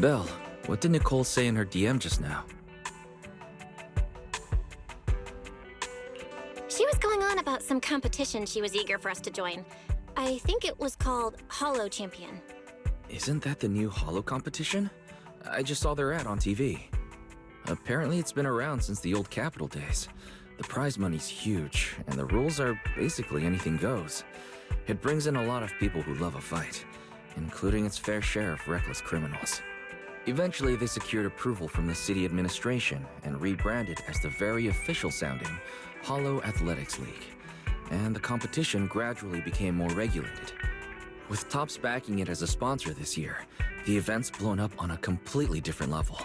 Belle, what did Nicole say in her DM just now? She was going on about some competition she was eager for us to join. I think it was called Hollow Champion. Isn't that the new Hollow competition? I just saw their ad on TV. Apparently it's been around since the old Capital days. The prize money's huge, and the rules are basically anything goes. It brings in a lot of people who love a fight, including its fair share of reckless criminals. Eventually, they secured approval from the city administration and rebranded as the very official-sounding Hollow Athletics League. And the competition gradually became more regulated. With Topps backing it as a sponsor this year, the event's blown up on a completely different level.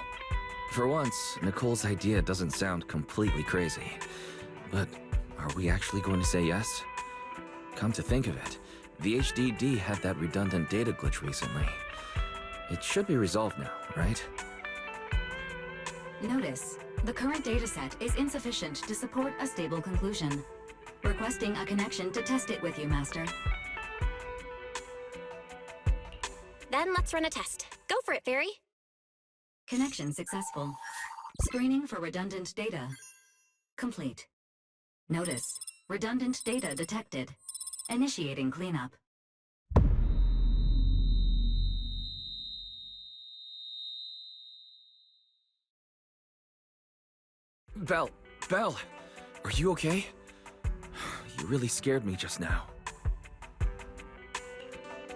For once, Nicole's idea doesn't sound completely crazy. But are we actually going to say yes? Come to think of it, the HDD had that redundant data glitch recently. It should be resolved now, right? Notice, the current dataset is insufficient to support a stable conclusion. Requesting a connection to test it with you, Master. Then let's run a test. Go for it, Fairy. Connection successful. Screening for redundant data. Complete. Notice, redundant data detected. Initiating cleanup. Belle, are you okay? You really scared me just now.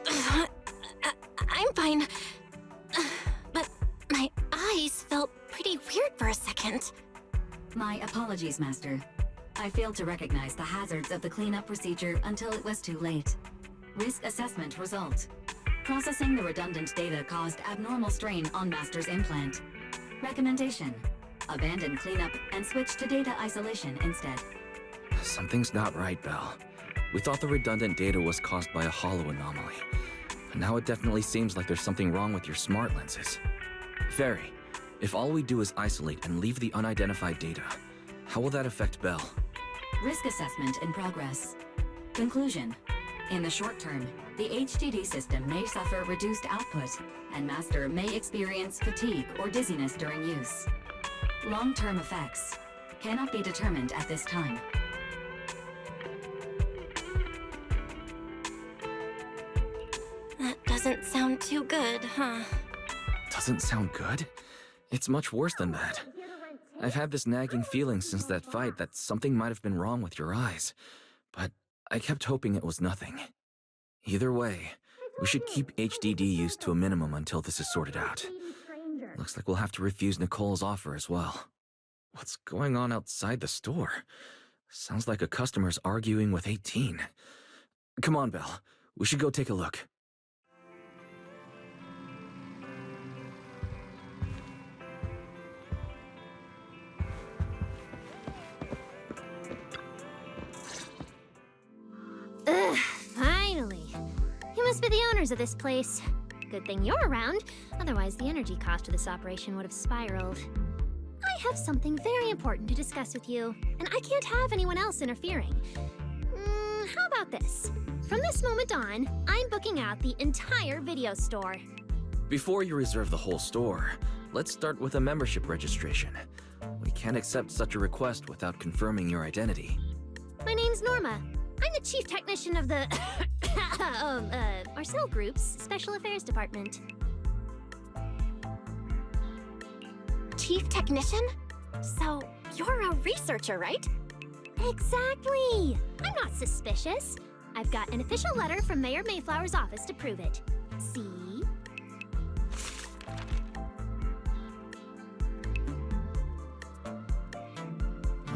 I'm fine. But my eyes felt pretty weird for a second. My apologies, Master. I failed to recognize the hazards of the cleanup procedure until it was too late. Risk assessment result. Processing the redundant data caused abnormal strain on Master's implant. Recommendation: abandon cleanup and switch to data isolation instead. Something's not right, Belle. We thought the redundant data was caused by a hollow anomaly. Now it definitely seems like there's something wrong with your smart lenses. Fairy, if all we do is isolate and leave the unidentified data, how will that affect Belle? Risk assessment in progress. Conclusion: in the short term, the HDD system may suffer reduced output, and Master may experience fatigue or dizziness during use. Long-term effects cannot be determined at this time. That doesn't sound too good, huh? Doesn't sound good? It's much worse than that. I've had this nagging feeling since that fight that something might have been wrong with your eyes, but I kept hoping it was nothing. Either way, we should keep HDD use to a minimum until this is sorted out. Looks like we'll have to refuse Nicole's offer as well. What's going on outside the store? Sounds like a customer's arguing with 18. Come on, Belle. We should go take a look. Ugh, finally. You must be the owners of this place. Good thing you're around, otherwise the energy cost of this operation would have spiraled. I have something very important to discuss with you, and I can't have anyone else interfering. How about this? From this moment on, I'm booking out the entire video store. Before you reserve the whole store, let's start with a membership registration. We can't accept such a request without confirming your identity. My name's Norma. I'm the chief technician of the Marcel Group's Special Affairs Department. Chief Technician? So, you're a researcher, right? Exactly! I'm not suspicious. I've got an official letter from Mayor Mayflower's office to prove it. See?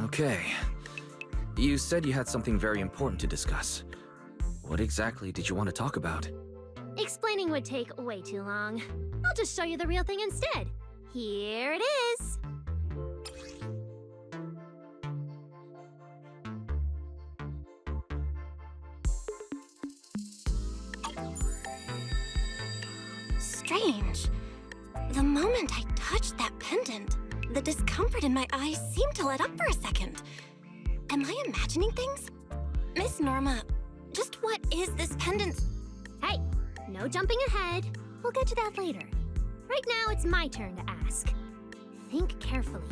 Okay. You said you had something very important to discuss. What exactly did you want to talk about? Explaining would take way too long. I'll just show you the real thing instead. Here it is! Strange. The moment I touched that pendant, the discomfort in my eyes seemed to let up for a second. Am I imagining things? Miss Norma, just what is this pendant? Hey, no jumping ahead. We'll get to that later. Right now, it's my turn to ask. Think carefully.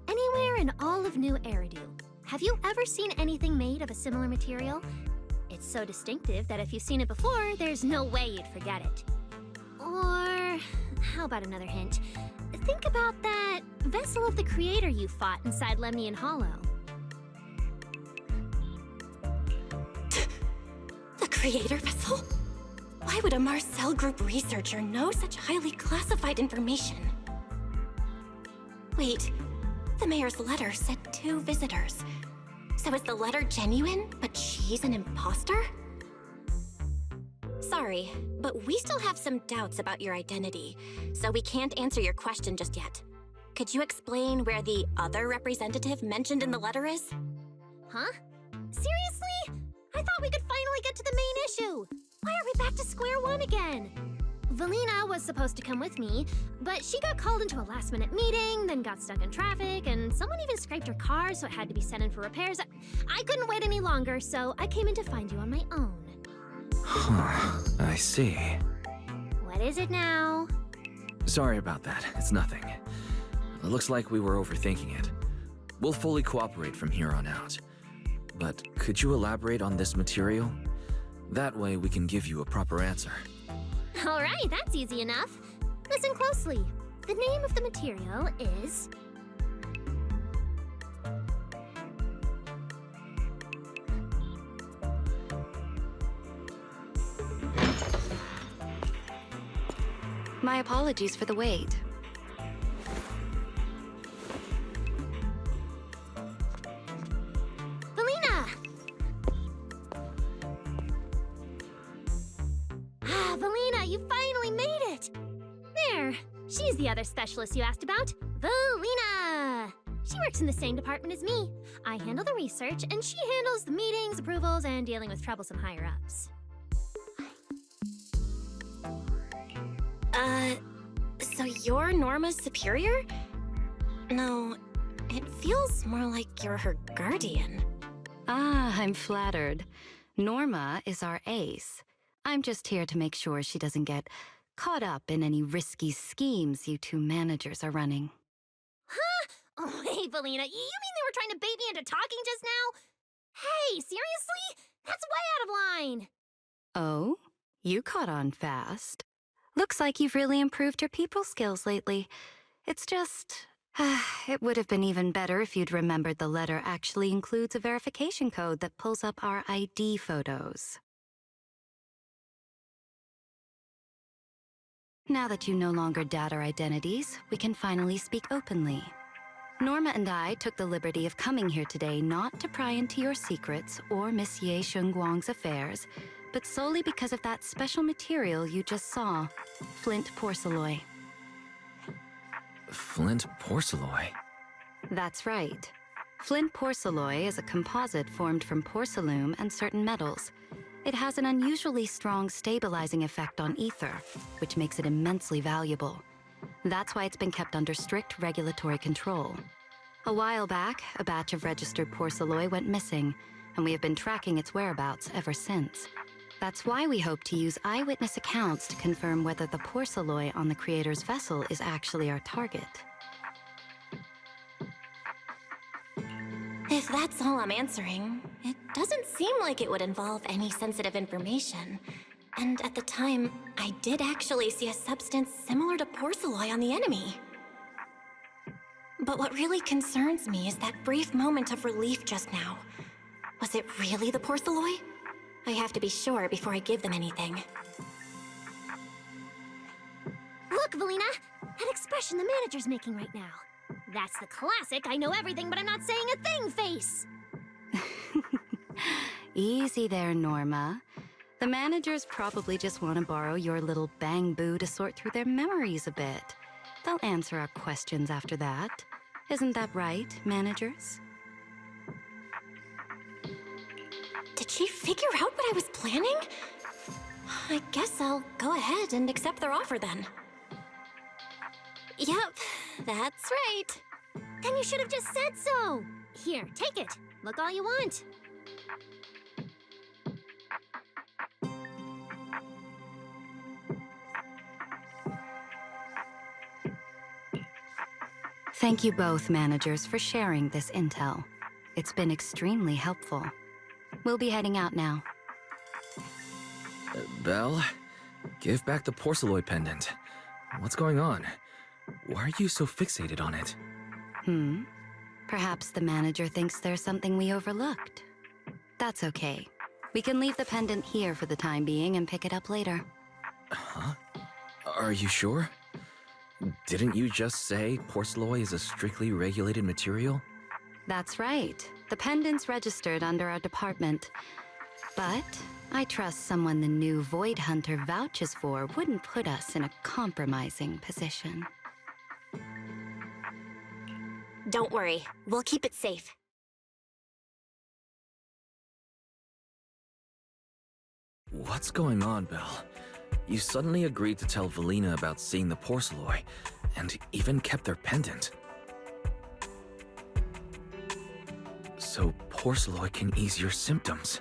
Anywhere in all of New Eridu, have you ever seen anything made of a similar material? It's so distinctive that if you've seen it before, there's no way you'd forget it. Or, how about another hint? Think about that vessel of the Creator you fought inside Lemnian Hollow. The Creator vessel? Why would a Marcel Group researcher know such highly classified information? Wait, the mayor's letter said 2 visitors. So is the letter genuine, but she's an imposter? Sorry, but we still have some doubts about your identity, so we can't answer your question just yet. Could you explain where the other representative mentioned in the letter is? Huh? Seriously? I thought we could finally get to the main issue. Why are we back to square one again? Valina was supposed to come with me, but she got called into a last-minute meeting, then got stuck in traffic, and someone even scraped her car, so it had to be sent in for repairs. I couldn't wait any longer, so I came in to find you on my own. Huh, I see. What is it now? Sorry about that. It's nothing. It looks like we were overthinking it. We'll fully cooperate from here on out. But could you elaborate on this material? That way we can give you a proper answer. All right, that's easy enough. Listen closely. The name of the material is... My apologies for the wait. Valina! Valina, you finally made it! There, she's the other specialist you asked about. Valina! She works in the same department as me. I handle the research, and she handles the meetings, approvals, and dealing with troublesome higher-ups. So you're Norma's superior? No, it feels more like you're her guardian. Ah, I'm flattered. Norma is our ace. I'm just here to make sure she doesn't get caught up in any risky schemes you 2 managers are running. Huh? Oh, hey, Valina, you mean they were trying to bait me into talking just now? Hey, seriously? That's way out of line! Oh? You caught on fast. Looks like you've really improved your people skills lately. It's just... it would have been even better if you'd remembered the letter actually includes a verification code that pulls up our ID photos. Now that you no longer doubt our identities, we can finally speak openly. Norma and I took the liberty of coming here today not to pry into your secrets or Miss Ye Shengguang's affairs, but solely because of that special material you just saw, flint porcelain. Flint porcelain? That's right. Flint porcelain is a composite formed from porcelain and certain metals. It has an unusually strong stabilizing effect on ether, which makes it immensely valuable. That's why it's been kept under strict regulatory control. A while back, a batch of registered porcelain went missing, and we have been tracking its whereabouts ever since. That's why we hope to use eyewitness accounts to confirm whether the porcelain on the Creator's vessel is actually our target. If that's all I'm answering, it doesn't seem like it would involve any sensitive information. And at the time, I did actually see a substance similar to porcelain on the enemy. But what really concerns me is that brief moment of relief just now. Was it really the porcelain? I have to be sure before I give them anything. Look, Valina! That expression the manager's making right now. That's the classic I know everything but I'm not saying a thing face! Easy there, Norma. The managers probably just want to borrow your little bang-boo to sort through their memories a bit. They'll answer our questions after that. Isn't that right, managers? Did she figure out what I was planning? I guess I'll go ahead and accept their offer then. Yep, that's right. Then you should have just said so! Here, take it. Look all you want. Thank you both, managers, for sharing this intel. It's been extremely helpful. We'll be heading out now. Belle, give back the porceloid pendant. What's going on? Why are you so fixated on it? Perhaps the manager thinks there's something we overlooked. That's okay. We can leave the pendant here for the time being and pick it up later. Huh? Are you sure? Didn't you just say porceloid is a strictly regulated material? That's right. The pendant's registered under our department. But I trust someone the new Void Hunter vouches for wouldn't put us in a compromising position. Don't worry, we'll keep it safe. What's going on, Belle? You suddenly agreed to tell Valina about seeing the porceloid, and even kept their pendant. So porceloid can ease your symptoms.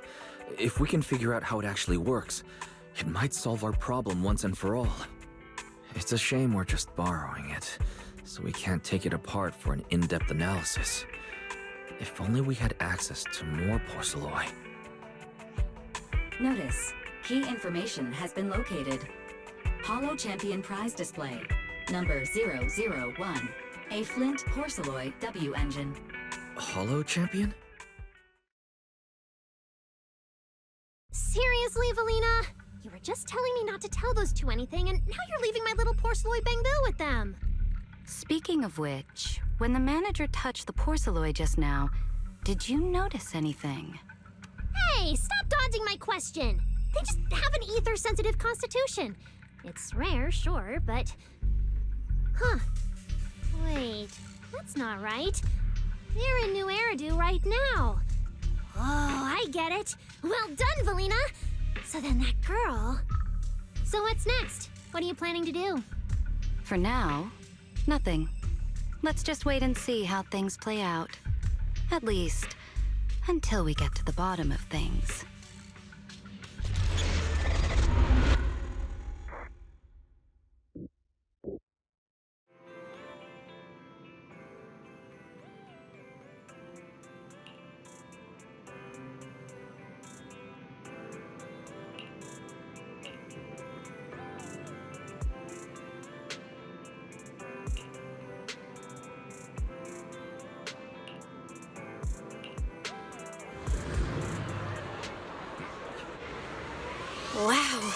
If we can figure out how it actually works, it might solve our problem once and for all. It's a shame we're just borrowing it, so we can't take it apart for an in-depth analysis. If only we had access to more porceloid. Notice, key information has been located. Holo Champion Prize Display, number 001, a Flint Porceloid W engine. Holo Champion? Seriously, Valina? You were just telling me not to tell those two anything, and now you're leaving my little porceloid Bang Bill with them. Speaking of which, when the manager touched the porceloid just now, did you notice anything? Hey, stop dodging my question. They just have an ether-sensitive constitution. It's rare, sure, but... Huh. Wait, that's not right. They're in New Eridu right now. Oh, I get it. Well done, Valina. So then that girl... So what's next? What are you planning to do? For now, nothing. Let's just wait and see how things play out. At least, until we get to the bottom of things. Wow.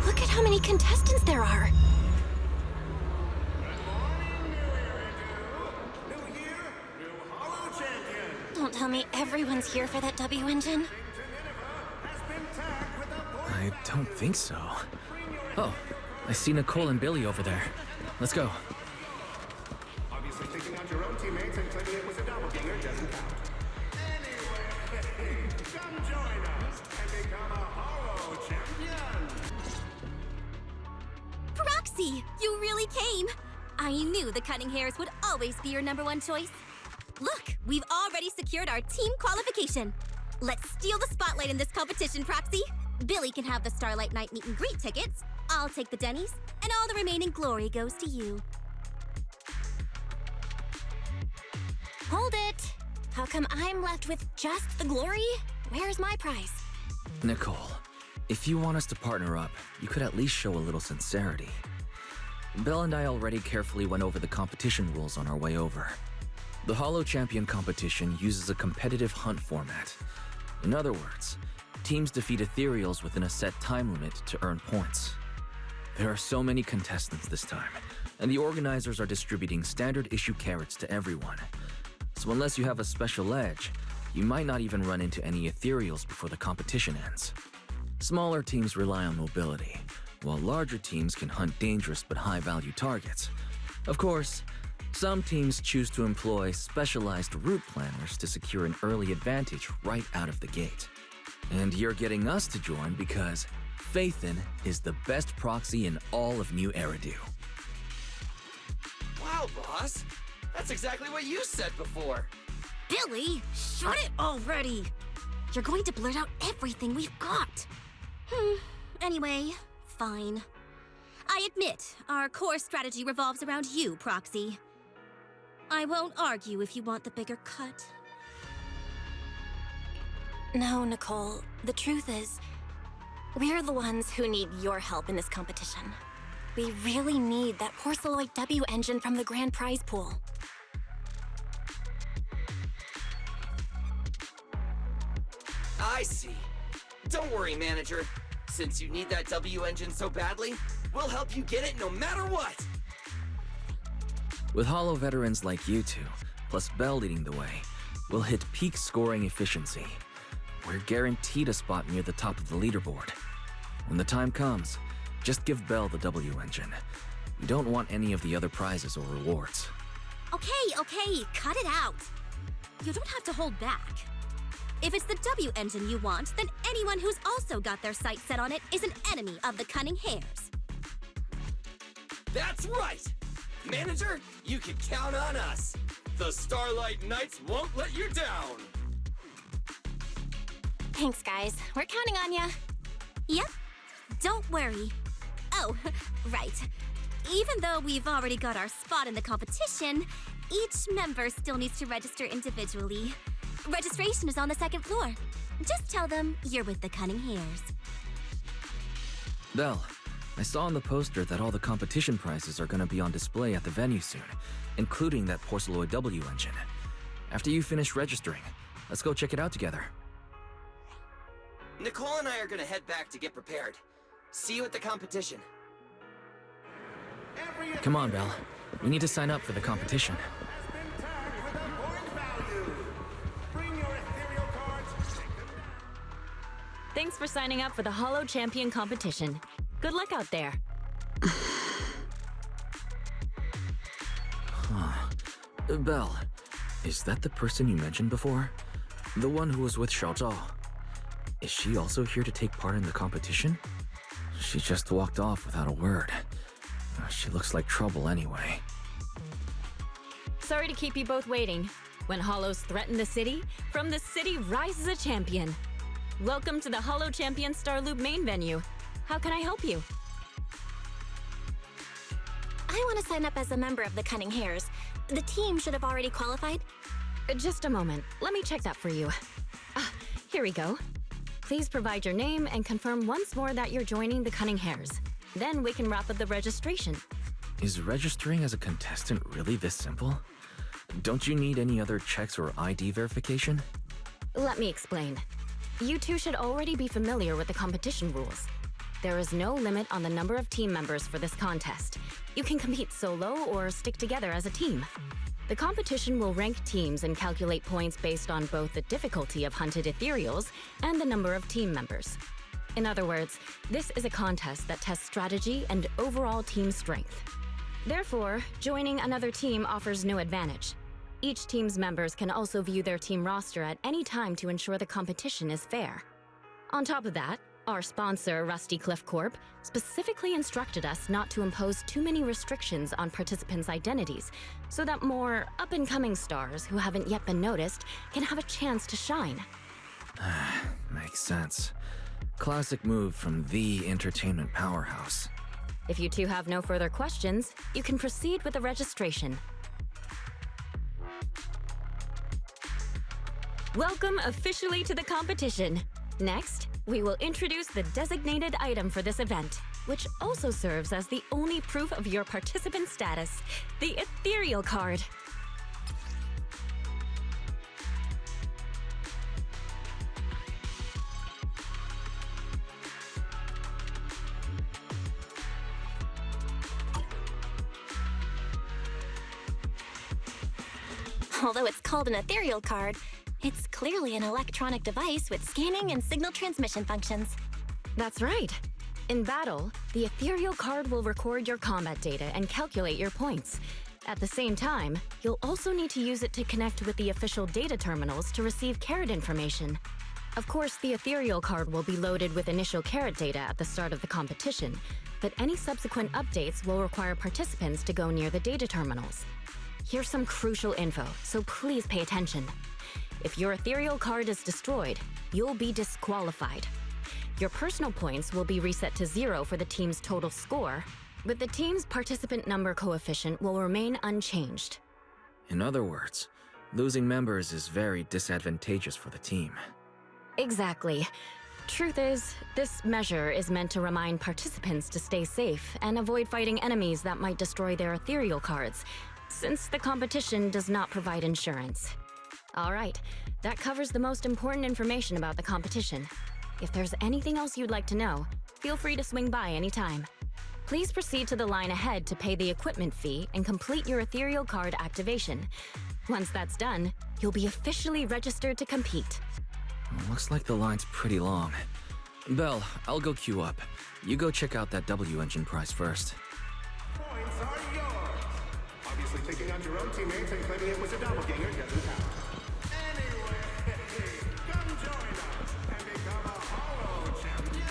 Look at how many contestants there are. Don't tell me everyone's here for that W engine. I don't think so. Oh, I see Nicole and Billy over there. Let's go. Obviously, taking out your own teammates and claiming it was a doppelganger doesn't count. Anyway, come join us and become a Holo champion. Proxy, you really came. I knew the cutting hairs would always be your #1 choice. Look, we've already secured our team qualification. Let's steal the spotlight in this competition, Proxy. Billy can have the Starlight Night meet and greet tickets. I'll take the Denny's, and all the remaining glory goes to you. Hold it. How come I'm left with just the glory? Where's my prize? Nicole, if you want us to partner up, you could at least show a little sincerity. Belle and I already carefully went over the competition rules on our way over. The Holo Champion competition uses a competitive hunt format. In other words, teams defeat ethereals within a set time limit to earn points. There are so many contestants this time, and the organizers are distributing standard issue carrots to everyone. So unless you have a special edge, you might not even run into any ethereals before the competition ends. Smaller teams rely on mobility, while larger teams can hunt dangerous but high-value targets. Of course, some teams choose to employ specialized route planners to secure an early advantage right out of the gate. And you're getting us to join because Phaethon is the best proxy in all of New Eridu. Wow, boss! That's exactly what you said before! Billy, shut it already! You're going to blurt out everything we've got. Anyway, fine. I admit, our core strategy revolves around you, Proxy. I won't argue if you want the bigger cut. No, Nicole. The truth is, we're the ones who need your help in this competition. We really need that Porceloid W engine from the grand prize pool. I see. Don't worry, manager. Since you need that W engine so badly, we'll help you get it no matter what! With Hollow veterans like you two, plus Belle leading the way, we'll hit peak scoring efficiency. We're guaranteed a spot near the top of the leaderboard. When the time comes, just give Belle the W engine. We don't want any of the other prizes or rewards. Okay, cut it out. You don't have to hold back. If it's the W engine you want, then anyone who's also got their sights set on it is an enemy of the Cunning Hares. That's right! Manager, you can count on us. The Starlight Knights won't let you down. Thanks, guys. We're counting on ya. Yep, don't worry. Oh, right. Even though we've already got our spot in the competition, each member still needs to register individually. Registration is on the second floor. Just tell them you're with the Cunning Hares. Belle, I saw on the poster that all the competition prizes are gonna be on display at the venue soon, including that Porceloid W engine. After you finish registering, let's go check it out together. Nicole and I are gonna head back to get prepared. See you at the competition. Come on, Belle. We need to sign up for the competition. Has been tagged with a point value. Bring your ethereal cards. Thanks for signing up for the Hollow Champion competition. Good luck out there. Belle, is that the person you mentioned before? The one who was with Xiao Zhao? Is she also here to take part in the competition? She just walked off without a word. She looks like trouble anyway. Sorry to keep you both waiting. When Hollows threaten the city, from the city rises a champion. Welcome to the Hollow Champion Star Loop main venue. How can I help you? I want to sign up as a member of the Cunning Hares. The team should have already qualified. Just a moment. Let me check that for you. Here we go. Please provide your name and confirm once more that you're joining the Cunning Hares. Then we can wrap up the registration. Is registering as a contestant really this simple? Don't you need any other checks or ID verification? Let me explain. You two should already be familiar with the competition rules. There is no limit on the number of team members for this contest. You can compete solo or stick together as a team. The competition will rank teams and calculate points based on both the difficulty of hunted ethereals and the number of team members. In other words, this is a contest that tests strategy and overall team strength. Therefore, joining another team offers no advantage. Each team's members can also view their team roster at any time to ensure the competition is fair. On top of that, our sponsor, Rusty Cliff Corp, specifically instructed us not to impose too many restrictions on participants' identities, so that more up-and-coming stars who haven't yet been noticed can have a chance to shine. Makes sense. Classic move from the entertainment powerhouse. If you two have no further questions, you can proceed with the registration. Welcome officially to the competition. Next, we will introduce the designated item for this event, which also serves as the only proof of your participant status, the Ethereal card. Although it's called an ethereal card, it's clearly an electronic device with scanning and signal transmission functions. That's right. In battle, the Ethereal card will record your combat data and calculate your points. At the same time, you'll also need to use it to connect with the official data terminals to receive carrot information. Of course, the Ethereal card will be loaded with initial carrot data at the start of the competition, but any subsequent updates will require participants to go near the data terminals. Here's some crucial info, so please pay attention. If your Ethereal card is destroyed, you'll be disqualified. Your personal points will be reset to 0 for the team's total score, but the team's participant number coefficient will remain unchanged. In other words, losing members is very disadvantageous for the team. Exactly. Truth is, this measure is meant to remind participants to stay safe and avoid fighting enemies that might destroy their ethereal cards, since the competition does not provide insurance. All right, that covers the most important information about the competition. If there's anything else you'd like to know, feel free to swing by anytime. Please proceed to the line ahead to pay the equipment fee and complete your ethereal card activation. Once that's done, you'll be officially registered to compete. Looks like the line's pretty long. Belle, I'll go queue up. You go check out that W engine prize first. Points are yours. Obviously, taking out your own teammates and claiming it was a doppelganger doesn't count. Anyway, come join us and become a Holo champion.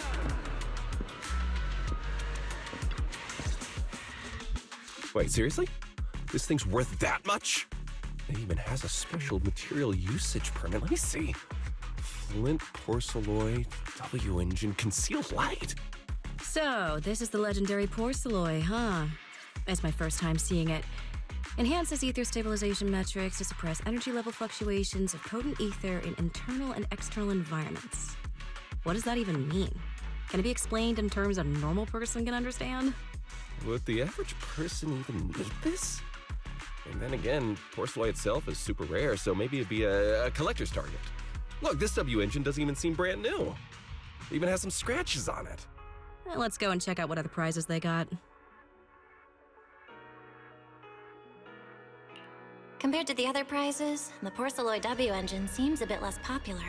Wait, seriously? This thing's worth that much? It even has a special material usage permit. Let me see. Flint, porcelloy, W engine, concealed light. So, this is the legendary porcelloy, huh? It's my first time seeing it. Enhances ether stabilization metrics to suppress energy level fluctuations of potent ether in internal and external environments. What does that even mean? Can it be explained in terms a normal person can understand? Would the average person even need this? And then again, porcelloy itself is super rare, so maybe it'd be a collector's target. Look, this W engine doesn't even seem brand new. It even has some scratches on it. Well, let's go and check out what other prizes they got. Compared to the other prizes, the Porcelloy W engine seems a bit less popular.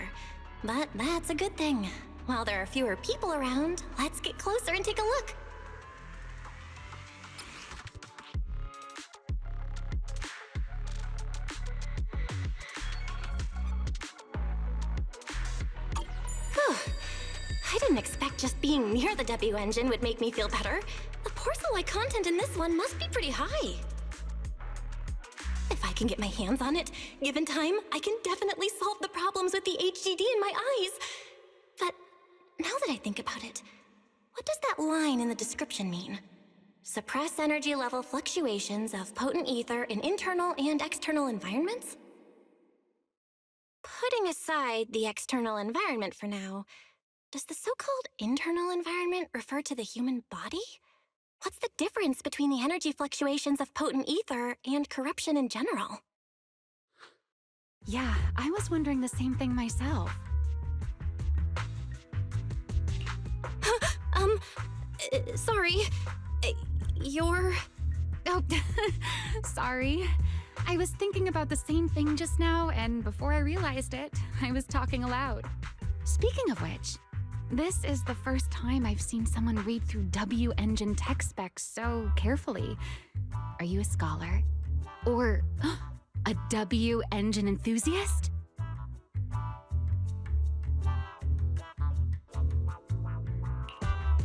But that's a good thing. While there are fewer people around, let's get closer and take a look. Whew. I didn't expect just being near the W engine would make me feel better. The Porcelloy content in this one must be pretty high. If I can get my hands on it, given time, I can definitely solve the problems with the HDD in my eyes. But now that I think about it, what does that line in the description mean? Suppress energy level fluctuations of potent ether in internal and external environments? Putting aside the external environment for now, does the so-called internal environment refer to the human body? What's the difference between the energy fluctuations of potent ether and corruption in general? Yeah, I was wondering the same thing myself. Sorry. You're... Oh, sorry. I was thinking about the same thing just now, and before I realized it, I was talking aloud. Speaking of which, this is the first time I've seen someone read through W engine tech specs so carefully. Are you a scholar? Or a W engine enthusiast?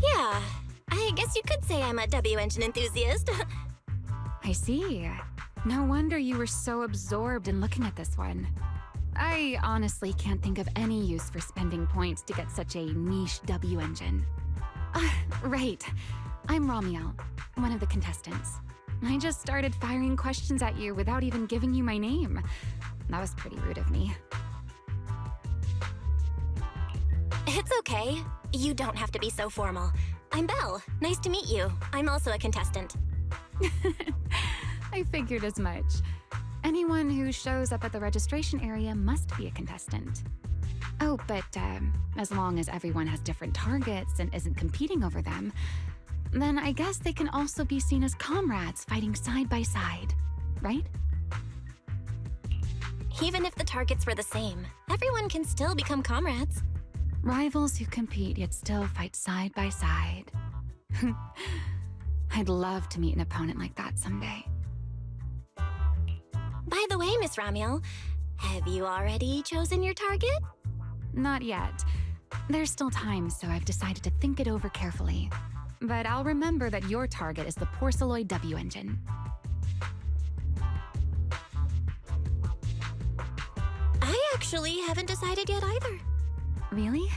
Yeah, I guess you could say I'm a W engine enthusiast. I see. No wonder you were so absorbed in looking at this one. I honestly can't think of any use for spending points to get such a niche W engine. Right. I'm Ramiel, one of the contestants. I just started firing questions at you without even giving you my name. That was pretty rude of me. It's okay. You don't have to be so formal. I'm Belle. Nice to meet you. I'm also a contestant. I figured as much. Anyone who shows up at the registration area must be a contestant. Oh, but as long as everyone has different targets and isn't competing over them, then I guess they can also be seen as comrades fighting side by side, right? Even if the targets were the same, everyone can still become comrades. Rivals who compete yet still fight side by side. I'd love to meet an opponent like that someday. By the way, Miss Ramiel, have you already chosen your target? Not yet. There's still time, so I've decided to think it over carefully. But I'll remember that your target is the Porcelloy W engine. I actually haven't decided yet either. Really?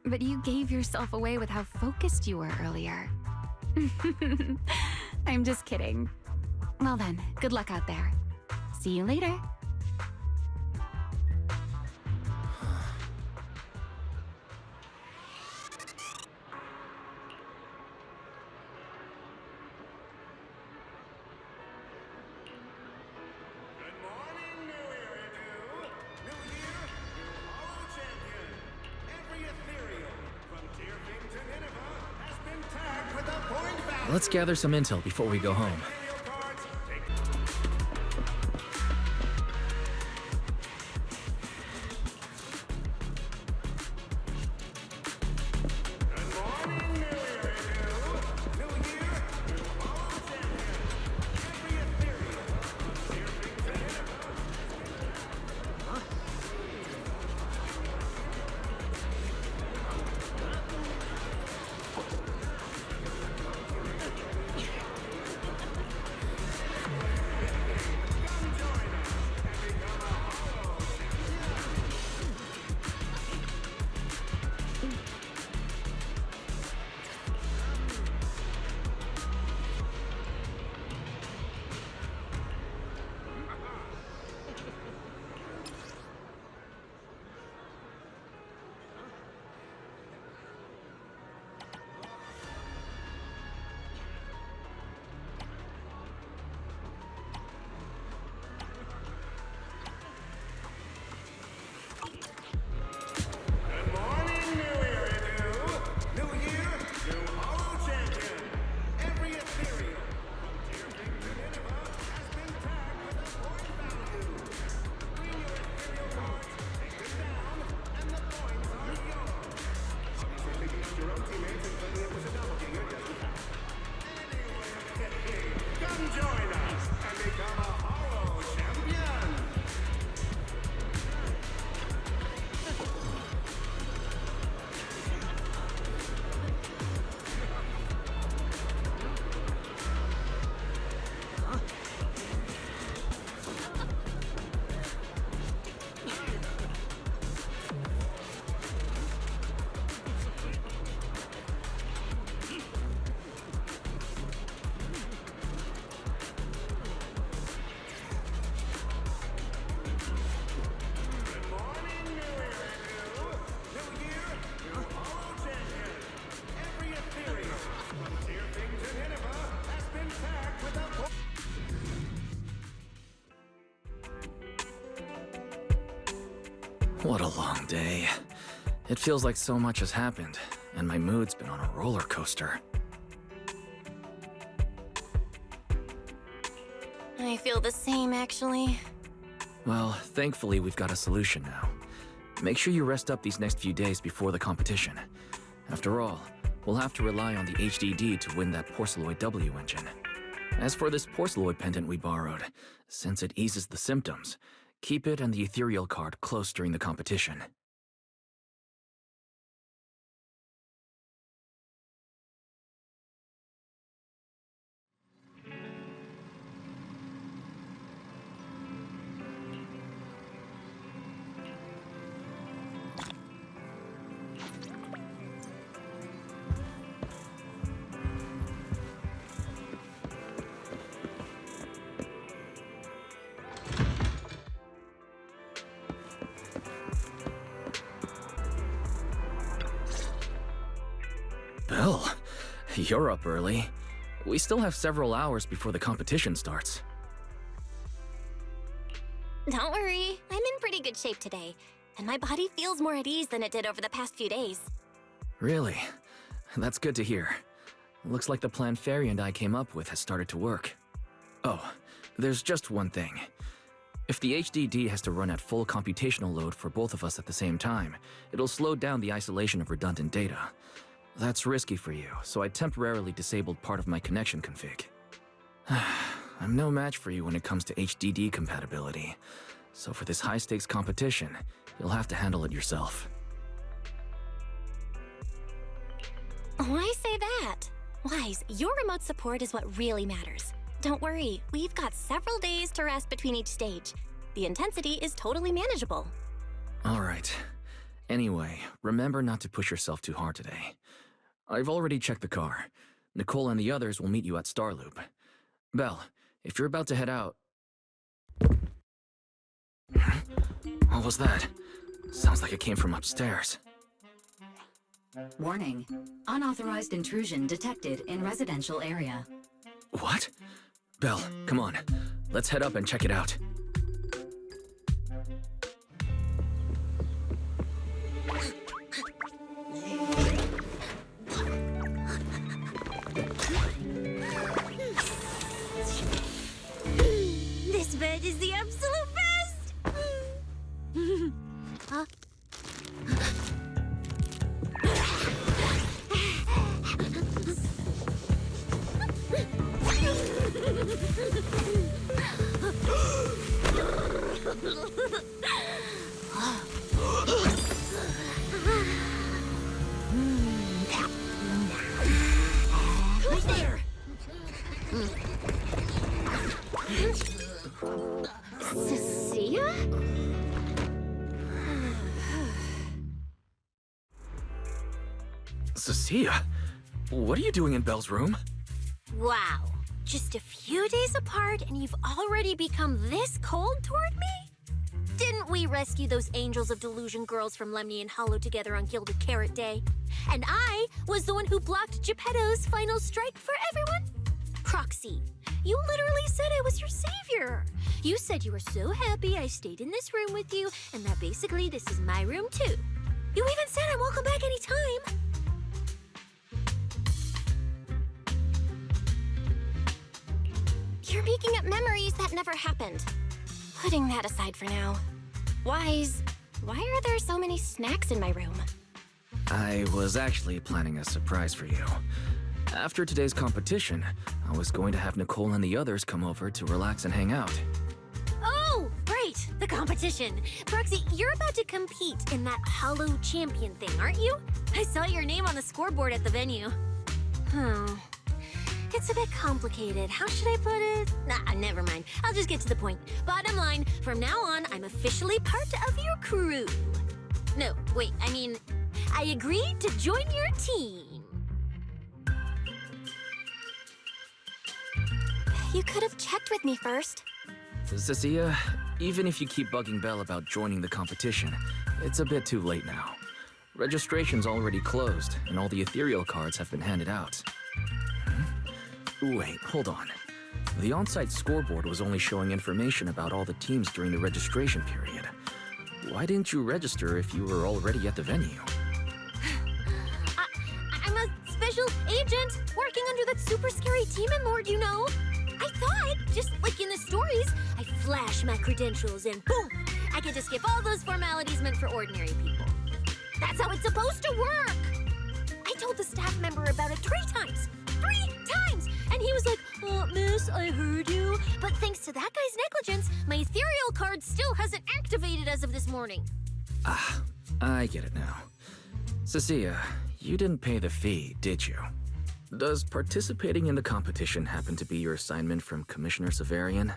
But you gave yourself away with how focused you were earlier. I'm just kidding. Well then, good luck out there. See See you later. Good morning, New Eridan. New year, new Hollow champion. Every ethereal, from Tearfing to Nineveh, has been tagged with a point value. Let's gather some intel before we go home. Ethereal cards, take Good morning, New Eridan. New year, new Hollow champion. Every ethereal, from Tearfing to Nineveh. Good morning, New Eridan. New year, new Hollow champion. Every ethereal, from Tearfing to Nineveh, has been tagged with a point value. Bring your ethereal cards, take them down, and the points are yours. Obviously, picking up your own teammates and claiming it was a doppelganger doesn't count. Anyway, come join us and become a Hollow champion. Good morning, New Eridan. New year, new Hollow champion. Every ethereal, from Tearfing to Nineveh, has been tagged with a point. What a long day. It feels like so much has happened, and my mood's been on a roller coaster. I feel the same, actually. Well, thankfully we've got a solution now. Make sure you rest up these next few days before the competition. After all, we'll have to rely on the HDD to win that Porceloid W engine. As for this Porceloid pendant we borrowed, since it eases the symptoms, keep it and the ethereal card close during the competition. Bill, you're up early. We still have several hours before the competition starts. Don't worry, I'm in pretty good shape today, and my body feels more at ease than it did over the past few days. Really? That's good to hear. Looks like the plan Fairy and I came up with has started to work. Oh, there's just one thing. If the HDD has to run at full computational load for both of us at the same time, it'll slow down the isolation of redundant data. That's risky for you, so I temporarily disabled part of my connection config. I'm no match for you when it comes to HDD compatibility, so for this high-stakes competition, you'll have to handle it yourself. Why say that? Wise, your remote support is what really matters. Don't worry, we've got several days to rest between each stage. The intensity is totally manageable. All right. Anyway, remember not to push yourself too hard today. I've already checked the car. Nicole and the others will meet you at Starloop. Belle, if you're about to head out... What was that? Sounds like it came from upstairs. Warning. Unauthorized intrusion detected in residential area. What? Belle, come on. Let's head up and check it out. This bed is the absolute best! Huh? Who's there? Cecilia? Cecilia? What are you doing in Belle's room? Wow. Just a few days apart and you've already become this cold toward me? Didn't we rescue those angels of delusion girls from Lemny and Hollow together on Gilded Carrot Day? And I was the one who blocked Geppetto's final strike for everyone? Proxy, you literally said I was your savior. You said you were so happy I stayed in this room with you and that basically this is my room too. You even said I'm welcome back anytime. You're making up memories that never happened. Putting that aside for now. Why are there so many snacks in my room? I was actually planning a surprise for you. After today's competition, I was going to have Nicole and the others come over to relax and hang out. Oh, right, the competition. Proxy, you're about to compete in that Hollow Champion thing, aren't you? I saw your name on the scoreboard at the venue. It's a bit complicated. How should I put it? Nah, never mind. I'll just get to the point. Bottom line, from now on, I'm officially part of your crew. No, wait, I agreed to join your team. You could have checked with me first. Cecilia, even if you keep bugging Belle about joining the competition, it's a bit too late now. Registration's already closed, and all the ethereal cards have been handed out. Wait, hold on. The on-site scoreboard was only showing information about all the teams during the registration period. Why didn't you register if you were already at the venue? I'm a special agent working under that super scary demon lord, you know. I thought, just like in the stories, I flash my credentials and boom, I get to skip all those formalities meant for ordinary people. That's how it's supposed to work. I told the staff member about it 3 times. 3 times! And he was like, miss, I heard you. But thanks to that guy's negligence, my ethereal card still hasn't activated as of this morning. Ah, I get it now. Cecilia, you didn't pay the fee, did you? Does participating in the competition happen to be your assignment from Commissioner Severian?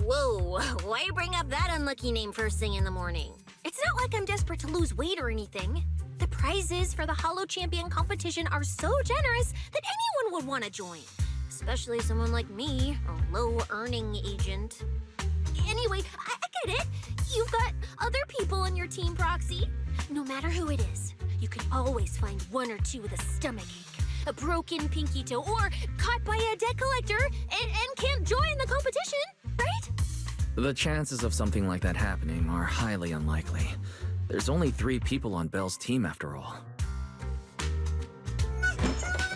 Whoa, why bring up that unlucky name first thing in the morning? It's not like I'm desperate to lose weight or anything. The prizes for the Hollow Champion competition are so generous that anyone would want to join. Especially someone like me, a low-earning agent. Anyway, I get it. You've got other people on your team, Proxy. No matter who it is, you can always find 1 or 2 with a stomachache, a broken pinky toe, or caught by a debt collector and can't join the competition, right? The chances of something like that happening are highly unlikely. There's only 3 people on Belle's team after all.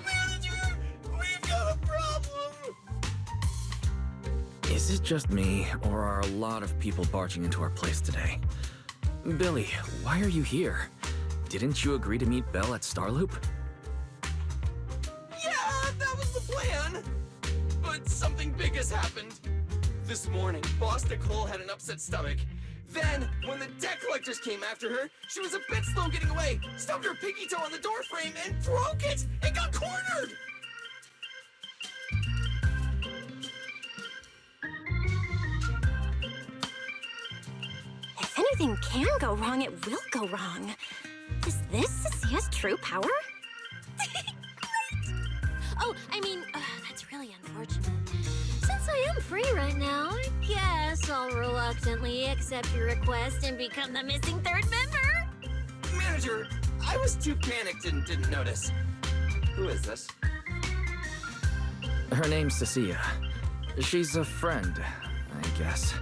Manager, we've got a problem! Is it just me, or are a lot of people barging into our place today? Billy, why are you here? Didn't you agree to meet Belle at Starloop? Yeah, that was the plan! But something big has happened. This morning, Boss Nicole had an upset stomach. Then, when the debt collectors came after her, she was a bit slow getting away, stubbed her pinky toe on the door frame, and broke it! And got cornered! If anything can go wrong, it will go wrong. Is this Cecilia's true power? Great! Oh, that's really unfortunate. Since I I'm free right now. I guess I'll reluctantly accept your request and become the missing third member. Manager, I was too panicked and didn't notice. Who is this? Her name's Cecilia. She's a friend, I guess.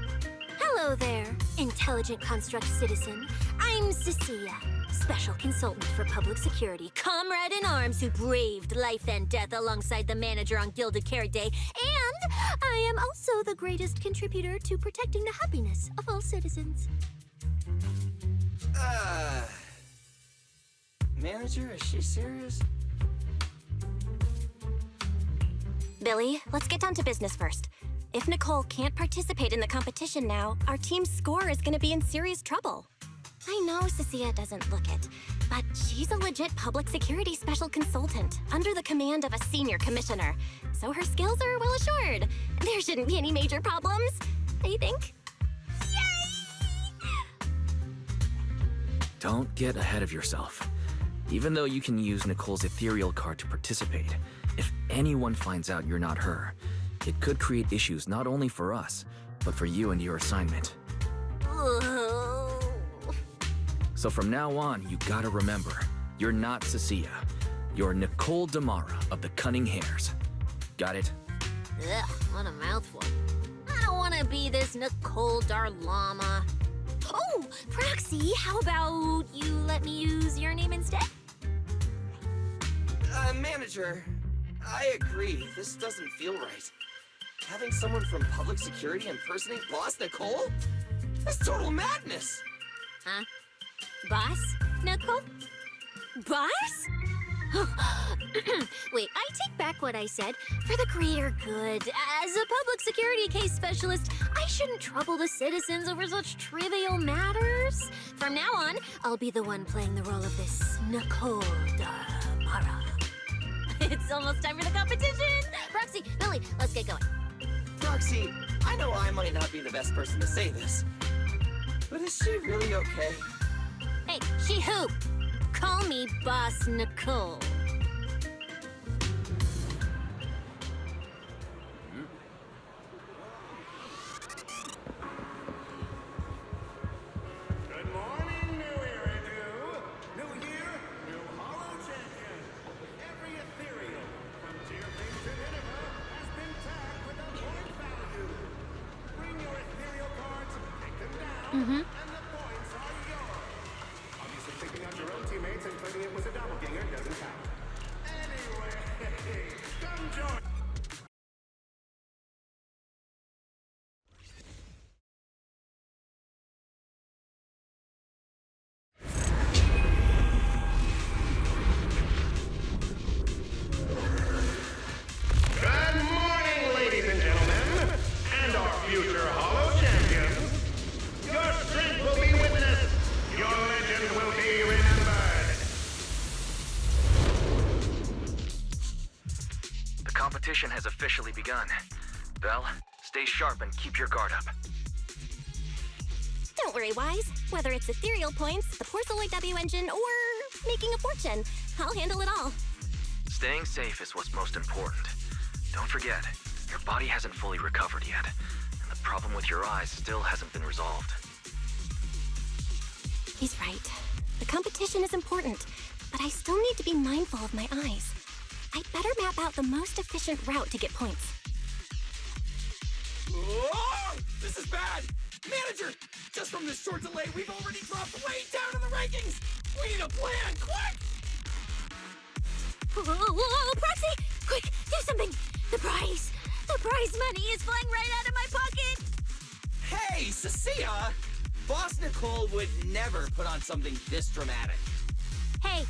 Hello there, intelligent construct citizen. I'm Cecilia, special consultant for public security, comrade in arms who braved life and death alongside the manager on Gilded Carrot Day, and I am also the greatest contributor to protecting the happiness of all citizens. Manager, is she serious? Billy, let's get down to business first. If Nicole can't participate in the competition now, our team's score is gonna be in serious trouble. I know Cecilia doesn't look it, but she's a legit public security special consultant under the command of a senior commissioner, so her skills are well assured. There shouldn't be any major problems, I think. Yay! Don't get ahead of yourself. Even though you can use Nicole's ethereal card to participate, if anyone finds out you're not her, it could create issues not only for us, but for you and your assignment. So from now on, you gotta remember, you're not Cecilia. You're Nicole Damara of the Cunning Hares. Got it? Ugh, what a mouthful. I don't want to be this Nicole Darlama. Oh, Proxy, how about you let me use your name instead? Manager, I agree. This doesn't feel right. Having someone from public security impersonate Boss Nicole? That's total madness! Huh? Boss? Nicole? Boss? Wait, I take back what I said. For the greater good, as a public security case specialist, I shouldn't trouble the citizens over such trivial matters. From now on, I'll be the one playing the role of this Nicole Damara. It's almost time for the competition! Proxy, Billy, let's get going. Proxy, I know I might not be the best person to say this, but is she really okay? Hey, she who? Call me Boss Nicole. Good morning, New Eridan. New year, new Hollow Champion. Every ethereal, from Tearfing to Nineveh, has been tagged with a point value. Bring your ethereal cards, take them down, and the points are yours. Obviously, picking out your own teammates and claiming it was a doppelganger doesn't count. Anyway, come join. Good morning, ladies and gentlemen, and our future Hollow Champions. Your strength will be witnessed. Your legend will be remembered. The competition has officially begun. Belle, stay sharp and keep your guard up. Don't worry, Wise. Whether it's ethereal points, the Porceloid W engine, or making a fortune, I'll handle it all. Staying safe is what's most important. Don't forget, your body hasn't fully recovered yet, and the problem with your eyes still hasn't been resolved. He's right. The competition is important, but I still need to be mindful of my eyes. I'd better map out the most efficient route to get points. Oh, this is bad! Manager, just from this short delay, we've already dropped way down in the rankings! We need a plan, quick! Whoa, Proxy! Quick, do something! The prize money is flying right out of my pocket! Hey, Cecilia! Boss Nicole would never put on something this dramatic. Hey,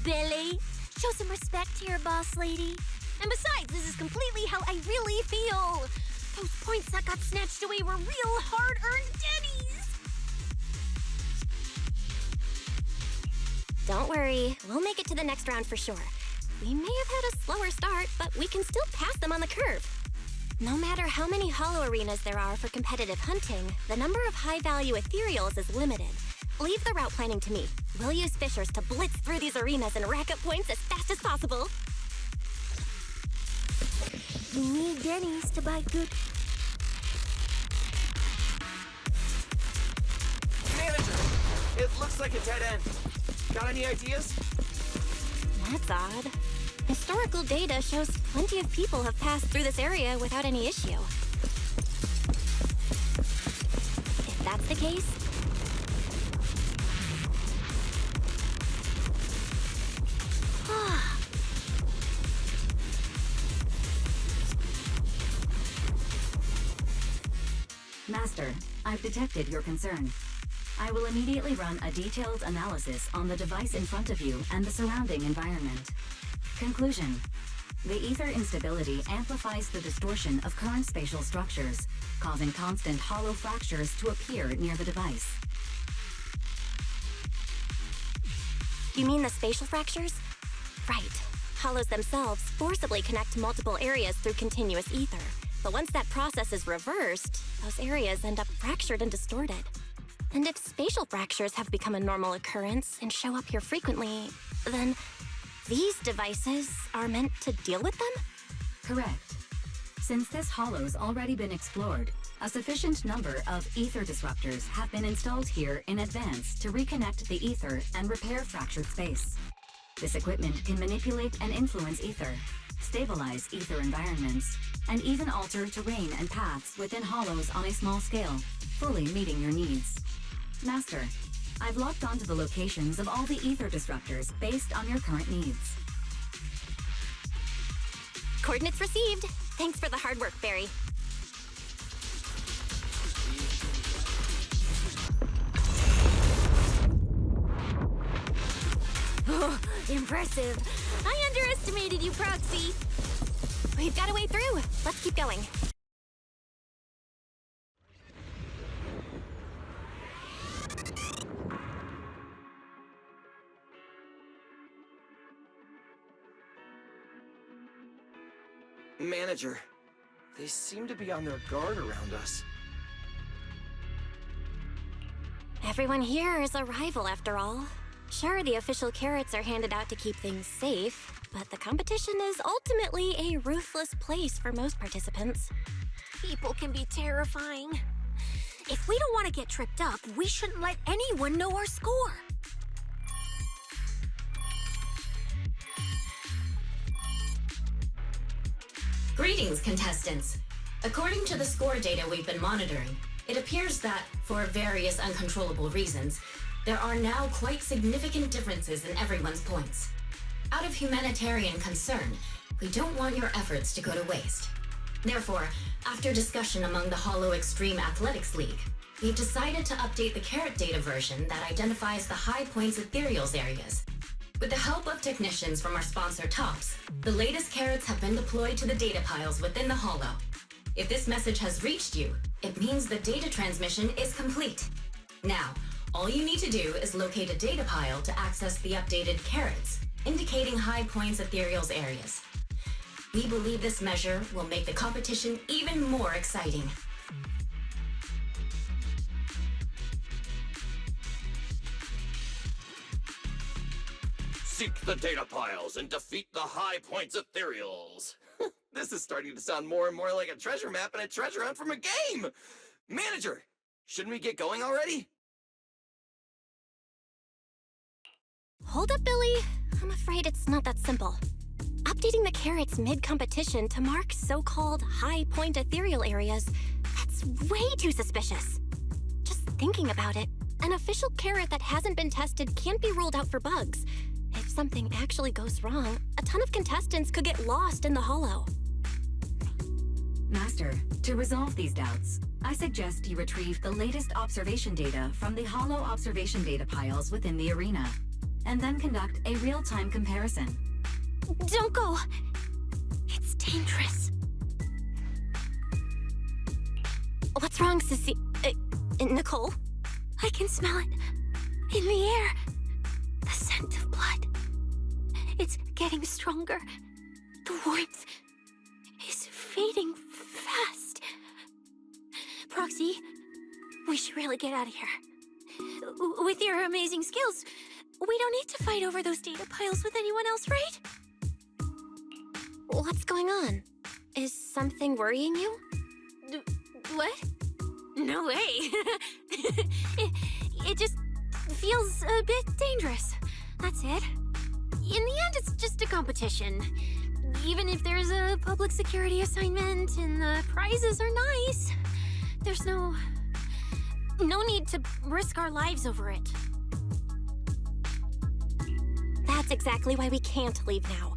Billy, show some respect to your boss lady. And besides, this is completely how I really feel. Those points that got snatched away were real hard-earned dennies. Don't worry, we'll make it to the next round for sure. We may have had a slower start, but we can still pass them on the curve. No matter how many hollow arenas there are for competitive hunting, the number of high-value ethereals is limited. Leave the route planning to me. We'll use fishers to blitz through these arenas and rack up points as fast as possible. We need dennies to buy good It looks like a dead end. Got any ideas? That's odd. Historical data shows plenty of people have passed through this area without any issue. If that's the case... Master, I've detected your concern. I will immediately run a detailed analysis on the device in front of you and the surrounding environment. Conclusion. The ether instability amplifies the distortion of current spatial structures, causing constant hollow fractures to appear near the device. You mean the spatial fractures? Right. Hollows themselves forcibly connect multiple areas through continuous ether. But once that process is reversed, those areas end up fractured and distorted. And if spatial fractures have become a normal occurrence and show up here frequently, then these devices are meant to deal with them? Correct. Since this hollow's already been explored, a sufficient number of ether disruptors have been installed here in advance to reconnect the ether and repair fractured space. This equipment can manipulate and influence ether, stabilize ether environments, and even alter terrain and paths within hollows on a small scale, fully meeting your needs. Master, I've locked onto the locations of all the ether disruptors based on your current needs. Coordinates received. Thanks for the hard work, Barry. Oh, impressive. I underestimated you, Proxy. We've got a way through. Let's keep going. Manager, they seem to be on their guard around us. Everyone here is a rival, after all. Sure, the official carrots are handed out to keep things safe, but the competition is ultimately a ruthless place for most participants. People can be terrifying. If we don't want to get tripped up, we shouldn't let anyone know our score. Greetings, contestants. According to the score data we've been monitoring, it appears that, for various uncontrollable reasons, there are now quite significant differences in everyone's points. Out of humanitarian concern, we don't want your efforts to go to waste. Therefore, after discussion among the Hollow Extreme Athletics League, we've decided to update the carrot data version that identifies the high points ethereals areas. With the help of technicians from our sponsor TOPS, the latest carrots have been deployed to the data piles within the Hollow. If this message has reached you, it means the data transmission is complete. Now, all you need to do is locate a data pile to access the updated carrots, indicating high points ethereals areas. We believe this measure will make the competition even more exciting. Seek the data piles and defeat the high points ethereals. This is starting to sound more and more like a treasure map and a treasure hunt from a game! Manager, shouldn't we get going already? Hold up, Billy. I'm afraid it's not that simple. Updating the carrots mid-competition to mark so-called high-point ethereal areas, that's way too suspicious. Just thinking about it, an official carrot that hasn't been tested can't be ruled out for bugs. If something actually goes wrong, a ton of contestants could get lost in the Hollow. Master, to resolve these doubts, I suggest you retrieve the latest observation data from the Hollow observation data piles within the arena, and then conduct a real-time comparison. Don't go. It's dangerous. What's wrong, Sissy? Nicole? I can smell it. In the air. The scent of blood. It's getting stronger. The warmth is fading fast. Proxy, we should really get out of here. With your amazing skills, we don't need to fight over those data piles with anyone else, right? What's going on? Is something worrying you? What? No way. It just feels a bit dangerous. That's it. In the end, it's just a competition. Even if there's a public security assignment and the prizes are nice, there's no need to risk our lives over it. That's exactly why we can't leave now.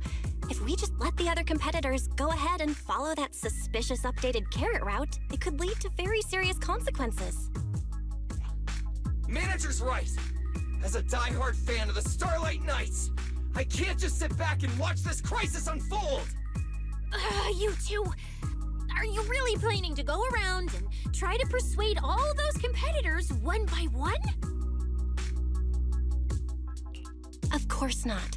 If we just let the other competitors go ahead and follow that suspicious updated carrot route, it could lead to very serious consequences. Manager's right. As a diehard fan of the Starlight Knights, I can't just sit back and watch this crisis unfold! You two, are you really planning to go around and try to persuade all those competitors one by one? Of course not.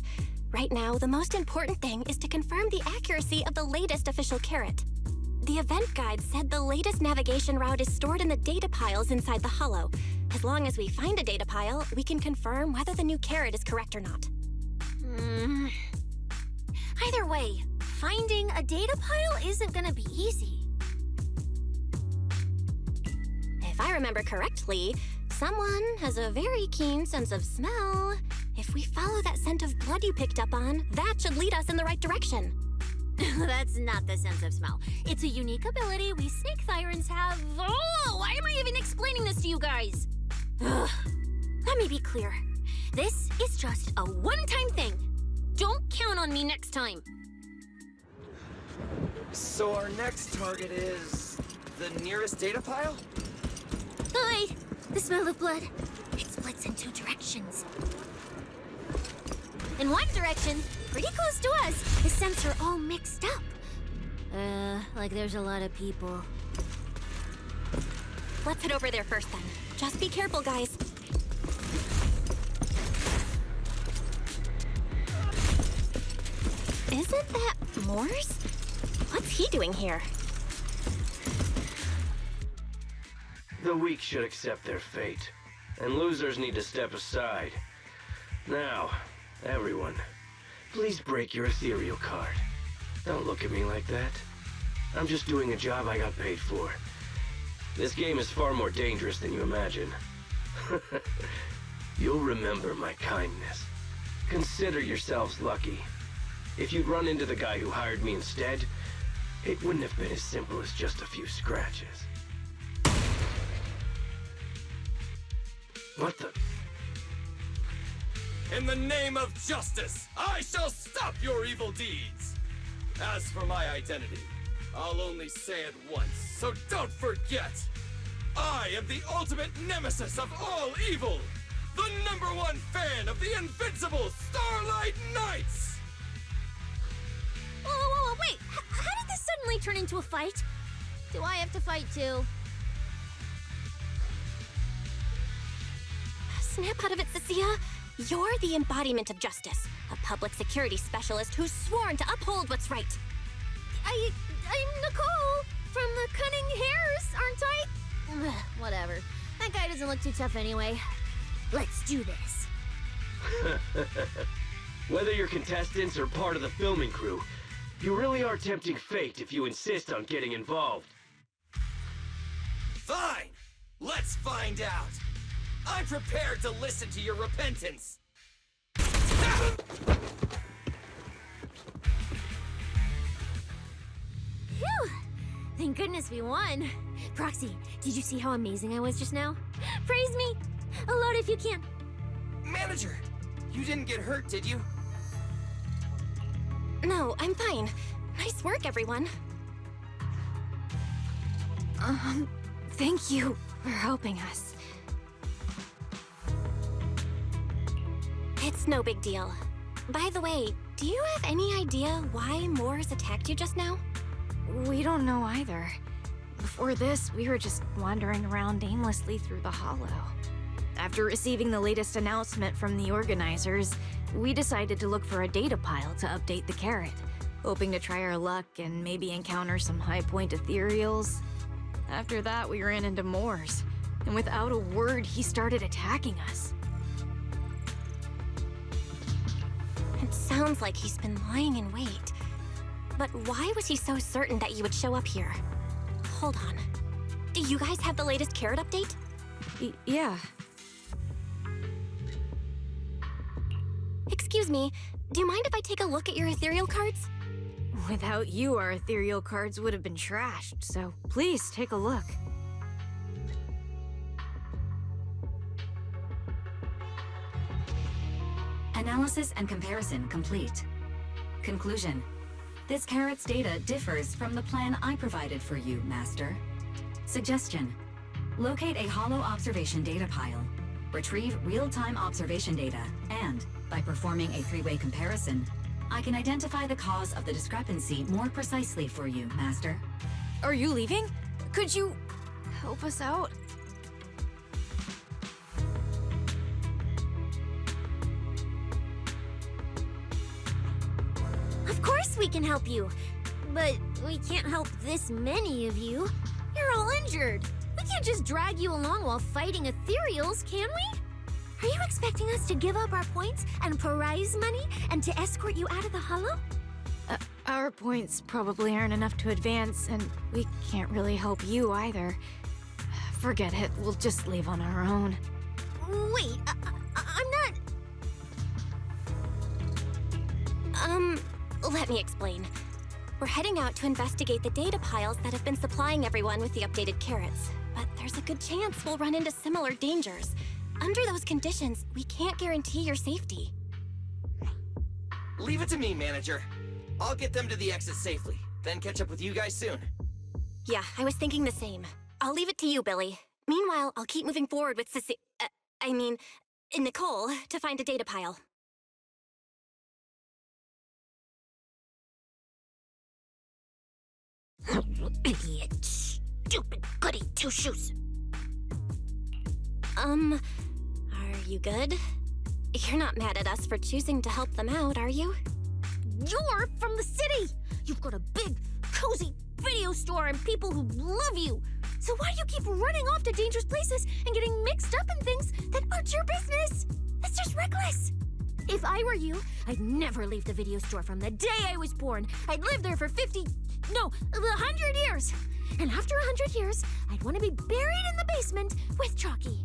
Right now, the most important thing is to confirm the accuracy of the latest official carrot. The event guide said the latest navigation route is stored in the data piles inside the hollow. As long as we find a data pile, we can confirm whether the new carrot is correct or not. Either way, finding a data pile isn't gonna be easy. If I remember correctly, someone has a very keen sense of smell. If we follow that scent of blood you picked up on, that should lead us in the right direction. That's not the sense of smell. It's a unique ability we snake sirens have. Oh, why am I even explaining this to you guys? Ugh. Let me be clear. This is just a one-time thing. Don't count on me next time. So our next target is the nearest data pile? Oh, wait. The smell of blood. It splits in two directions. In one direction, pretty close to us, the scents are all mixed up. Like there's a lot of people. Let's head over there first then. Just be careful, guys. Isn't that Morse? What's he doing here? The weak should accept their fate, and losers need to step aside. Now, everyone, please break your ethereal card. Don't look at me like that. I'm just doing a job I got paid for. This game is far more dangerous than you imagine. You'll remember my kindness. Consider yourselves lucky. If you'd run into the guy who hired me instead, it wouldn't have been as simple as just a few scratches. What the? In the name of justice, I shall stop your evil deeds! As for my identity, I'll only say it once, so don't forget! I am the ultimate nemesis of all evil! The #1 fan of the invincible Starlight Knights! Whoa, wait! How did this suddenly turn into a fight? Do I have to fight too? Snap out of it, Cecilia. You're the embodiment of justice, a public security specialist who's sworn to uphold what's right. I'm Nicole from the Cunning Hairs, aren't I? Ugh, whatever. That guy doesn't look too tough anyway. Let's do this. Whether you're contestants or part of the filming crew, you really are tempting fate if you insist on getting involved. Fine! Let's find out! I'm prepared to listen to your repentance! Phew! Thank goodness we won. Proxy, did you see how amazing I was just now? Praise me! Aloud if you can. Manager! You didn't get hurt, did you? No, I'm fine. Nice work, everyone. Thank you for helping us. It's no big deal. By the way, do you have any idea why Moores attacked you just now? We don't know either. Before this, we were just wandering around aimlessly through the hollow. After receiving the latest announcement from the organizers, we decided to look for a data pile to update the carrot, hoping to try our luck and maybe encounter some high-point ethereals. After that, we ran into Moores, and without a word, he started attacking us. It sounds like he's been lying in wait. But why was he so certain that you would show up here? Hold on. Do you guys have the latest carrot update? Yeah. Excuse me, do you mind if I take a look at your ethereal cards? Without you, our ethereal cards would have been trashed, so please take a look. Analysis and comparison complete. Conclusion. This carrot's data differs from the plan I provided for you, Master. Suggestion. Locate a hollow observation data pile. Retrieve real-time observation data, and, by performing a three-way comparison, I can identify the cause of the discrepancy more precisely for you, Master. Are you leaving? Could you help us out? Of course we can help you, but we can't help this many of you. You're all injured. We can't just drag you along while fighting ethereals, can we? Are you expecting us to give up our points and prize money and to escort you out of the hollow? Our points probably aren't enough to advance, and we can't really help you either. Forget it, we'll just leave on our own. Wait, I'm not... Let me explain. We're heading out to investigate the data piles that have been supplying everyone with the updated carrots. But there's a good chance we'll run into similar dangers. Under those conditions, we can't guarantee your safety. Leave it to me, Manager. I'll get them to the exit safely, then catch up with you guys soon. Yeah, I was thinking the same. I'll leave it to you, Billy. Meanwhile, I'll keep moving forward with Nicole, to find a data pile. Idiot. Stupid goody two-shoes. Are you good? You're not mad at us for choosing to help them out, are you? You're from the city! You've got a big, cozy video store and people who love you! So why do you keep running off to dangerous places and getting mixed up in things that aren't your business? That's just reckless! If I were you, I'd never leave the video store from the day I was born. I'd live there for 100 years! And after 100 years, I'd want to be buried in the basement with Chalky.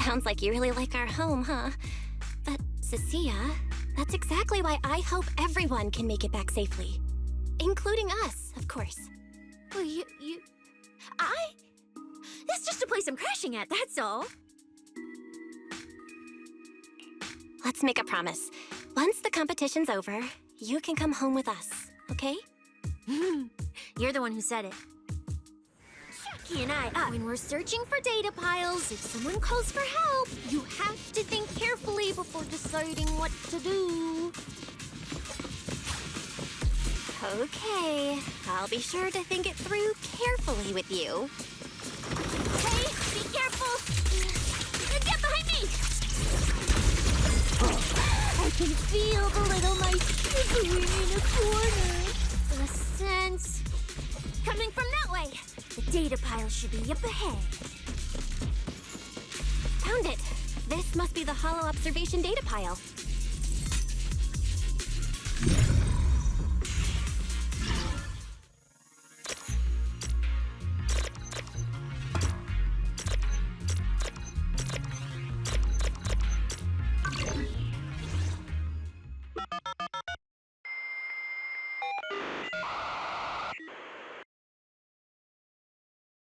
Sounds like you really like our home, huh? But, Cecilia, that's exactly why I hope everyone can make it back safely. Including us, of course. Well, that's just a place I'm crashing at, that's all. Let's make a promise. Once the competition's over, you can come home with us, okay? You're the one who said it. Chucky and I, when we're searching for data piles, if someone calls for help, you have to think carefully before deciding what to do. Okay, I'll be sure to think it through carefully with you. Hey, be careful! Get behind me! I can feel the little mice shivering in a corner. In a sense. Coming from that way. The data pile should be up ahead. Found it. This must be the hollow observation data pile.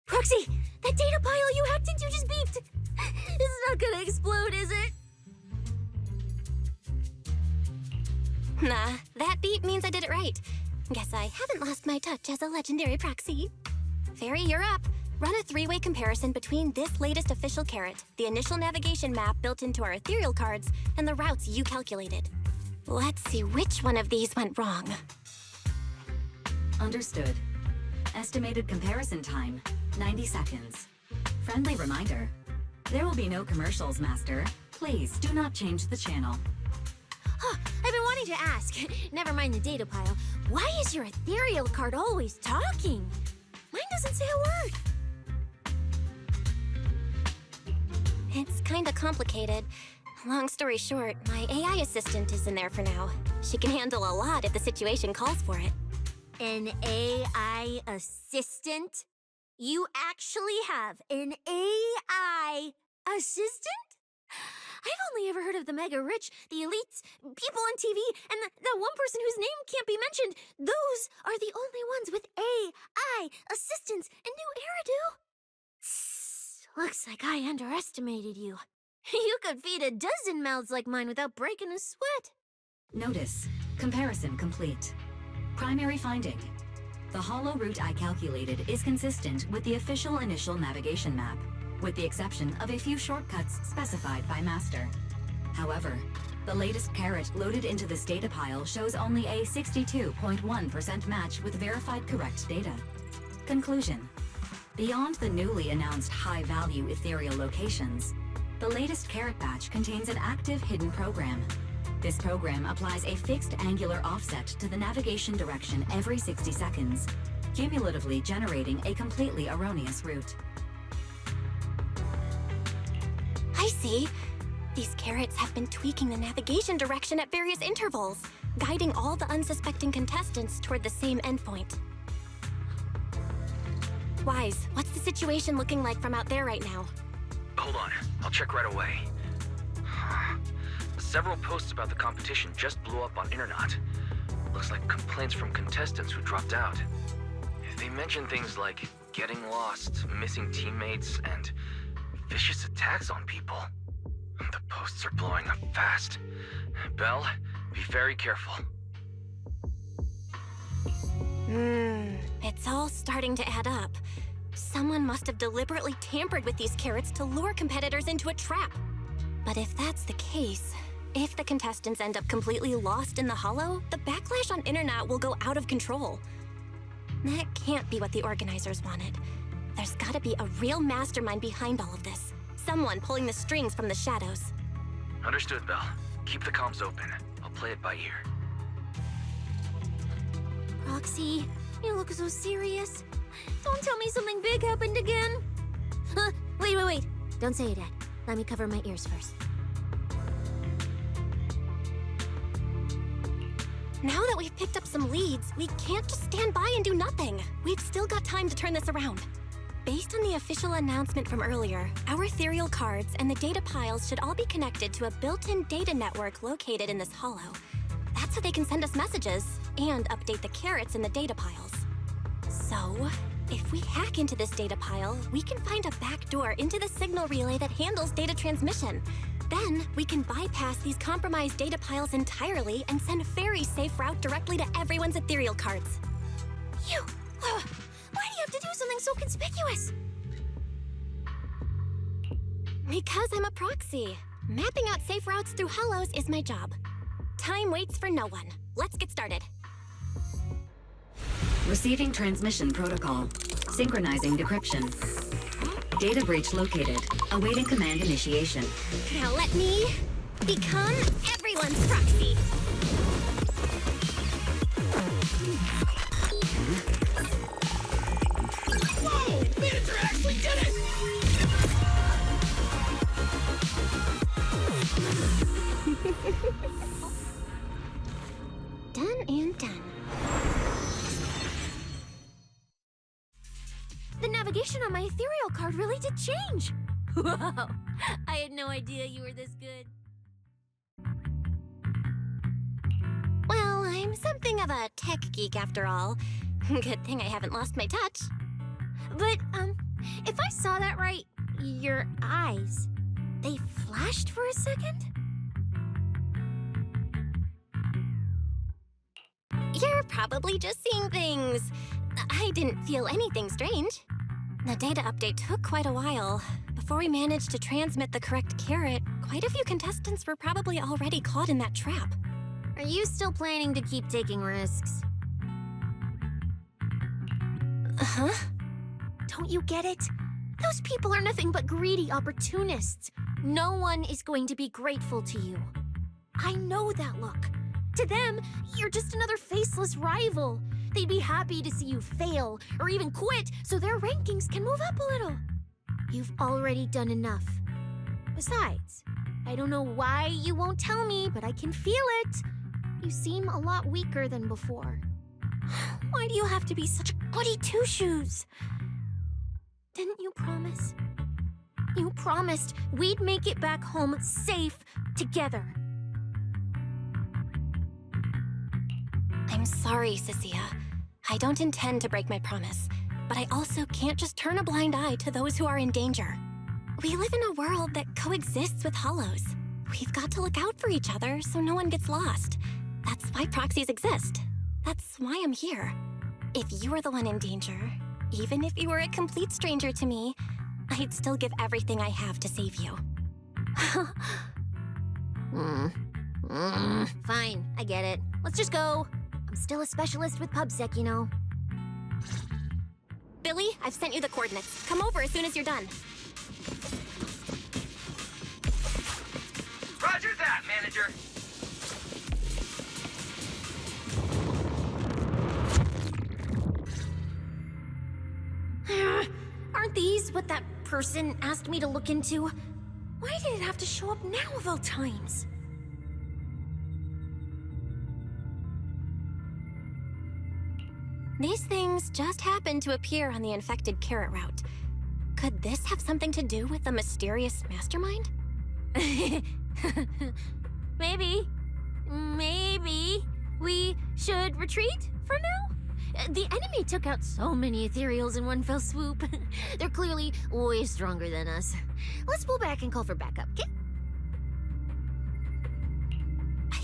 Proxy, that data pile you hacked into just beeped. It's not gonna explode, is it? Nah, that beep means I did it right. Guess I haven't lost my touch as a legendary proxy. Fairy, you're up. Run a three-way comparison between this latest official carrot, the initial navigation map built into our ethereal cards, and the routes you calculated. Let's see which one of these went wrong. Understood. Estimated comparison time, 90 seconds. Friendly reminder. There will be no commercials, Master. Please do not change the channel. Huh, I've been wanting to ask. Never mind the data pile. Why is your ethereal card always talking? Mine doesn't say a word. It's kinda complicated. Long story short, my AI assistant is in there for now. She can handle a lot if the situation calls for it. An AI assistant? You actually have an AI assistant? I've only ever heard of the mega rich, the elites, people on TV, and that one person whose name can't be mentioned. Those are the only ones with AI, assistants, and new Eridan. Looks like I underestimated you. You could feed a dozen mouths like mine without breaking a sweat. Notice. Comparison complete. Primary finding. The hollow route I calculated is consistent with the official initial navigation map, with the exception of a few shortcuts specified by Master. However, the latest carrot loaded into this data pile shows only a 62.1% match with verified correct data. Conclusion. Beyond the newly announced high-value ethereal locations, the latest carrot batch contains an active hidden program. This program applies a fixed angular offset to the navigation direction every 60 seconds, cumulatively generating a completely erroneous route. I see. These carrots have been tweaking the navigation direction at various intervals, guiding all the unsuspecting contestants toward the same endpoint. Wise, what's the situation looking like from out there right now? Hold on, I'll check right away. Several posts about the competition just blew up on Internet. Looks like complaints from contestants who dropped out. They mention things like getting lost, missing teammates, and vicious attacks on people. The posts are blowing up fast. Belle, be very careful. It's all starting to add up. Someone must have deliberately tampered with these carrots to lure competitors into a trap. But if that's the case, if the contestants end up completely lost in the hollow, the backlash on Internet will go out of control. That can't be what the organizers wanted. There's gotta be a real mastermind behind all of this. Someone pulling the strings from the shadows. Understood, Belle. Keep the comms open. I'll play it by ear. Roxy, you look so serious. Don't tell me something big happened again. Wait. Don't say it, Ed. Let me cover my ears first. Now that we've picked up some leads, we can't just stand by and do nothing. We've still got time to turn this around. Based on the official announcement from earlier, our ethereal cards and the data piles should all be connected to a built-in data network located in this hollow. That's how they can send us messages and update the carrots in the data piles. So, if we hack into this data pile, we can find a back door into the signal relay that handles data transmission. Then, we can bypass these compromised data piles entirely and send a very safe route directly to everyone's ethereal cards. Why do you have to do something so conspicuous? Because I'm a proxy. Mapping out safe routes through hollows is my job. Time waits for no one. Let's get started. Receiving transmission protocol. Synchronizing decryption. Data breach located. Awaiting command initiation. Now let me become everyone's proxy. Whoa! Manager actually did it! Done and done. The navigation on my ethereal card really did change. Wow, I had no idea you were this good. Well, I'm something of a tech geek after all. Good thing I haven't lost my touch. But, if I saw that right, your eyes, they flashed for a second? You're probably just seeing things. I didn't feel anything strange. The data update took quite a while. Before we managed to transmit the correct carrot, quite a few contestants were probably already caught in that trap. Are you still planning to keep taking risks? Uh-huh. Don't you get it? Those people are nothing but greedy opportunists. No one is going to be grateful to you. I know that look. To them, you're just another faceless rival. They'd be happy to see you fail or even quit so their rankings can move up a little. You've already done enough. Besides, I don't know why you won't tell me, but I can feel it. You seem a lot weaker than before. Why do you have to be such a goody two-shoes? Didn't you promise? You promised we'd make it back home safe together. I'm sorry, Cecilia. I don't intend to break my promise, but I also can't just turn a blind eye to those who are in danger. We live in a world that coexists with hollows. We've got to look out for each other so no one gets lost. That's why proxies exist. That's why I'm here. If you were the one in danger, even if you were a complete stranger to me, I'd still give everything I have to save you. Fine, I get it. Let's just go. I'm still a specialist with PubSec, you know. Billy, I've sent you the coordinates. Come over as soon as you're done. Roger that, manager. Aren't these what that person asked me to look into? Why did it have to show up now of all times? These things just happened to appear on the infected carrot route. Could this have something to do with the mysterious mastermind? Maybe. Maybe we should retreat for now? The enemy took out so many ethereals in one fell swoop. They're clearly way stronger than us. Let's pull back and call for backup, okay?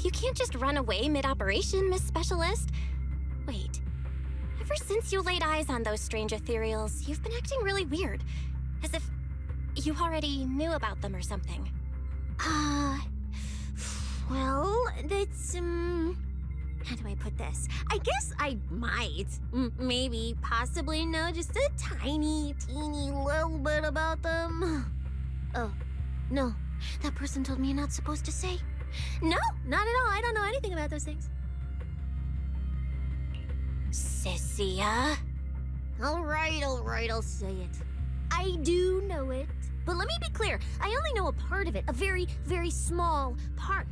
You can't just run away mid-operation, Miss Specialist. Wait. Ever since you laid eyes on those strange ethereals, you've been acting really weird. As if you already knew about them or something. Well, that's, how do I put this? I guess I might, maybe, possibly know just a tiny, teeny little bit about them. Oh, no. That person told me you're not supposed to say. No, not at all. I don't know anything about those things. Cecilia? All right, I'll say it. I do know it. But let me be clear, I only know a part of it, a very, very small part.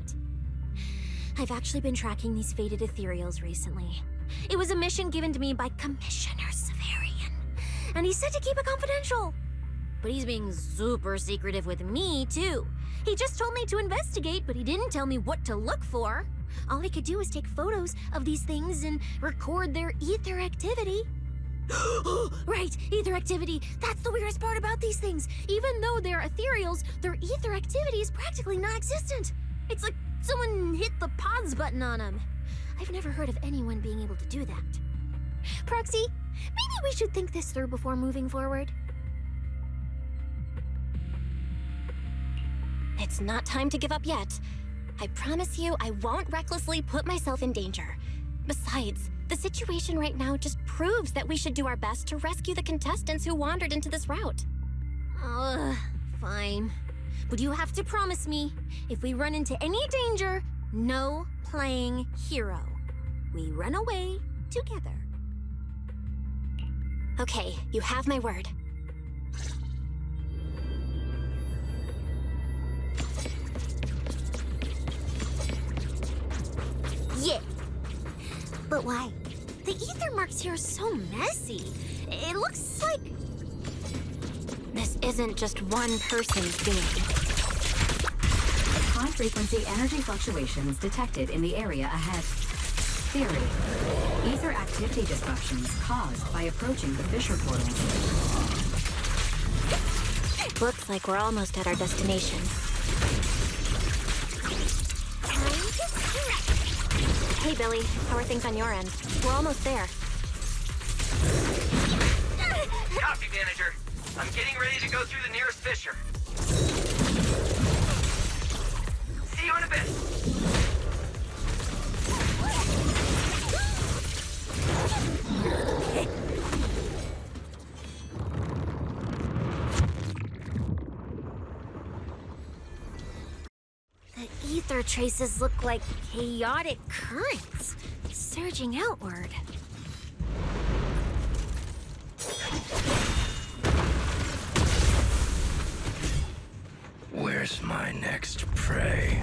I've actually been tracking these fated ethereals recently. It was a mission given to me by Commissioner Severian, and he said to keep it confidential. But he's being super secretive with me, too. He just told me to investigate, but he didn't tell me what to look for. All he could do was take photos of these things and record their ether activity. Right, ether activity. That's the weirdest part about these things. Even though they're ethereals, their ether activity is practically non-existent. It's like someone hit the pause button on them. I've never heard of anyone being able to do that. Proxy, maybe we should think this through before moving forward. It's not time to give up yet. I promise you I won't recklessly put myself in danger. Besides, the situation right now just proves that we should do our best to rescue the contestants who wandered into this route. Fine. But you have to promise me, if we run into any danger, no playing hero. We run away together. Okay, you have my word. Yeah. But why? The ether marks here are so messy. It looks like... This isn't just one person's doing. High-frequency energy fluctuations detected in the area ahead. Theory. Ether activity disruptions caused by approaching the fissure portals. Looks like we're almost at our destination. Hey, Billy. How are things on your end? We're almost there. Copy, manager. I'm getting ready to go through the nearest fissure. See you in a bit. The ether traces look like chaotic currents, surging outward. Where's my next prey?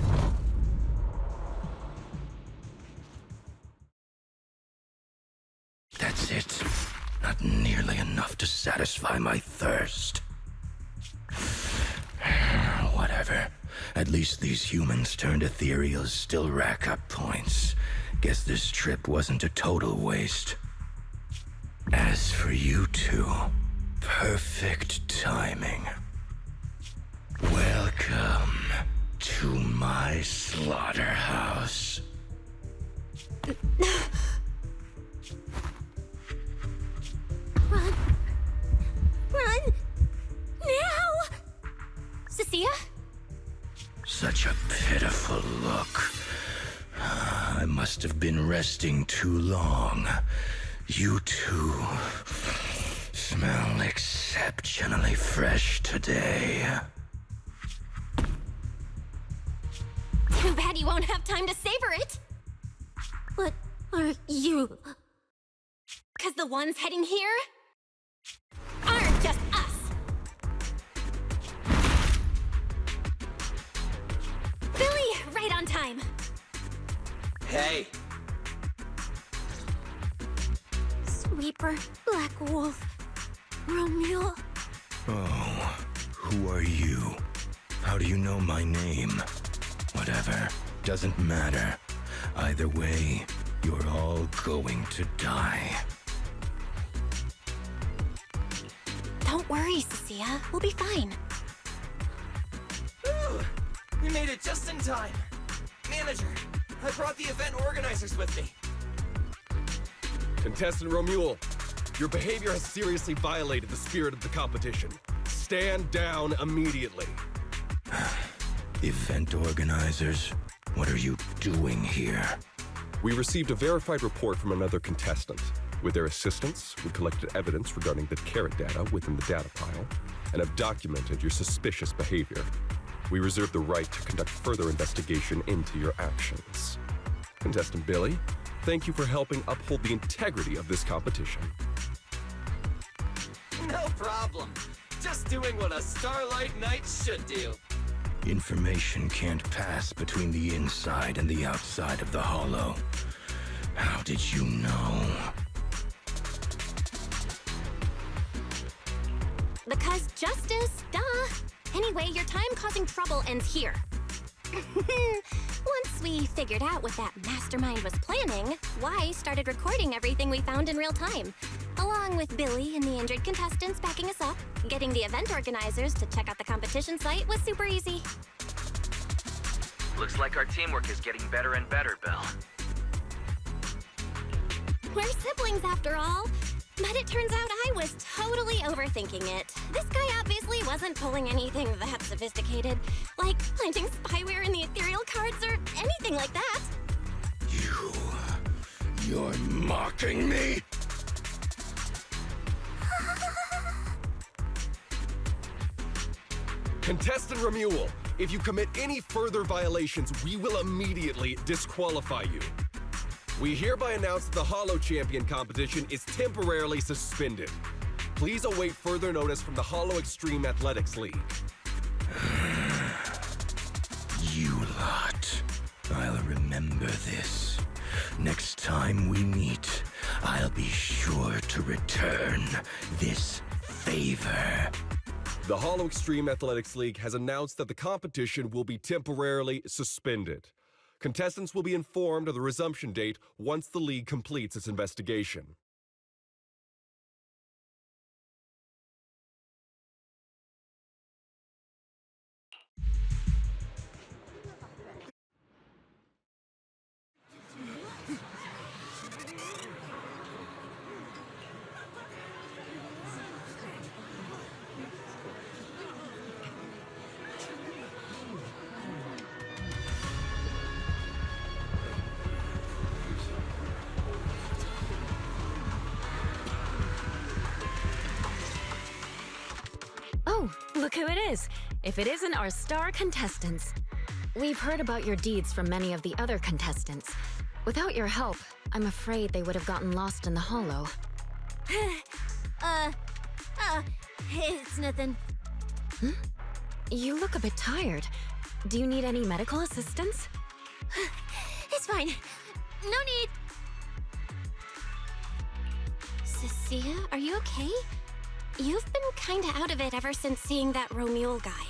That's it. Not nearly enough to satisfy my thirst. At least these humans turned ethereals still rack up points. Guess this trip wasn't a total waste. As for you two, perfect timing. Welcome to my slaughterhouse. Run! Run! Now! Cecilia? Such a pitiful look. I must have been resting too long. You two smell exceptionally fresh today. Too bad you won't have time to savor it. What are you? 'Cause the ones heading here aren't just us. Billy, right on time. Hey! Sweeper, Black Wolf, Ramiel. Oh, who are you? How do you know my name? Whatever, doesn't matter. Either way, you're all going to die. Don't worry, Cecilia. We'll be fine. Ooh, we made it just in time. Manager, I brought the event organizers with me. Contestant Ramiel, your behavior has seriously violated the spirit of the competition. Stand down immediately. Event organizers, what are you doing here? We received a verified report from another contestant. With their assistance, we collected evidence regarding the carrot data within the data pile and have documented your suspicious behavior. We reserve the right to conduct further investigation into your actions. Contestant Billy, thank you for helping uphold the integrity of this competition. No problem. Just doing what a Starlight Knight should do. Information can't pass between the inside and the outside of the Hollow. How did you know? Because justice, duh. Anyway, your time causing trouble ends here. Once we figured out what that mastermind was planning, Y started recording everything we found in real time. Along with Billy and the injured contestants backing us up, getting the event organizers to check out the competition site was super easy. Looks like our teamwork is getting better and better, Bill. We're siblings after all. But it turns out I was totally overthinking it. This guy obviously wasn't pulling anything that sophisticated, like planting spyware in the ethereal cards or anything like that. You're mocking me? Contestant Ramiel, if you commit any further violations, we will immediately disqualify you. We hereby announce that the Hollow Champion competition is temporarily suspended. Please await further notice from the Hollow Extreme Athletics League. You lot. I'll remember this. Next time we meet, I'll be sure to return this favor. The Hollow Extreme Athletics League has announced that the competition will be temporarily suspended. Contestants will be informed of the resumption date once the league completes its investigation. Oh, look who it is. If it isn't our star contestants. We've heard about your deeds from many of the other contestants. Without your help, I'm afraid they would have gotten lost in the Hollow. It's nothing. You look a bit tired. Do you need any medical assistance? It's fine. No need. Cecilia, are you okay? You've been kinda out of it ever since seeing that Ramiel guy.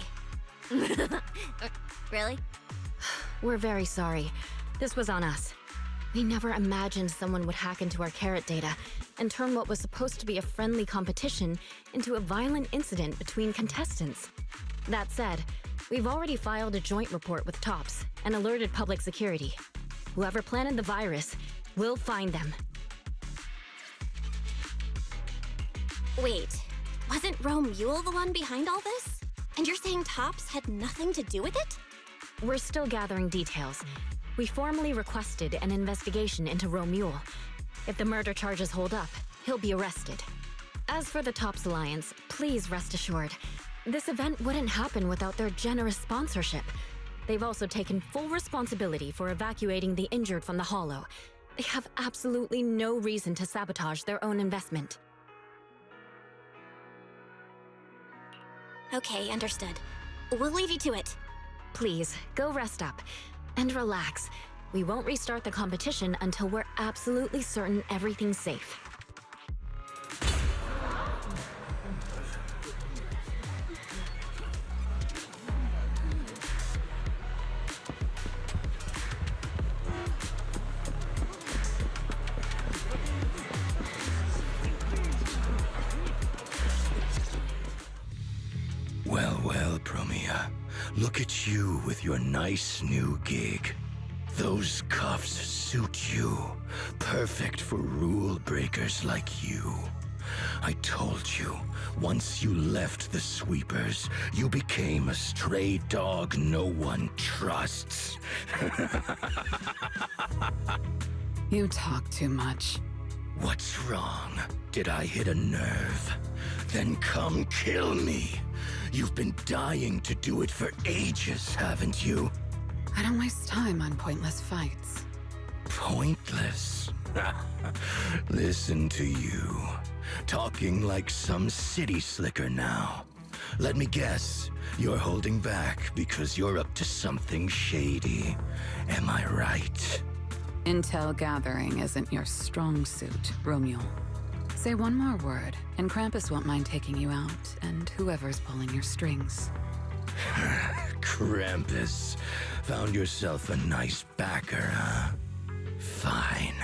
Really? We're very sorry. This was on us. We never imagined someone would hack into our carrot data and turn what was supposed to be a friendly competition into a violent incident between contestants. That said, we've already filed a joint report with TOPS and alerted public security. Whoever planted the virus, we'll find them. Wait, wasn't Ramiel the one behind all this? And you're saying TOPS had nothing to do with it? We're still gathering details. We formally requested an investigation into Ramiel. If the murder charges hold up, he'll be arrested. As for the TOPS Alliance, please rest assured, this event wouldn't happen without their generous sponsorship. They've also taken full responsibility for evacuating the injured from the Hollow. They have absolutely no reason to sabotage their own investment. Okay, understood. We'll leave you to it. Please, go rest up. And relax. We won't restart the competition until we're absolutely certain everything's safe. Well, Promia. Look at you with your nice new gig. Those cuffs suit you. Perfect for rule breakers like you. I told you, once you left the sweepers, you became a stray dog no one trusts. You talk too much. What's wrong? Did I hit a nerve? Then come kill me. You've been dying to do it for ages, haven't you? I don't waste time on pointless fights. Pointless? Listen to you. Talking like some city slicker now. Let me guess, you're holding back because you're up to something shady. Am I right? Intel gathering isn't your strong suit, Ramiel. Say one more word, and Krampus won't mind taking you out, and whoever's pulling your strings. Krampus. Found yourself a nice backer, huh? Fine.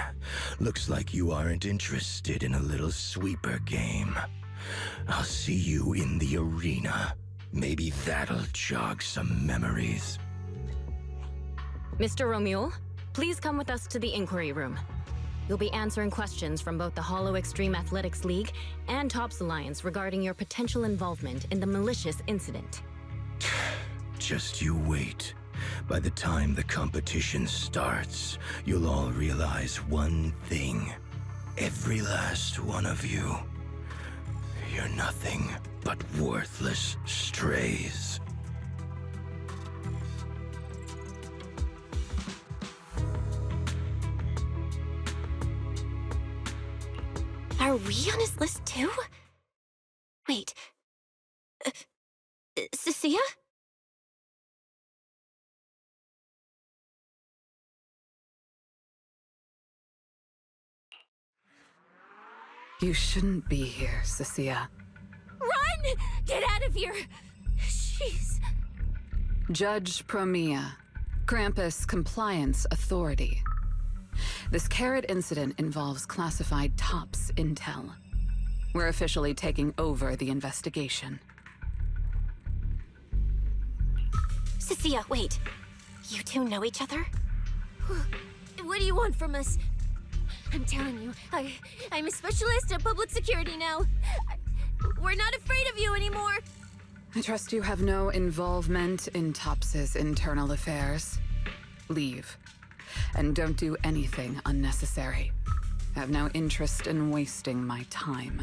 Looks like you aren't interested in a little sweeper game. I'll see you in the arena. Maybe that'll jog some memories. Mr. Ramiel, please come with us to the inquiry room. You'll be answering questions from both the Hollow Extreme Athletics League and TOPS Alliance regarding your potential involvement in the malicious incident. Just you wait. By the time the competition starts, you'll all realize one thing. Every last one of you. You're nothing but worthless strays. Are we on his list too? Wait. Cecilia? You shouldn't be here, Cecilia. Run! Get out of here! Jeez. Judge Promia, Krampus Compliance Authority. This carrot incident involves classified TOPS intel. We're officially taking over the investigation. Cecilia, wait. You two know each other? What do you want from us? I'm telling you, I'm a specialist at public security now. We're not afraid of you anymore. I trust you have no involvement in TOPS's internal affairs. Leave. And don't do anything unnecessary. I have no interest in wasting my time.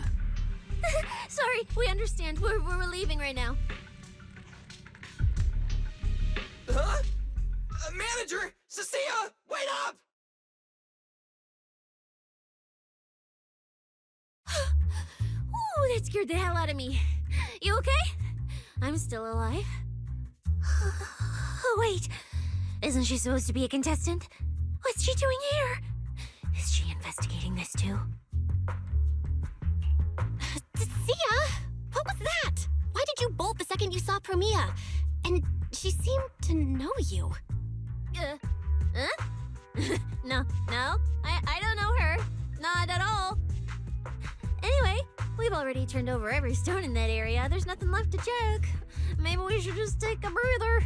Sorry, we understand. We're leaving right now. Huh? Manager! Cecilia! Wait up! Ooh, that scared the hell out of me. You okay? I'm still alive. Oh, wait. Isn't she supposed to be a contestant? What's she doing here? Is she investigating this too? Cecilia? What was that? Why did you bolt the second you saw Promia? And she seemed to know you. Huh? No, I don't know her. Not at all. Anyway, we've already turned over every stone in that area. There's nothing left to check. Maybe we should just take a breather.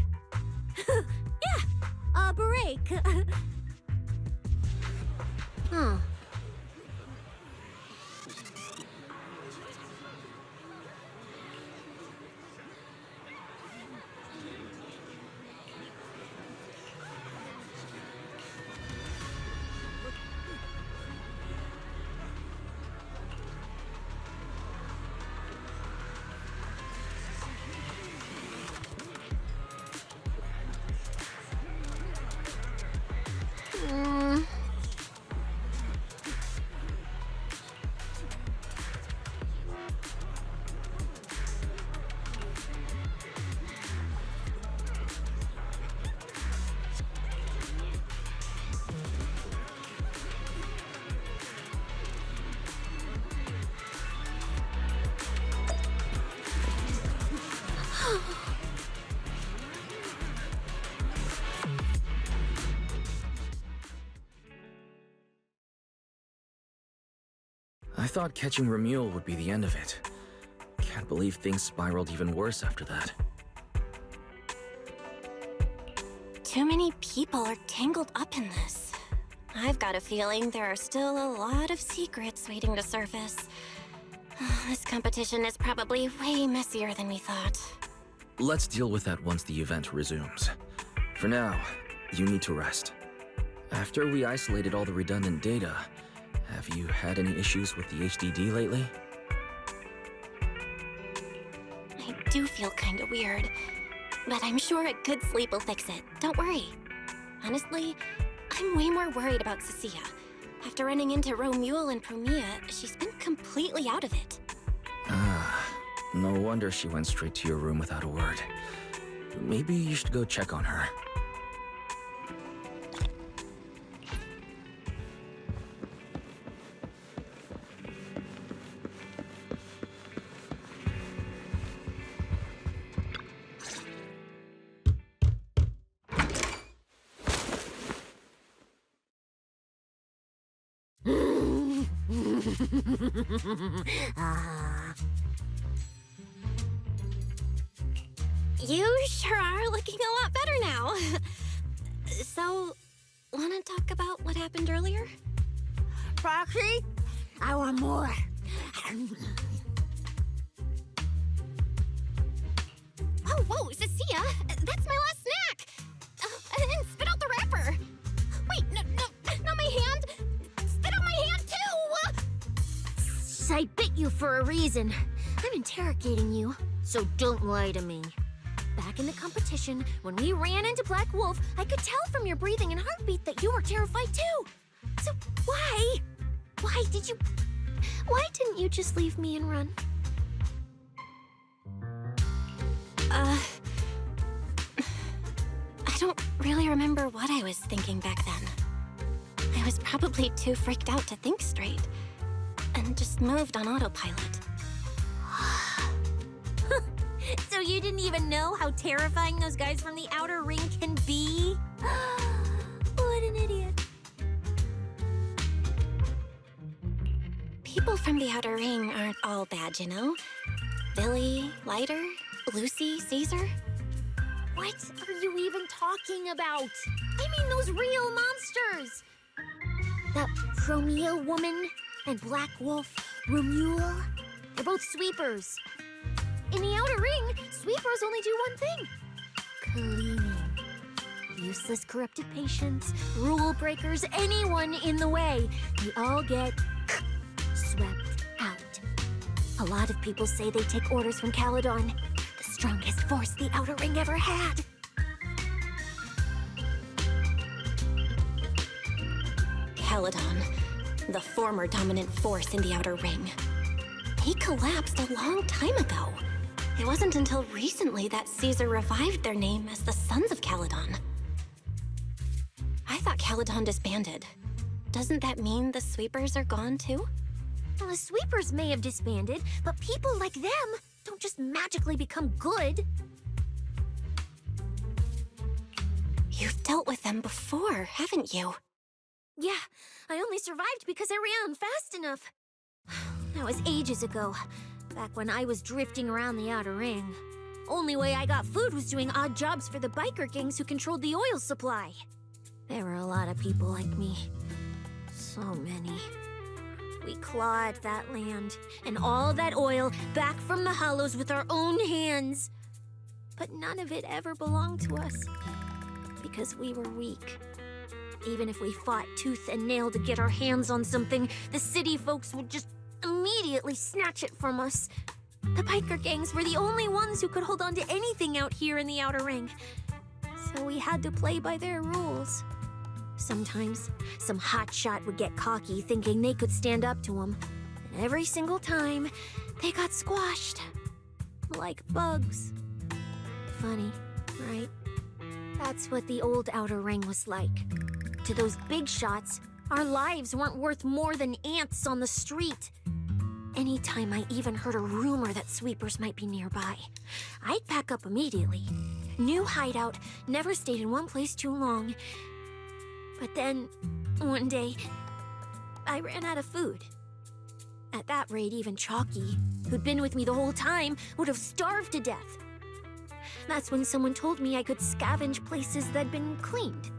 Yeah, a break. Huh. I thought catching Ramiel would be the end of it. Can't believe things spiraled even worse after that. Too many people are tangled up in this. I've got a feeling there are still a lot of secrets waiting to surface. This competition is probably way messier than we thought. Let's deal with that once the event resumes. For now, you need to rest. After we isolated all the redundant data, have you had any issues with the HDD lately? I do feel kinda weird, but I'm sure a good sleep will fix it. Don't worry. Honestly, I'm way more worried about Cecilia. After running into Ramiel and Promia, she's been completely out of it. Ah, no wonder she went straight to your room without a word. Maybe you should go check on her. You sure are looking a lot better now. So, wanna talk about what happened earlier? Proxy, I want more. Oh, whoa, Cecilia, that's my last snack. And spit out the wrapper. Wait, no, not my hand. Spit out my hand too. I bit you for a reason. I'm interrogating you, so don't lie to me. Back in the competition, when we ran into Black Wolf, I could tell from your breathing and heartbeat that you were terrified too. So why didn't you just leave me and run? I don't really remember what I was thinking back then. I was probably too freaked out to think straight, and just moved on autopilot. So you didn't even know how terrifying those guys from the Outer Ring can be? What an idiot. People from the Outer Ring aren't all bad, you know? Billy, Leiter, Lucy, Caesar. What are you even talking about? I mean those real monsters! That Ramiel woman and Black Wolf, Ramiel, they're both sweepers. In the Outer Ring, sweepers only do one thing. Cleaning. Useless corrupted patients, rule breakers, anyone in the way. They all get swept out. A lot of people say they take orders from Caledon, the strongest force the Outer Ring ever had. Caledon, the former dominant force in the Outer Ring. He collapsed a long time ago. It wasn't until recently that Caesar revived their name as the Sons of Caledon. I thought Caledon disbanded. Doesn't that mean the sweepers are gone too? Well, the sweepers may have disbanded, but people like them don't just magically become good. You've dealt with them before, haven't you? Yeah, I only survived because I ran fast enough. That was ages ago, back when I was drifting around the Outer Ring. Only way I got food was doing odd jobs for the biker gangs who controlled the oil supply. There were a lot of people like me. So many. We clawed that land and all that oil back from the hollows with our own hands. But none of it ever belonged to us, because we were weak. Even if we fought tooth and nail to get our hands on something, the city folks would just immediately snatch it from us. The biker gangs were the only ones who could hold on to anything out here in the Outer Ring. So we had to play by their rules. Sometimes, some hotshot would get cocky thinking they could stand up to them. And every single time, they got squashed. Like bugs. Funny, right? That's what the old Outer Ring was like. To those big shots, our lives weren't worth more than ants on the street. Anytime I even heard a rumor that sweepers might be nearby, I'd pack up immediately. New hideout, never stayed in one place too long. But then, one day, I ran out of food. At that rate, even Chalky, who'd been with me the whole time, would have starved to death. That's when someone told me I could scavenge places that'd been cleaned.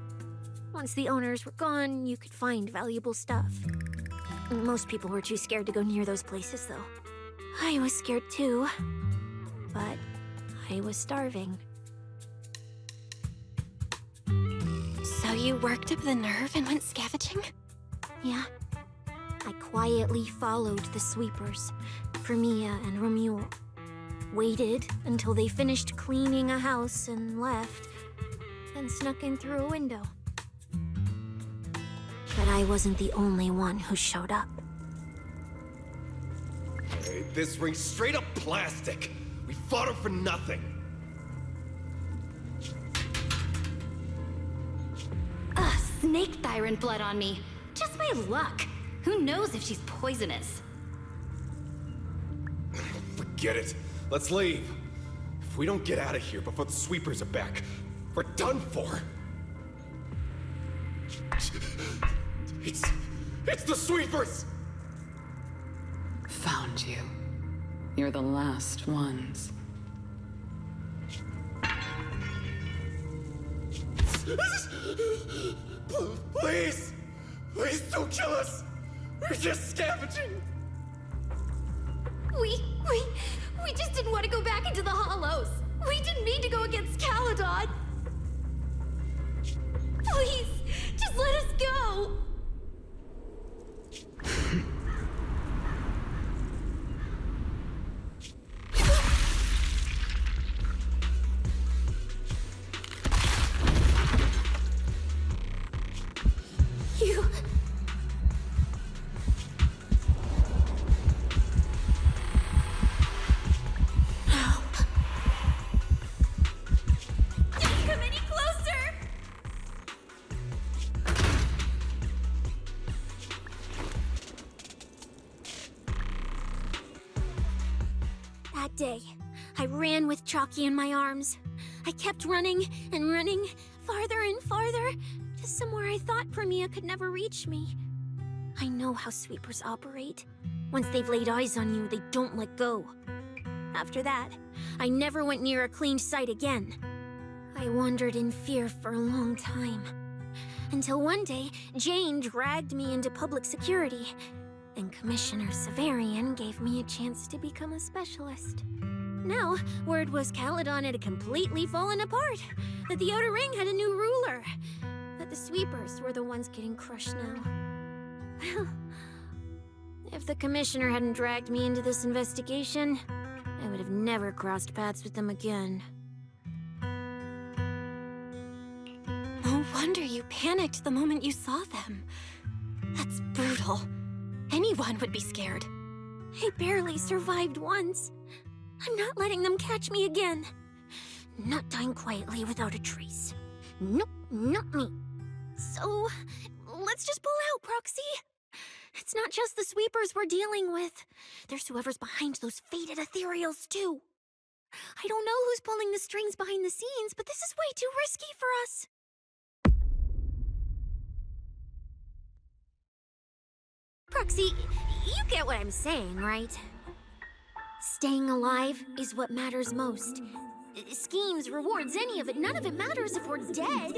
Once the owners were gone, you could find valuable stuff. Most people were too scared to go near those places, though. I was scared too, but I was starving. So you worked up the nerve and went scavenging? Yeah. I quietly followed the sweepers, Ramiel and Ramiel. Waited until they finished cleaning a house and left, then snuck in through a window. But I wasn't the only one who showed up. Hey, this ring's straight up plastic. We fought her for nothing. Snake tyrant blood on me. Just my luck. Who knows if she's poisonous? Forget it. Let's leave. If we don't get out of here before the sweepers are back, we're done for. It's the sweepers! Found you. You're the last ones. Please! Please don't kill us! We're just scavenging! We just didn't want to go back into the hollows. We didn't mean to go against Caledon. Please, just let us go. You... Don't come any closer! That day, I ran with Chalky in my arms. I kept running and running, farther and farther, to somewhere I thought Premia could never reach me. I know how sweepers operate. Once they've laid eyes on you, they don't let go. After that, I never went near a cleaned site again. I wandered in fear for a long time. Until one day, Jane dragged me into public security, and Commissioner Severian gave me a chance to become a specialist. Now, word was Caledon had completely fallen apart, that the Outer Ring had a new ruler, that the sweepers were the ones getting crushed now. Well, if the Commissioner hadn't dragged me into this investigation, I would have never crossed paths with them again. No wonder you panicked the moment you saw them. That's brutal. Anyone would be scared. I barely survived once. I'm not letting them catch me again. Not dying quietly without a trace. Nope, not me. So, let's just pull out, Proxy. It's not just the sweepers we're dealing with. There's whoever's behind those faded ethereals, too. I don't know who's pulling the strings behind the scenes, but this is way too risky for us. Proxy, you get what I'm saying, right? Staying alive is what matters most. Schemes, rewards, any of it, none of it matters if we're dead.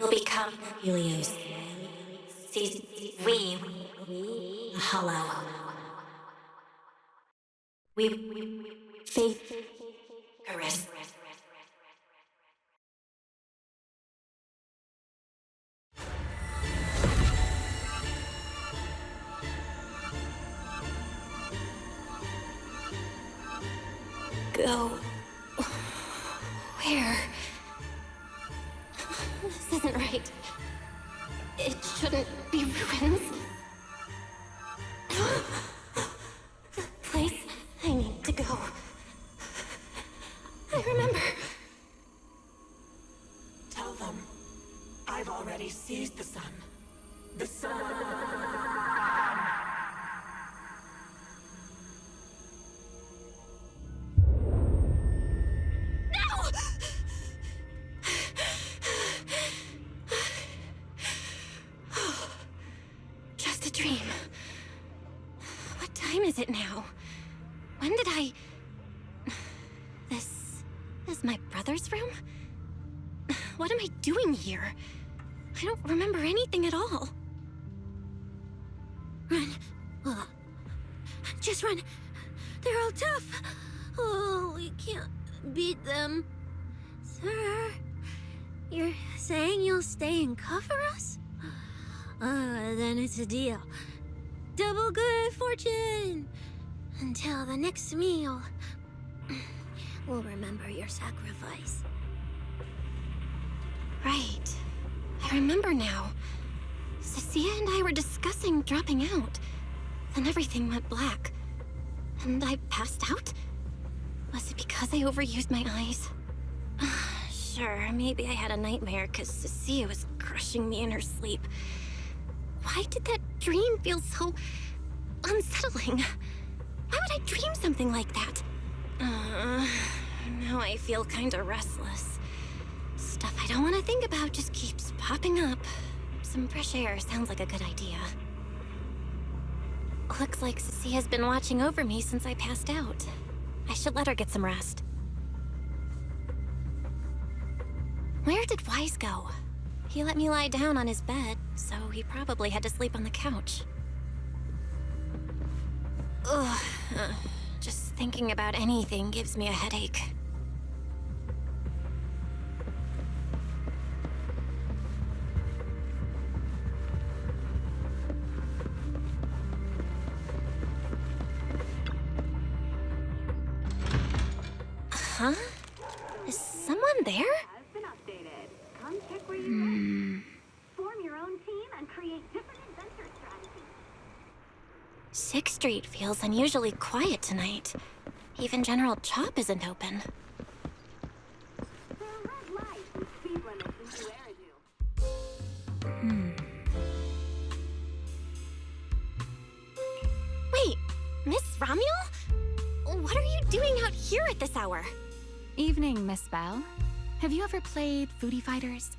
Will become Helios. We hollow. We faith caress. Go. Where? This isn't right. It shouldn't be ruins. The place I need to go. I remember. Tell them I've already seized the sun. The sun. Just a dream. What time is it now? When did I... This is my brother's room? What am I doing here? I don't remember anything at all. Run. Just run. They're all tough. Oh, we can't beat them. Sir, you're saying you'll stay and cover us? Then it's a deal. Double good fortune! Until the next meal. We'll remember your sacrifice. Right. I remember now. Cecilia and I were discussing dropping out. Then everything went black. And I passed out? Was it because I overused my eyes? Sure, maybe I had a nightmare because Cecilia was crushing me in her sleep. Why did that dream feel so unsettling? Why would I dream something like that? Now I feel kinda restless. Stuff I don't want to think about just keeps popping up. Some fresh air sounds like a good idea. Looks like Cecilia's been watching over me since I passed out. I should let her get some rest. Where did Wise go? He let me lie down on his bed, so he probably had to sleep on the couch. Ugh. Just thinking about anything gives me a headache. Huh? Is someone there? Form your own team and create different adventure strategies. 6th Street feels unusually quiet tonight. Even General Chop isn't open. There are red lights and speed limits in Eridan. Wait, Miss Ramiel? What are you doing out here at this hour? Evening, Miss Bell. Have you ever played Foodie Fighters?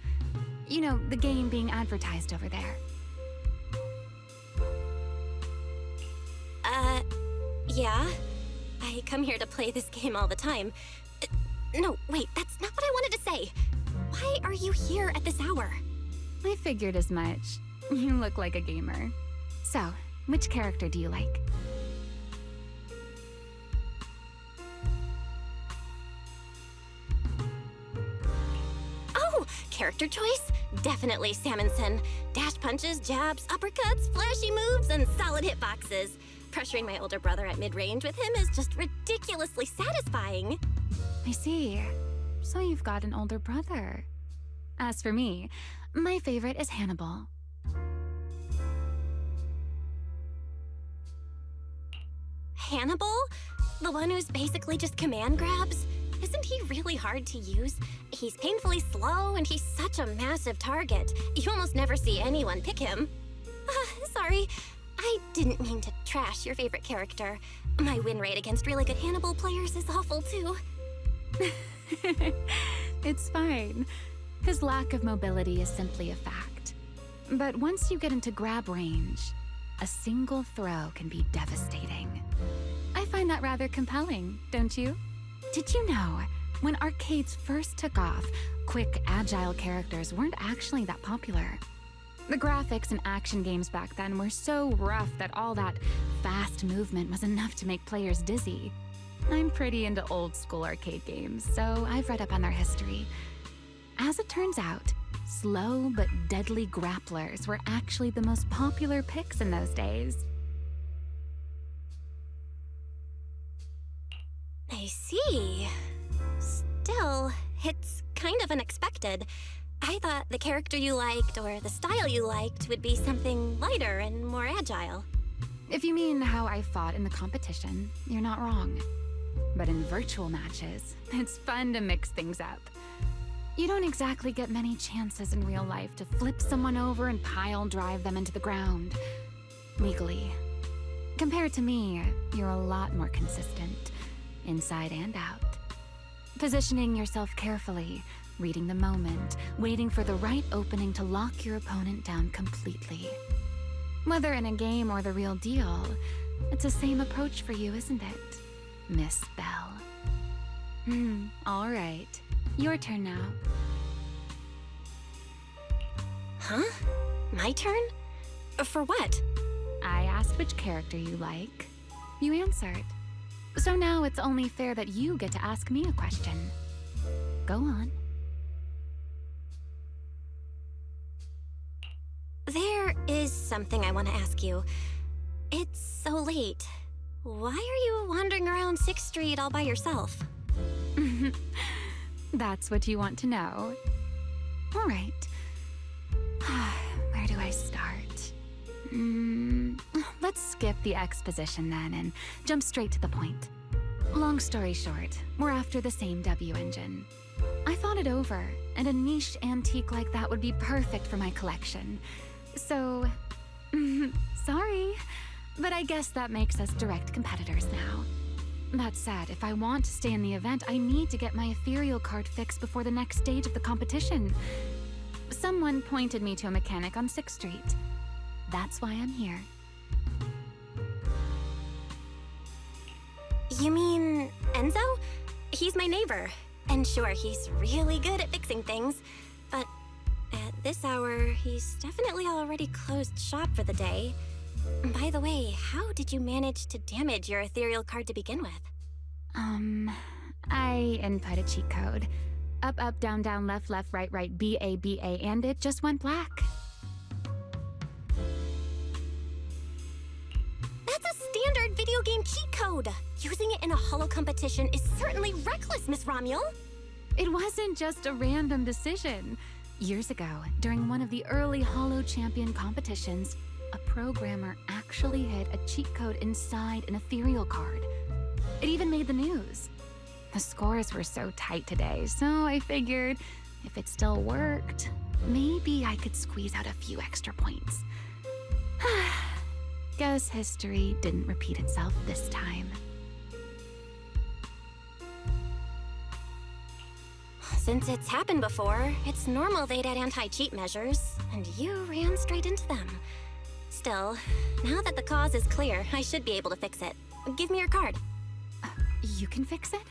You know, the game being advertised over there. Yeah. I come here to play this game all the time. No, wait, that's not what I wanted to say. Why are you here at this hour? I figured as much. You look like a gamer. So, which character do you like? Oh, character choice? Definitely Salmonson. Dash punches, jabs, uppercuts, flashy moves, and solid hitboxes. Pressuring my older brother at mid-range with him is just ridiculously satisfying. I see. So you've got an older brother. As for me, My favorite is Hannibal. Hannibal? The one who's basically just command grabs? Isn't he really hard to use? He's painfully slow, and he's such a massive target. You almost never see anyone pick him. Sorry. I didn't mean to trash your favorite character. My win rate against really good Hannibal players is awful, too. It's fine. His lack of mobility is simply a fact. But once you get into grab range, a single throw can be devastating. I find that rather compelling, don't you? Did you know, when arcades first took off, quick, agile characters weren't actually that popular? The graphics in action games back then were so rough that all that fast movement was enough to make players dizzy. I'm pretty into old school arcade games, so I've read up on their history. As it turns out, slow but deadly grapplers were actually the most popular picks in those days. I see. Still, it's kind of unexpected. I thought the character you liked or the style you liked would be something lighter and more agile. If you mean how I fought in the competition, you're not wrong. But in virtual matches, it's fun to mix things up. You don't exactly get many chances in real life to flip someone over and pile drive them into the ground. Legally. Compared to me, you're a lot more consistent, inside and out. Positioning yourself carefully, reading the moment, waiting for the right opening to lock your opponent down completely. Whether in a game or the real deal, it's the same approach for you, isn't it, Miss Bell? All right. Your turn now. Huh? My turn? For what? I asked which character you like. You answered. So now it's only fair that you get to ask me a question. Go on. There is something I want to ask you. It's so late. Why are you wandering around 6th Street all by yourself? That's what you want to know. All right. Where do I start? Let's skip the exposition then and jump straight to the point. Long story short, we're after the same W engine. I thought it over, and a niche antique like that would be perfect for my collection. So, sorry, but I guess that makes us direct competitors now. That said, if I want to stay in the event, I need to get my ethereal card fixed before the next stage of the competition. Someone pointed me to a mechanic on 6th Street. That's why I'm here. You mean Enzo? He's my neighbor. And sure, he's really good at fixing things. But at this hour, he's definitely already closed shop for the day. By the way, how did you manage to damage your ethereal card to begin with? I input a cheat code. Up, up, down, down, left, left, right, right, B, A, and it just went black. That's a standard video game cheat code! Using it in a holo competition is certainly reckless, Miss Ramiel! It wasn't just a random decision. Years ago, during one of the early holo champion competitions, a programmer actually hid a cheat code inside an ethereal card. It even made the news. The scores were so tight today, so I figured if it still worked, maybe I could squeeze out a few extra points. Guess history didn't repeat itself this time. Since it's happened before, it's normal they'd add anti-cheat measures, and you ran straight into them. Still, now that the cause is clear, I should be able to fix it. Give me your card. You can fix it?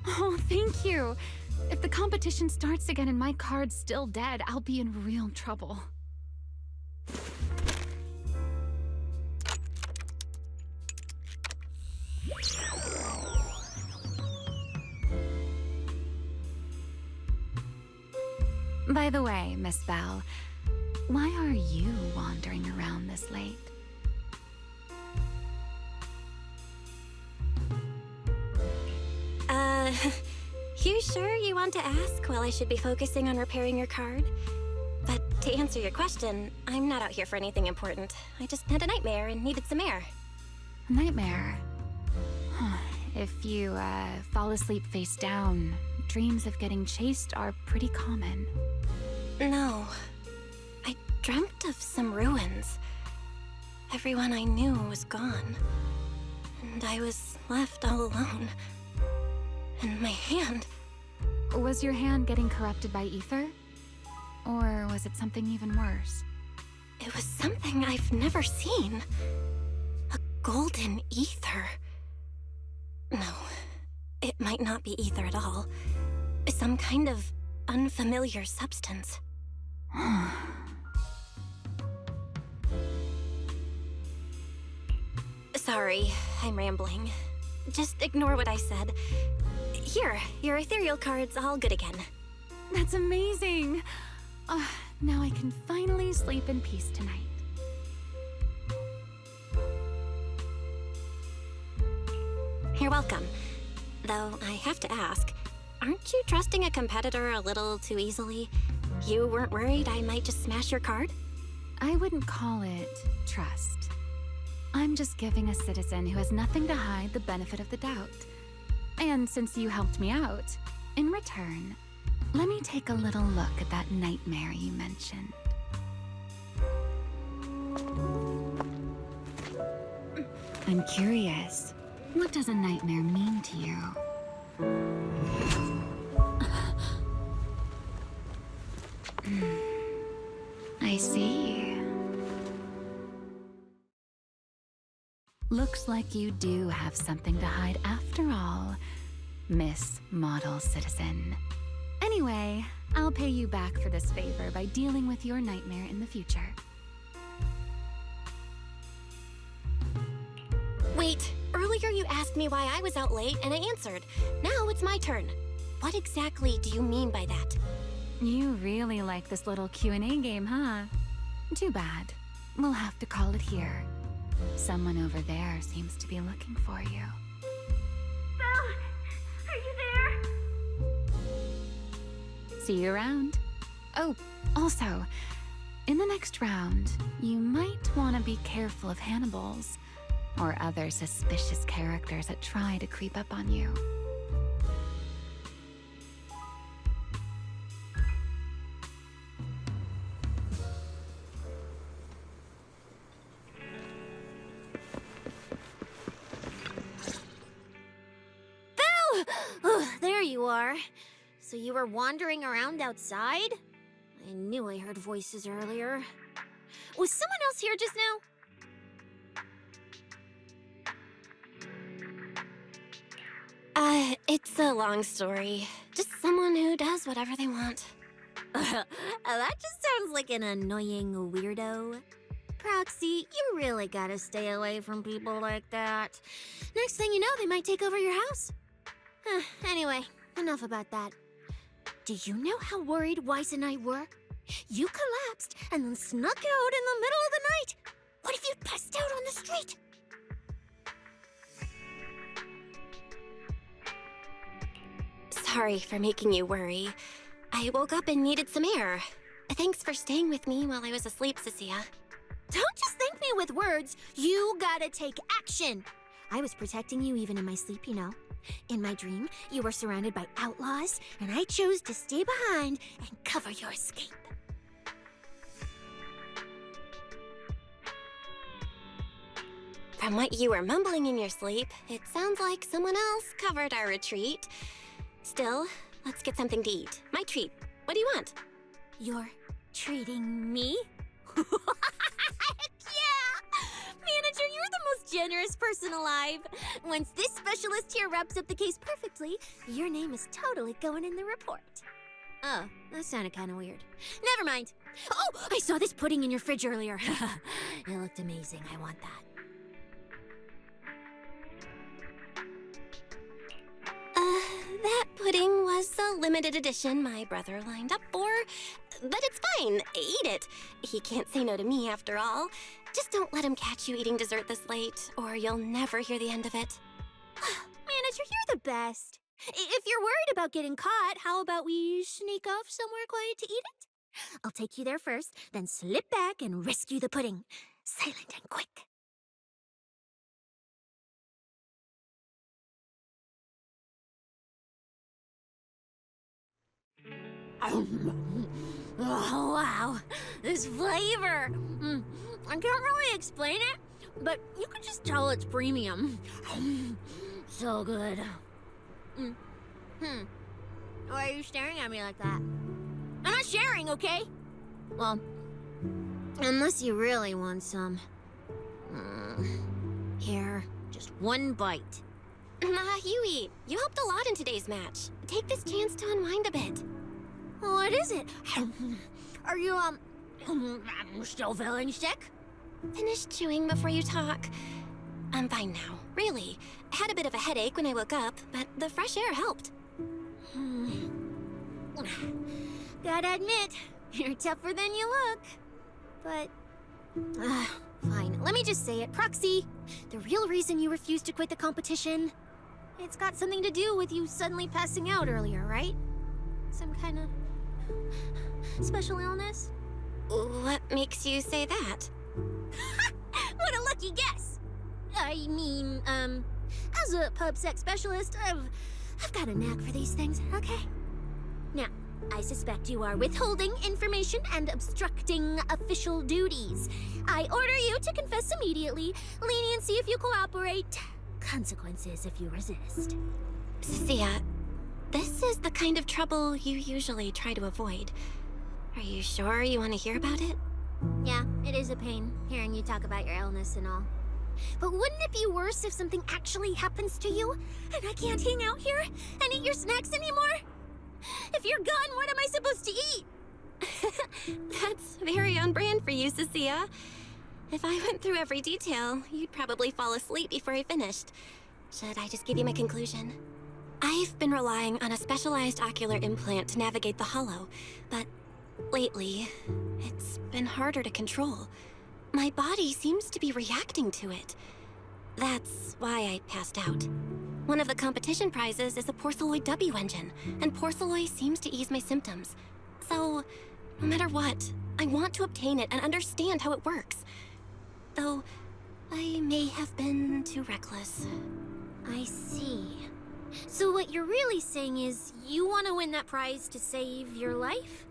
Oh, thank you. If the competition starts again and my card's still dead, I'll be in real trouble. By the way, Miss Bell, why are you wandering around this late? You sure you want to ask while I should be focusing on repairing your card? But To answer your question, I'm not out here for anything important. I just had a nightmare and needed some air. Nightmare. If you fall asleep face down, dreams of getting chased are pretty common. No. I dreamt of some ruins. Everyone I knew was gone. And I was left all alone. And my hand... Was your hand getting corrupted by ether? Or was it something even worse? It was something I've never seen. A golden ether. No, it might not be ether at all. Some kind of unfamiliar substance. Sorry, I'm rambling. Just ignore what I said. Here, your ethereal card's all good again. That's amazing! Now I can finally sleep in peace tonight. You're welcome. Though I have to ask, aren't you trusting a competitor a little too easily? You weren't worried I might just smash your card? I wouldn't call it trust. I'm just giving a citizen who has nothing to hide the benefit of the doubt. And since you helped me out, in return, let me take a little look at that nightmare you mentioned. I'm curious, what does a nightmare mean to you? I see. Looks like you do have something to hide after all, Miss Model Citizen. Anyway, I'll pay you back for this favor by dealing with your nightmare in the future. Wait, earlier you asked me why I was out late and I answered. Now it's my turn. What exactly do you mean by that? You really like this little Q&A game, huh? Too bad. We'll have to call it here. Someone over there seems to be looking for you. Belle! Are you there? See you around. Oh, also, in the next round, you might want to be careful of Hannibals or other suspicious characters that try to creep up on you. Belle! Oh, there you are. So you were wandering around outside? I knew I heard voices earlier. Was someone else here just now? It's a long story. Just someone who does whatever they want. That just sounds like an annoying weirdo. Proxy, you really gotta stay away from people like that. Next thing you know, they might take over your house. Anyway, enough about that. Do you know how worried Weiss and I were? You collapsed and then snuck out in the middle of the night. What if you'd passed out on the street? Sorry for making you worry. I woke up and needed some air. Thanks for staying with me while I was asleep, Cecilia. Don't just thank me with words. You gotta take action. I was protecting you even in my sleep, you know. In my dream, you were surrounded by outlaws, and I chose to stay behind and cover your escape. From what you were mumbling in your sleep, it sounds like someone else covered our retreat. Still, let's get something to eat. My treat. What do you want? You're treating me? Heck yeah! Manager, you're the most generous person alive. Once this specialist here wraps up the case perfectly, your name is totally going in the report. Oh, that sounded kind of weird. Never mind. Oh, I saw this pudding in your fridge earlier. It looked amazing. I want that. That pudding was a limited edition my brother lined up for. But it's fine. Eat it. He can't say no to me after all. Just don't let him catch you eating dessert this late, or you'll never hear the end of it. Manager, you're the best. If you're worried about getting caught, how about we sneak off somewhere quiet to eat it? I'll take you there first, then slip back and rescue the pudding. Silent and quick. Oh, wow. This flavor. I can't really explain it, but you can just tell it's premium. So good. Why are you staring at me like that? I'm not sharing, okay? Well, unless you really want some. Here, just one bite. Huey, you helped a lot in today's match. Take this chance to unwind a bit. What is it? Are you, still feeling sick? Finish chewing before you talk. I'm fine now, really. I had a bit of a headache when I woke up, but the fresh air helped. Gotta admit, you're tougher than you look. But, fine, let me just say it. Proxy, the real reason you refused to quit the competition, it's got something to do with you suddenly passing out earlier, right? Some kind of special illness? What makes you say that? What a lucky guess! I mean, as a pub sex specialist, I've got a knack for these things, okay? Now, I suspect you are withholding information and obstructing official duties. I order you to confess immediately, leniency if you cooperate, consequences if you resist. Sia, this is the kind of trouble you usually try to avoid. Are you sure you want to hear about it? Yeah, it is a pain, hearing you talk about your illness and all. But wouldn't it be worse if something actually happens to you, and I can't hang out here and eat your snacks anymore? If you're gone, what am I supposed to eat? That's very on brand for you, Cecilia. If I went through every detail, you'd probably fall asleep before I finished. Should I just give you my conclusion? I've been relying on a specialized ocular implant to navigate the hollow, but lately, it's been harder to control. My body seems to be reacting to it. That's why I passed out. One of the competition prizes is a Porceloid W engine, and Porceloid seems to ease my symptoms. So, no matter what, I want to obtain it and understand how it works. Though, I may have been too reckless. I see. So what you're really saying is you want to win that prize to save your life?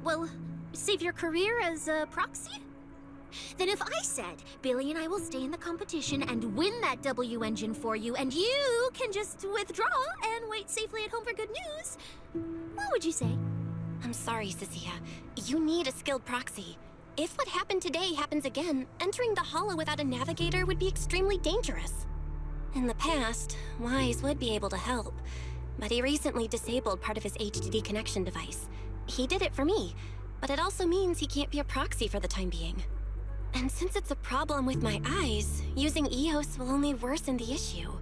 Well, save your career as a proxy? Then if I said, Billy and I will stay in the competition and win that W engine for you, and you can just withdraw and wait safely at home for good news, what would you say? I'm sorry, Cecilia. You need a skilled proxy. If what happened today happens again, entering the hollow without a navigator would be extremely dangerous. In the past, Wise would be able to help, but he recently disabled part of his HDD connection device. He did it for me, but it also means he can't be a proxy for the time being. And since it's a problem with my eyes, using EOS will only worsen the issue,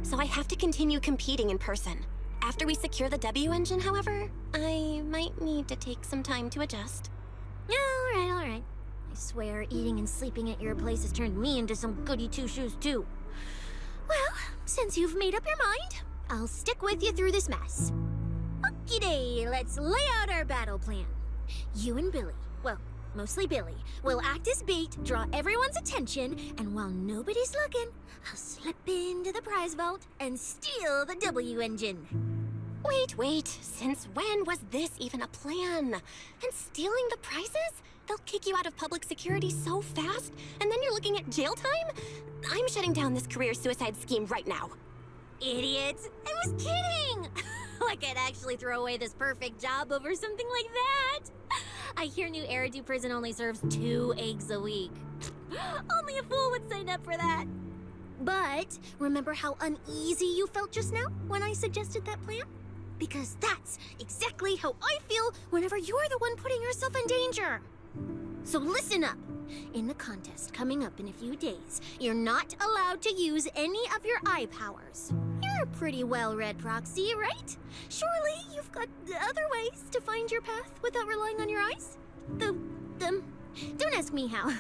so I have to continue competing in person. After we secure the W engine, however, I might need to take some time to adjust. All right. I swear, eating and sleeping at your place has turned me into some goody two-shoes too. Well, since you've made up your mind, I'll stick with you through this mess. Okie-day, let's lay out our battle plan. You and Billy, well, mostly Billy, will act as bait, draw everyone's attention, and while nobody's looking, I'll slip into the prize vault and steal the W engine. Wait, since when was this even a plan? And stealing the prizes? They'll kick you out of public security so fast, and then you're looking at jail time? I'm shutting down this career suicide scheme right now. Idiots! I was kidding! I could actually throw away this perfect job over something like that. I hear New Eridan prison only serves 2 eggs a week. Only a fool would sign up for that. But remember how uneasy you felt just now when I suggested that plan? Because that's exactly how I feel whenever you're the one putting yourself in danger. So listen up. In the contest coming up in a few days, you're not allowed to use any of your eye powers. You're a pretty well-read proxy, right? Surely you've got other ways to find your path without relying on your eyes? Don't ask me how.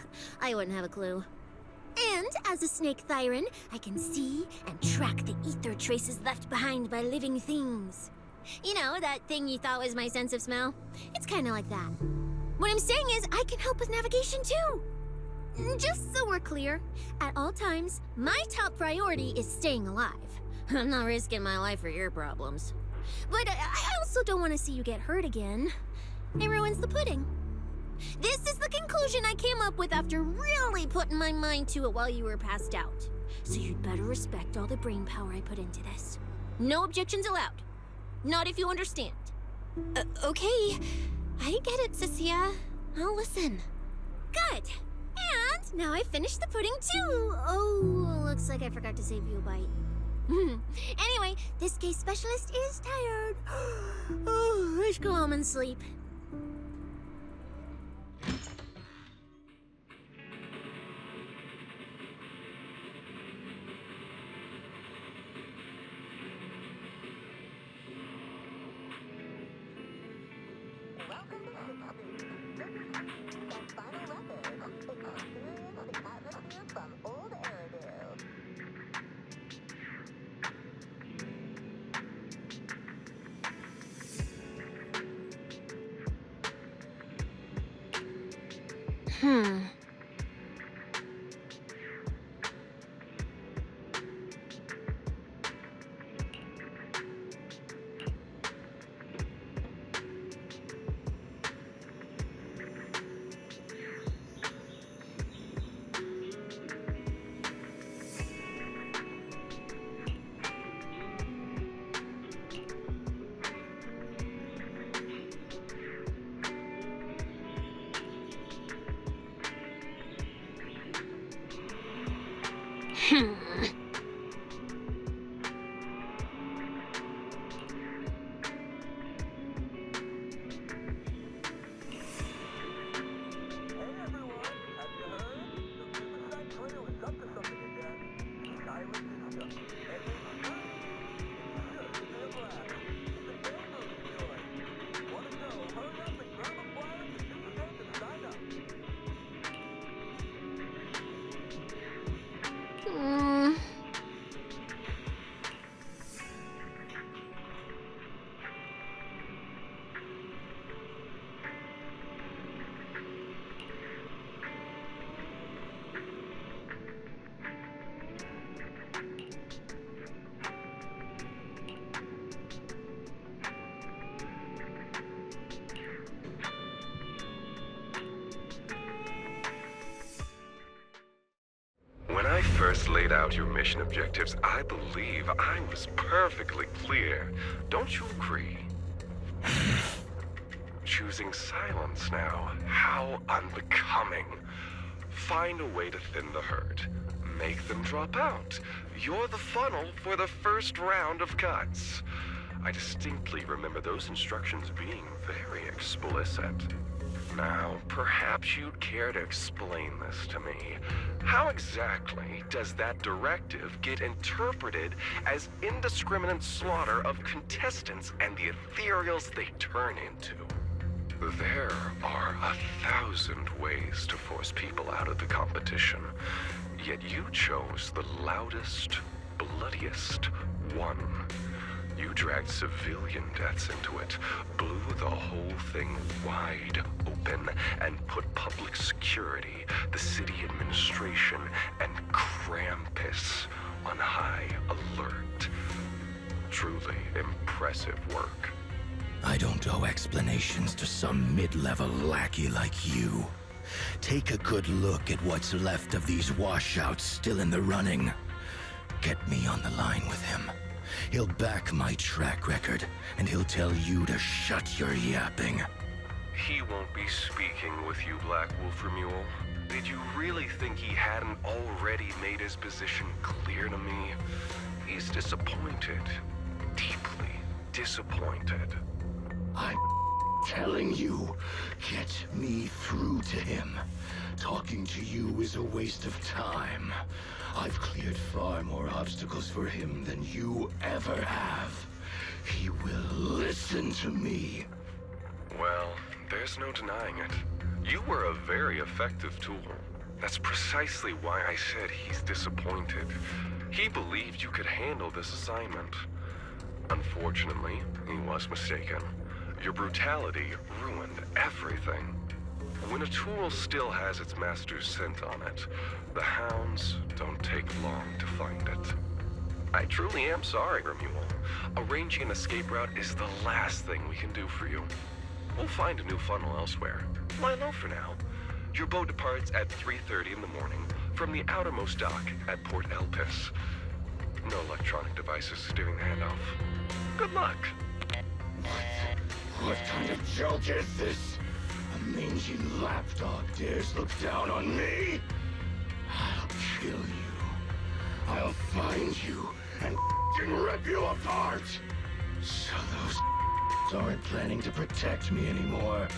I wouldn't have a clue. And as a snake Thyran, I can see and track the ether traces left behind by living things. You know, that thing you thought was my sense of smell? It's kind of like that. What I'm saying is, I can help with navigation too. Just so we're clear, at all times, my top priority is staying alive. I'm not risking my life for your problems. But I also don't want to see you get hurt again. It ruins the pudding. This is the conclusion I came up with after really putting my mind to it while you were passed out. So you'd better respect all the brain power I put into this. No objections allowed. Not if you understand. Okay. I get it, Cecilia. I'll listen. Good. And now I finished the pudding too. Oh, looks like I forgot to save you a bite. Anyway, this case specialist is tired. Oh, let's go home and sleep. When I first laid out your mission objectives, I believe I was perfectly clear. Don't you agree? Choosing silence now. How unbecoming. Find a way to thin the herd. Make them drop out. You're the funnel for the first round of cuts. I distinctly remember those instructions being very explicit. Now, perhaps you'd care to explain this to me. How exactly does that directive get interpreted as indiscriminate slaughter of contestants and the ethereals they turn into? There are 1,000 ways to force people out of the competition, yet you chose the loudest, bloodiest one. You dragged civilian deaths into it, blew the whole thing wide open, and put public security, the city administration, and Krampus on high alert. Truly impressive work. I don't owe explanations to some mid-level lackey like you. Take a good look at what's left of these washouts still in the running. Get me on the line with him. He'll back my track record, and he'll tell you to shut your yapping. He won't be speaking with you, Black Wolf Ramiel. Did you really think he hadn't already made his position clear to me? He's disappointed. Deeply disappointed. I'm telling you, get me through to him. Talking to you is a waste of time. I've cleared far more obstacles for him than you ever have. He will listen to me. Well, there's no denying it. You were a very effective tool. That's precisely why I said he's disappointed. He believed you could handle this assignment. Unfortunately, he was mistaken. Your brutality ruined everything. When a tool still has its master's scent on it, the hounds don't take long to find it. I truly am sorry, Ramiel. Arranging an escape route is the last thing we can do for you. We'll find a new funnel elsewhere. Lie low for now. Your boat departs at 3:30 in the morning from the outermost dock at Port Elpis. No electronic devices steering the handoff. Good luck. What kind of joke is this? A mangy lapdog dares look down on me? I'll kill you. I'll find you and rip you apart. So those aren't planning to protect me anymore.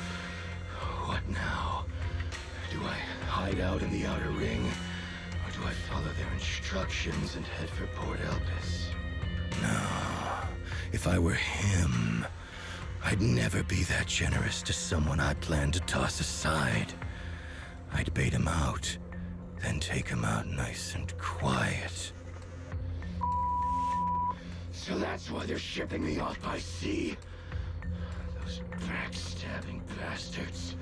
What now? Do I hide out in the outer ring? Or do I follow their instructions and head for Port Elpis? No. If I were him, I'd never be that generous to someone I planned to toss aside. I'd bait him out, then take him out nice and quiet. So that's why they're shipping me off by sea. Those backstabbing bastards.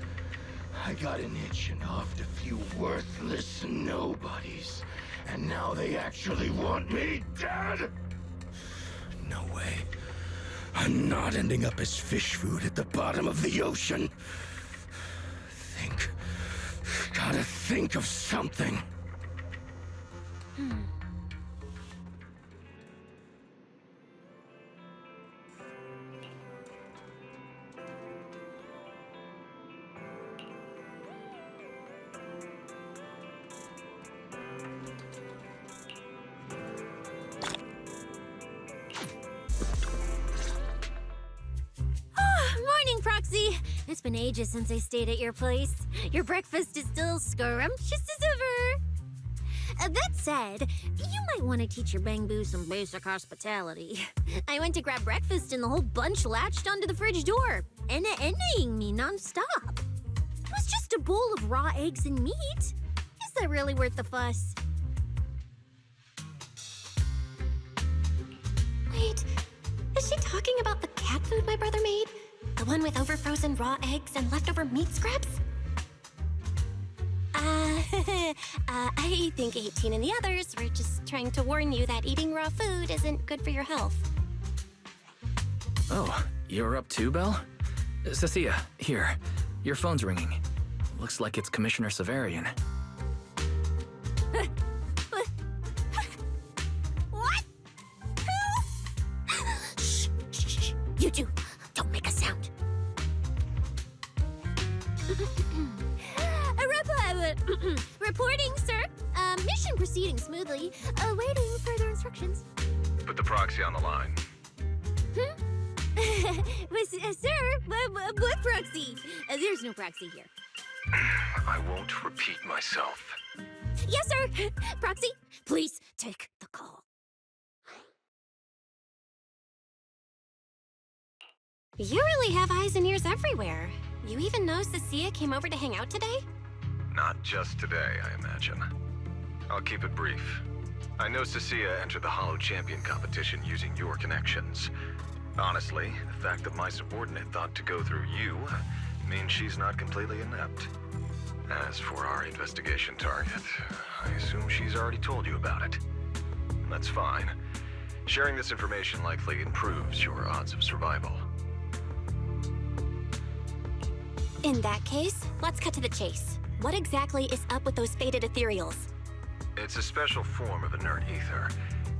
I got an itch and offed a few worthless nobodies. And now they actually want me dead? No way. I'm not ending up as fish food at the bottom of the ocean. Gotta think of something. Morning, Proxy! It's been ages since I stayed at your place. Your breakfast is still scrumptious as ever. That said, you might want to teach your Bangbu some basic hospitality. I went to grab breakfast and the whole bunch latched onto the fridge door, enna-ennaing me nonstop. It was just a bowl of raw eggs and meat. Is that really worth the fuss? Wait, is she talking about the cat food my brother made? The one with overfrozen raw eggs and leftover meat scraps? I think 18 and the others were just trying to warn you that eating raw food isn't good for your health. Oh, you're up too, Belle? Cecilia, here. Your phone's ringing. Looks like it's Commissioner Severian. What? Who? Shh. You two, don't make a sound. Reporting, sir. Mission proceeding smoothly. Awaiting further instructions. Put the proxy on the line. Sir, what proxy? There's no proxy here. I won't repeat myself. Yes, sir. Proxy, please take the call. You really have eyes and ears everywhere. You even know Cecilia came over to hang out today? Not just today, I imagine. I'll keep it brief. I know Cecilia entered the Hollow Champion competition using your connections. Honestly, the fact that my subordinate thought to go through you means she's not completely inept. As for our investigation target, I assume she's already told you about it. That's fine. Sharing this information likely improves your odds of survival. In that case, let's cut to the chase. What exactly is up with those faded ethereals? It's a special form of inert ether.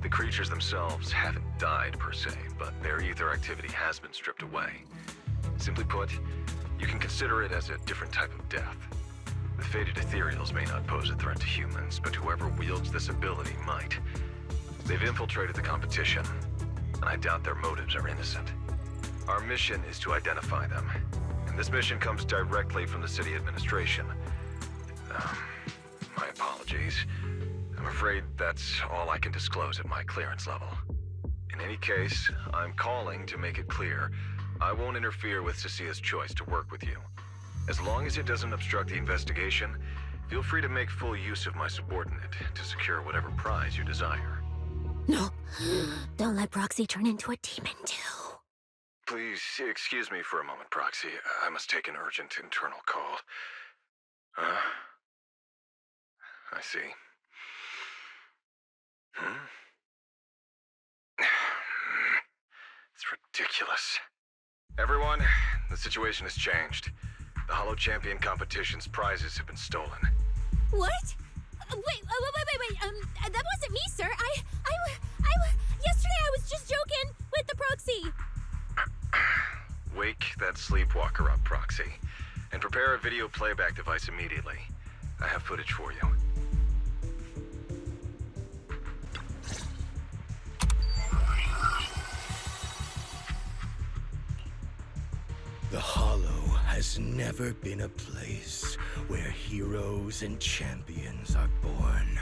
The creatures themselves haven't died per se, but their ether activity has been stripped away. Simply put, you can consider it as a different type of death. The faded ethereals may not pose a threat to humans, but whoever wields this ability might. They've infiltrated the competition, and I doubt their motives are innocent. Our mission is to identify them, and this mission comes directly from the city administration. My apologies. I'm afraid that's all I can disclose at my clearance level. In any case, I'm calling to make it clear I won't interfere with Cecilia's choice to work with you. As long as it doesn't obstruct the investigation, feel free to make full use of my subordinate to secure whatever prize you desire. No. Don't let Proxy turn into a demon, too. Please excuse me for a moment, Proxy. I must take an urgent internal call. Huh? I see. It's ridiculous. Everyone, the situation has changed. The Hollow Champion competition's prizes have been stolen. What? Wait. That wasn't me, sir. Yesterday I was just joking with the Proxy. Wake that sleepwalker up, Proxy, and prepare a video playback device immediately. I have footage for you. The Hollow has never been a place where heroes and champions are born.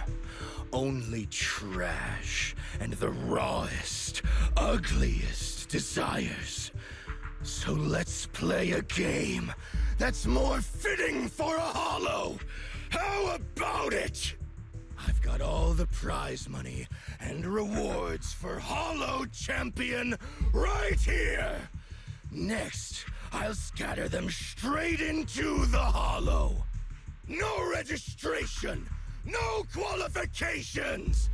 Only trash and the rawest, ugliest desires. So let's play a game that's more fitting for a Hollow. How about it? I've got all the prize money and rewards for Hollow Champion right here. Next, I'll scatter them straight into the Hollow. No registration, no qualifications.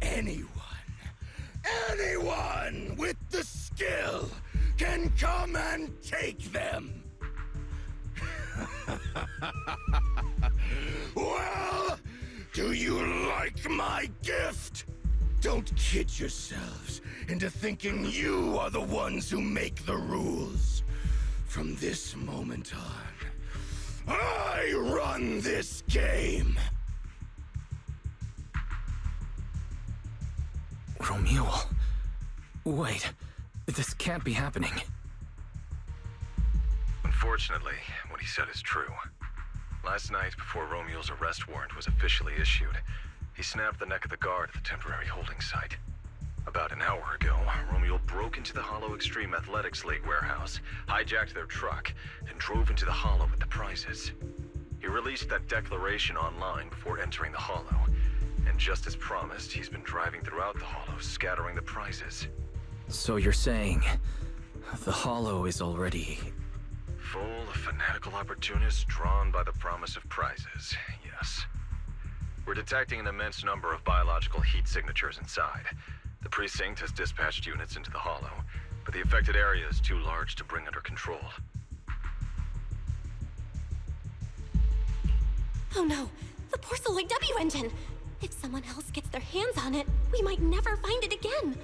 Anyone with the skill can come and take them. Well, do you like my gift? Don't kid yourselves into thinking you are the ones who make the rules. From this moment on, I run this game. Ramiel. Wait, this can't be happening. Unfortunately, what he said is true. Last night, before Ramiel's arrest warrant was officially issued, he snapped the neck of the guard at the temporary holding site. About an hour ago, Ramiel broke into the Hollow Extreme Athletics League warehouse, hijacked their truck, and drove into the Hollow with the prizes. He released that declaration online before entering the Hollow, and just as promised, he's been driving throughout the Hollow, scattering the prizes. So you're saying the Hollow is already... Full of fanatical opportunists drawn by the promise of prizes, yes. We're detecting an immense number of biological heat signatures inside. The precinct has dispatched units into the Hollow, but the affected area is too large to bring under control. Oh no, the Porceloid W engine! If someone else gets their hands on it, we might never find it again.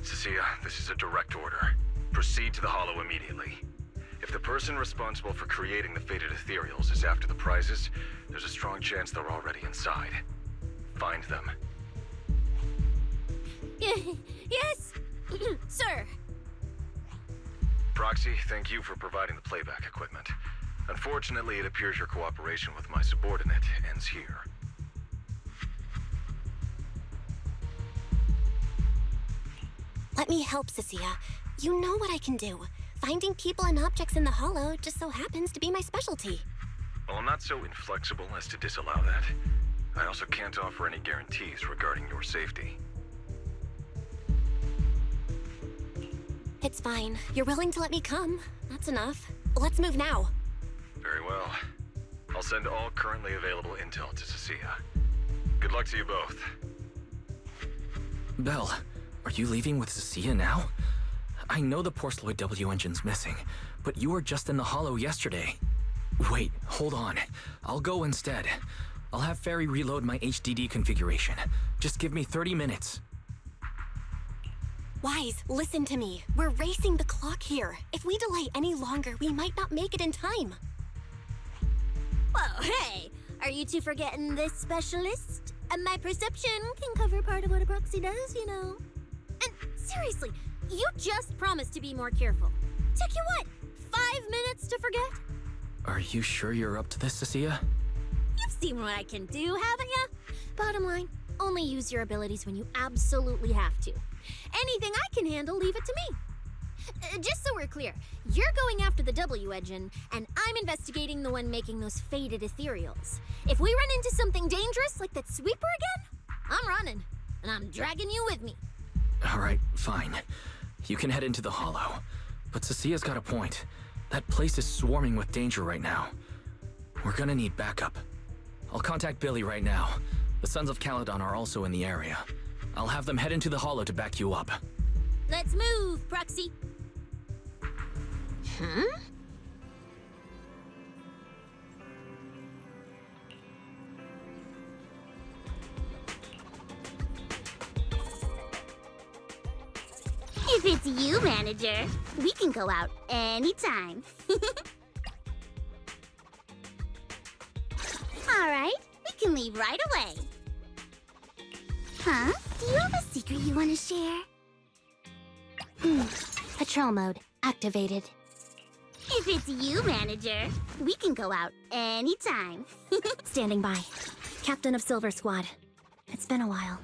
Cecilia, this is a direct order. Proceed to the Hollow immediately. If the person responsible for creating the fated ethereals is after the prizes, there's a strong chance they're already inside. Find them. Yes, sir. Proxy, thank you for providing the playback equipment. Unfortunately, it appears your cooperation with my subordinate ends here. Let me help, Cecilia. You know what I can do. Finding people and objects in the Hollow just so happens to be my specialty. Well, I'm not so inflexible as to disallow that. I also can't offer any guarantees regarding your safety. It's fine. You're willing to let me come. That's enough. Let's move now. Very well. I'll send all currently available intel to Cecilia. Good luck to you both. Belle, are you leaving with Cecilia now? I know the Porceloid W engine's missing, but you were just in the Hollow yesterday. Wait, hold on. I'll go instead. I'll have Ferry reload my HDD configuration. Just give me 30 minutes. Wise, listen to me. We're racing the clock here. If we delay any longer, we might not make it in time. Well, hey, are you two forgetting this specialist? My perception can cover part of what a proxy does, you know. And seriously, you just promised to be more careful. Took you what, 5 minutes to forget? Are you sure you're up to this, Cecilia? You've seen what I can do, haven't you? Bottom line, only use your abilities when you absolutely have to. Anything I can handle, leave it to me. Just so we're clear, you're going after the W engine, and I'm investigating the one making those faded ethereals. If we run into something dangerous like that sweeper again, I'm running. and I'm dragging you with me. Alright, fine. You can head into the Hollow. But Cecia's got a point. That place is swarming with danger right now. We're gonna need backup. I'll contact Billy right now. The Sons of Caledon are also in the area. I'll have them head into the Hollow to back you up. Let's move, Proxy. If it's you, manager, we can go out anytime. All right, we can leave right away. Huh? Do you have a secret you want to share? Patrol mode activated. If it's you, manager, we can go out anytime. Standing by. Captain of Silver Squad. It's been a while.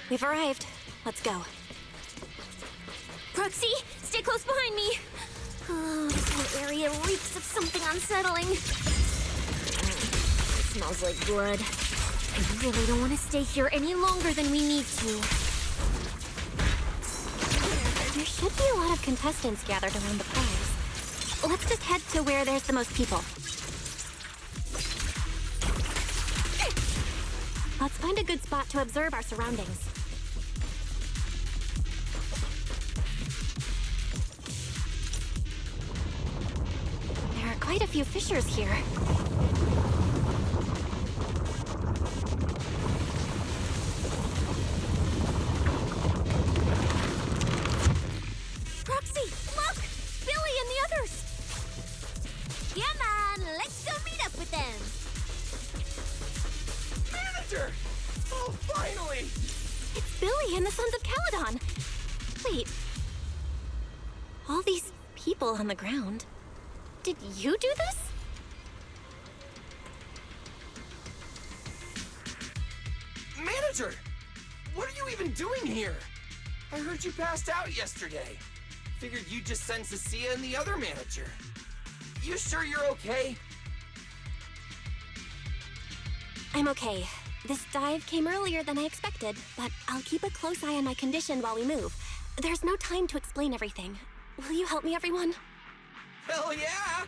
We've arrived. Let's go. Proxy, stay close behind me. Oh, this whole area reeks of something unsettling. It smells like blood. I really don't want to stay here any longer than we need to. There should be a lot of contestants gathered around the prize. Let's just head to where there's the most people. Let's find a good spot to observe our surroundings. There are quite a few fissures here. Proxy, look! Billy and the others! Come on, let's go meet up with them. Manager! Oh, finally! It's Billy and the Sons of Caledon. Wait. All these people on the ground. Did you do this? Manager! What are you even doing here? I heard you passed out yesterday. Figured you'd just send Cecilia and the other manager. You sure you're okay? I'm okay. This dive came earlier than I expected, but I'll keep a close eye on my condition while we move. There's no time to explain everything. Will you help me, everyone? Hell yeah!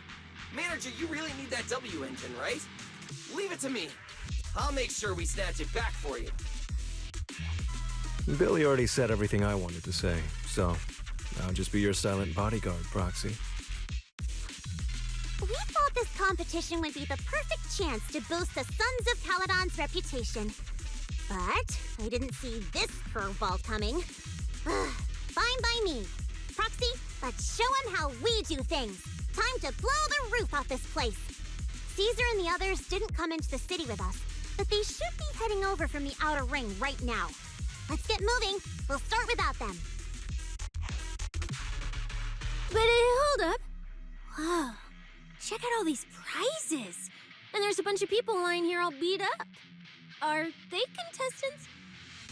Manager, you really need that W engine, right? Leave it to me. I'll make sure we snatch it back for you. Billy already said everything I wanted to say, so I'll just be your silent bodyguard, Proxy. We thought this competition would be the perfect chance to boost the Sons of Caledon's reputation. But I didn't see this curveball coming. Fine by me. Proxy, let's show him how we do things. Time to blow the roof off this place. Caesar and the others didn't come into the city with us, but they should be heading over from the outer ring right now. Let's get moving. We'll start without them. But hold up. Whoa. Check out all these prizes. And there's a bunch of people lying here all beat up. Are they contestants?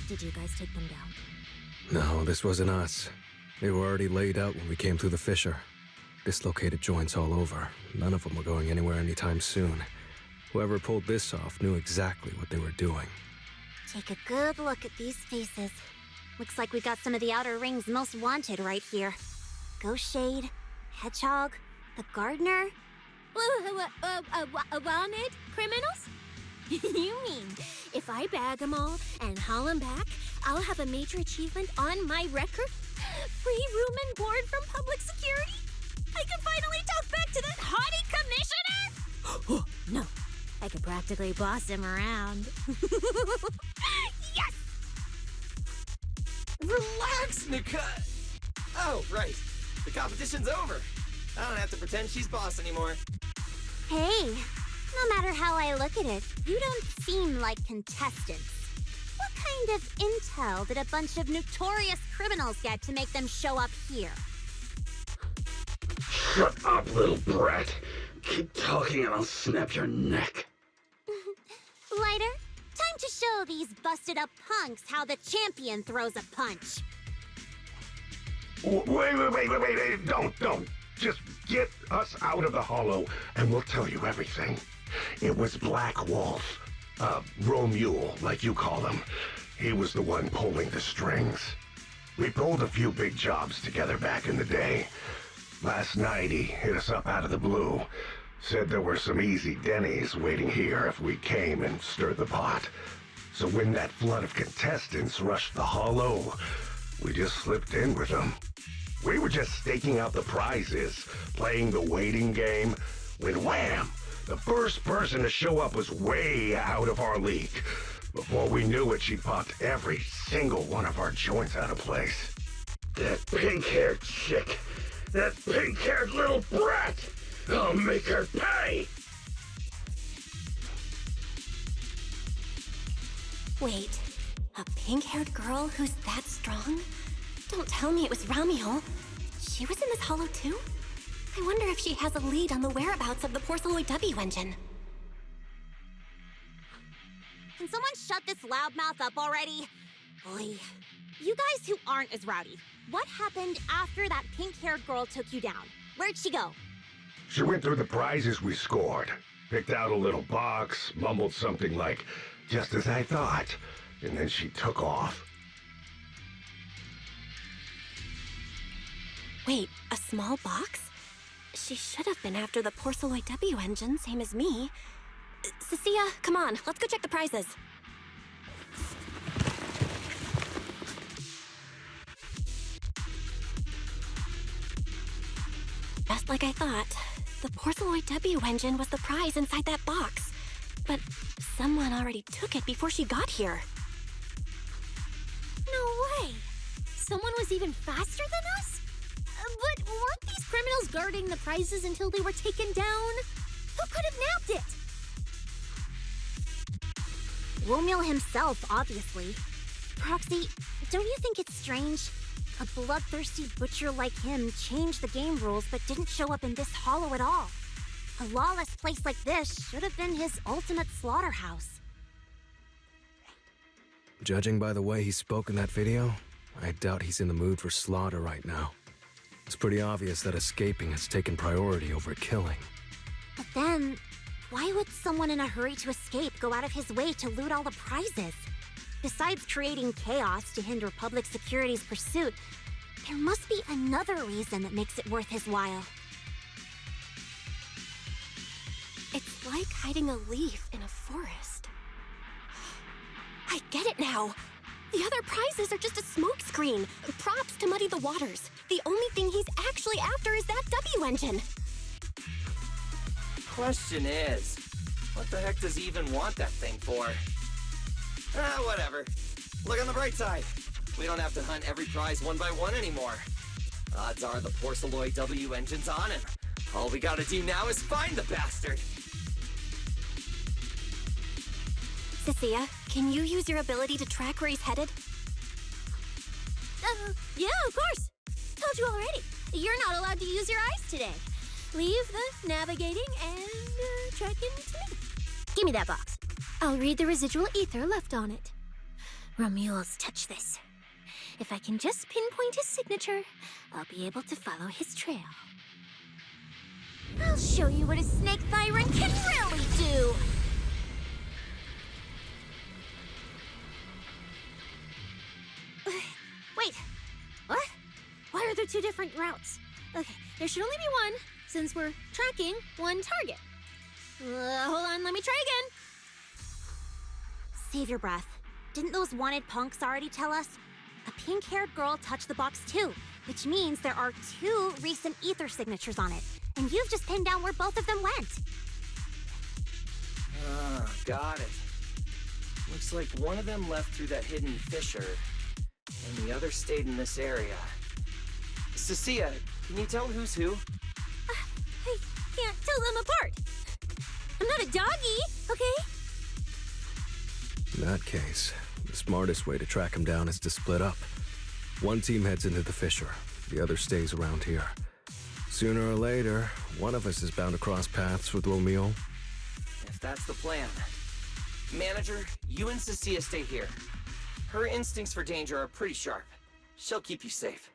Did you guys take them down? No, this wasn't us. They were already laid out when we came through the fissure. Dislocated joints all over. None of them were going anywhere anytime soon. Whoever pulled this off knew exactly what they were doing. Take a good look at these faces. Looks like we got some of the outer ring's most wanted right here. Ghost Shade, Hedgehog, the Gardener. Wanted criminals? You mean, if I bag them all and haul them back, I'll have a major achievement on my record? Free room and board from public security? I can finally talk back to that haughty commissioner? No, I could practically boss him around. Yes! Relax, Nika! Oh, right. The competition's over. I don't have to pretend she's boss anymore. Hey, no matter how I look at it, you don't seem like contestants. What kind of intel did a bunch of notorious criminals get to make them show up here? Shut up, little brat. Keep talking and I'll snap your neck. Lighter, time to show these busted up punks how the champion throws a punch. Wait. Don't. Just get us out of the hollow, and we'll tell you everything. It was Black Wolf. Ramiel, like you call him. He was the one pulling the strings. We pulled a few big jobs together back in the day. Last night, he hit us up out of the blue. Said there were some easy Denny's waiting here if we came and stirred the pot. So when that flood of contestants rushed the hollow, we just slipped in with them. We were just staking out the prizes, playing the waiting game, when wham! The first person to show up was way out of our league. Before we knew it, she popped every single one of our joints out of place. That pink-haired chick! That pink-haired little brat! I'll make her pay! Wait, a pink-haired girl who's that strong? Don't tell me it was Ramiel. She was in this hollow too? I wonder if she has a lead on the whereabouts of the Porceloid W engine. Can someone shut this loudmouth up already? Oy. You guys who aren't as rowdy, what happened after that pink-haired girl took you down? Where'd she go? She went through the prizes we scored, picked out a little box, mumbled something like, "Just as I thought," and then she took off. Wait, a small box? She should have been after the Porceloid W engine, same as me. Cecilia, come on, let's go check the prizes. Just like I thought, the Porceloid W engine was the prize inside that box. But someone already took it before she got here. No way! Someone was even faster than us? But weren't these criminals guarding the prizes until they were taken down? Who could have nabbed it? Ramiel himself, obviously. Proxy, don't you think it's strange? A bloodthirsty butcher like him changed the game rules but didn't show up in this hollow at all. A lawless place like this should have been his ultimate slaughterhouse. Judging by the way he spoke in that video, I doubt he's in the mood for slaughter right now. It's pretty obvious that escaping has taken priority over killing. But then, why would someone in a hurry to escape go out of his way to loot all the prizes? Besides creating chaos to hinder public security's pursuit, there must be another reason that makes it worth his while. It's like hiding a leaf in a forest. I get it now. The other prizes are just a smokescreen, props to muddy the waters. The only thing he's actually after is that W engine. Question is, what the heck does he even want that thing for? Whatever. Look on the bright side. We don't have to hunt every prize one by one anymore. Odds are the Porceloid W engine's on him. All we gotta do now is find the bastard. Cecilia, can you use your ability to track where he's headed? Yeah, of course. Told you already. You're not allowed to use your eyes today. Leave the navigating and tracking to me. Give me that box. I'll read the residual ether left on it. Ramiel's touch this. If I can just pinpoint his signature, I'll be able to follow his trail. I'll show you what a snake tyrant can really do! Wait, what? Why are there two different routes? Okay, there should only be one, since we're tracking one target. Hold on, let me try again. Save your breath. Didn't those wanted punks already tell us? A pink-haired girl touched the box too, which means there are two recent ether signatures on it, and you've just pinned down where both of them went. Got it. Looks like one of them left through that hidden fissure, and the other stayed in this area. Cecilia, can you tell who's who? I can't tell them apart. I'm not a doggy, okay? In that case, the smartest way to track him down is to split up. One team heads into the fissure, the other stays around here. Sooner or later, one of us is bound to cross paths with Ramiel. If that's the plan. Manager, you and Cecilia stay here. Her instincts for danger are pretty sharp. She'll keep you safe.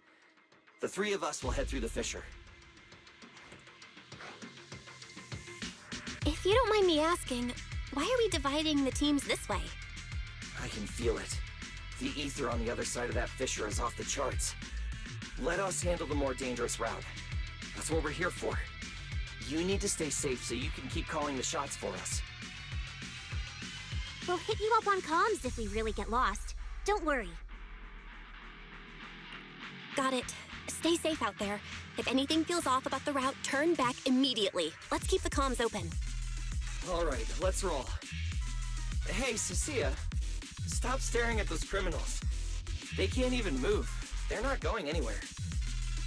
The three of us will head through the fissure. If you don't mind me asking, why are we dividing the teams this way? I can feel it. The ether on the other side of that fissure is off the charts. Let us handle the more dangerous route. That's what we're here for. You need to stay safe so you can keep calling the shots for us. We'll hit you up on comms if we really get lost. Don't worry. Got it. Stay safe out there. If anything feels off about the route, turn back immediately. Let's keep the comms open. All right, let's roll. Hey, Cecilia, stop staring at those criminals. They can't even move. They're not going anywhere.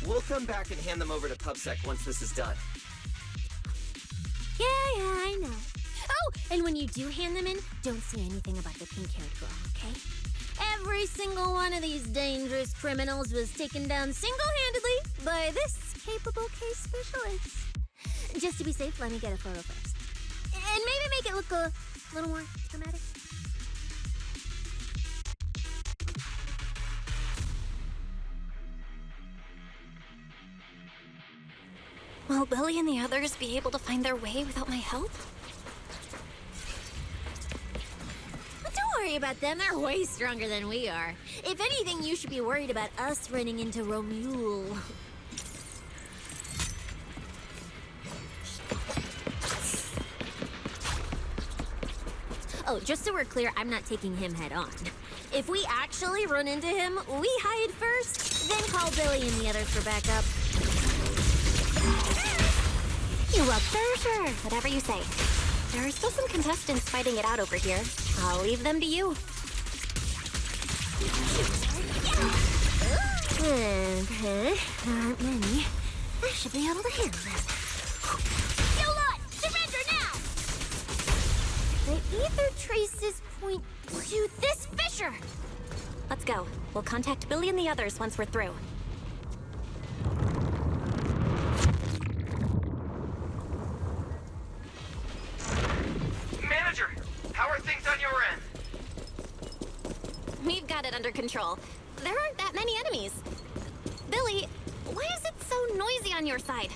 We'll come back and hand them over to PubSec once this is done. Yeah, I know. Oh, and when you do hand them in, don't say anything about the pink-haired girl, okay? Every single one of these dangerous criminals was taken down single-handedly by this capable case specialist. Just to be safe, let me get a photo first. And maybe make it look a little more dramatic. Will Billy and the others be able to find their way without my help? Don't worry about them, they're way stronger than we are. If anything, you should be worried about us running into Ramiel. Oh, just so we're clear, I'm not taking him head on. If we actually run into him, we hide first, then call Billy and the others for backup. You up, sure. Whatever you say. There are still some contestants fighting it out over here. I'll leave them to you. Okay, there aren't many. I should be able to handle them. You lot, surrender now! The ether traces point to this fissure! Let's go. We'll contact Billy and the others once we're through. Manager, how are things on your end? We've got it under control. There aren't that many enemies. Billy, why is it so noisy on your side?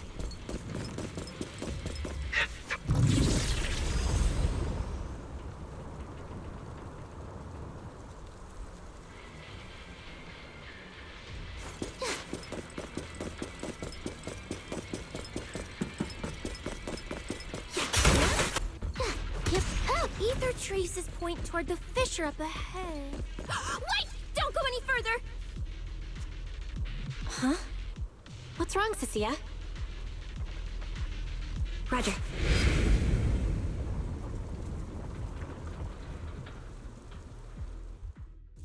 Ether traces point toward the fissure up ahead. Wait! Don't go any further! Huh? What's wrong, Cecilia? Roger.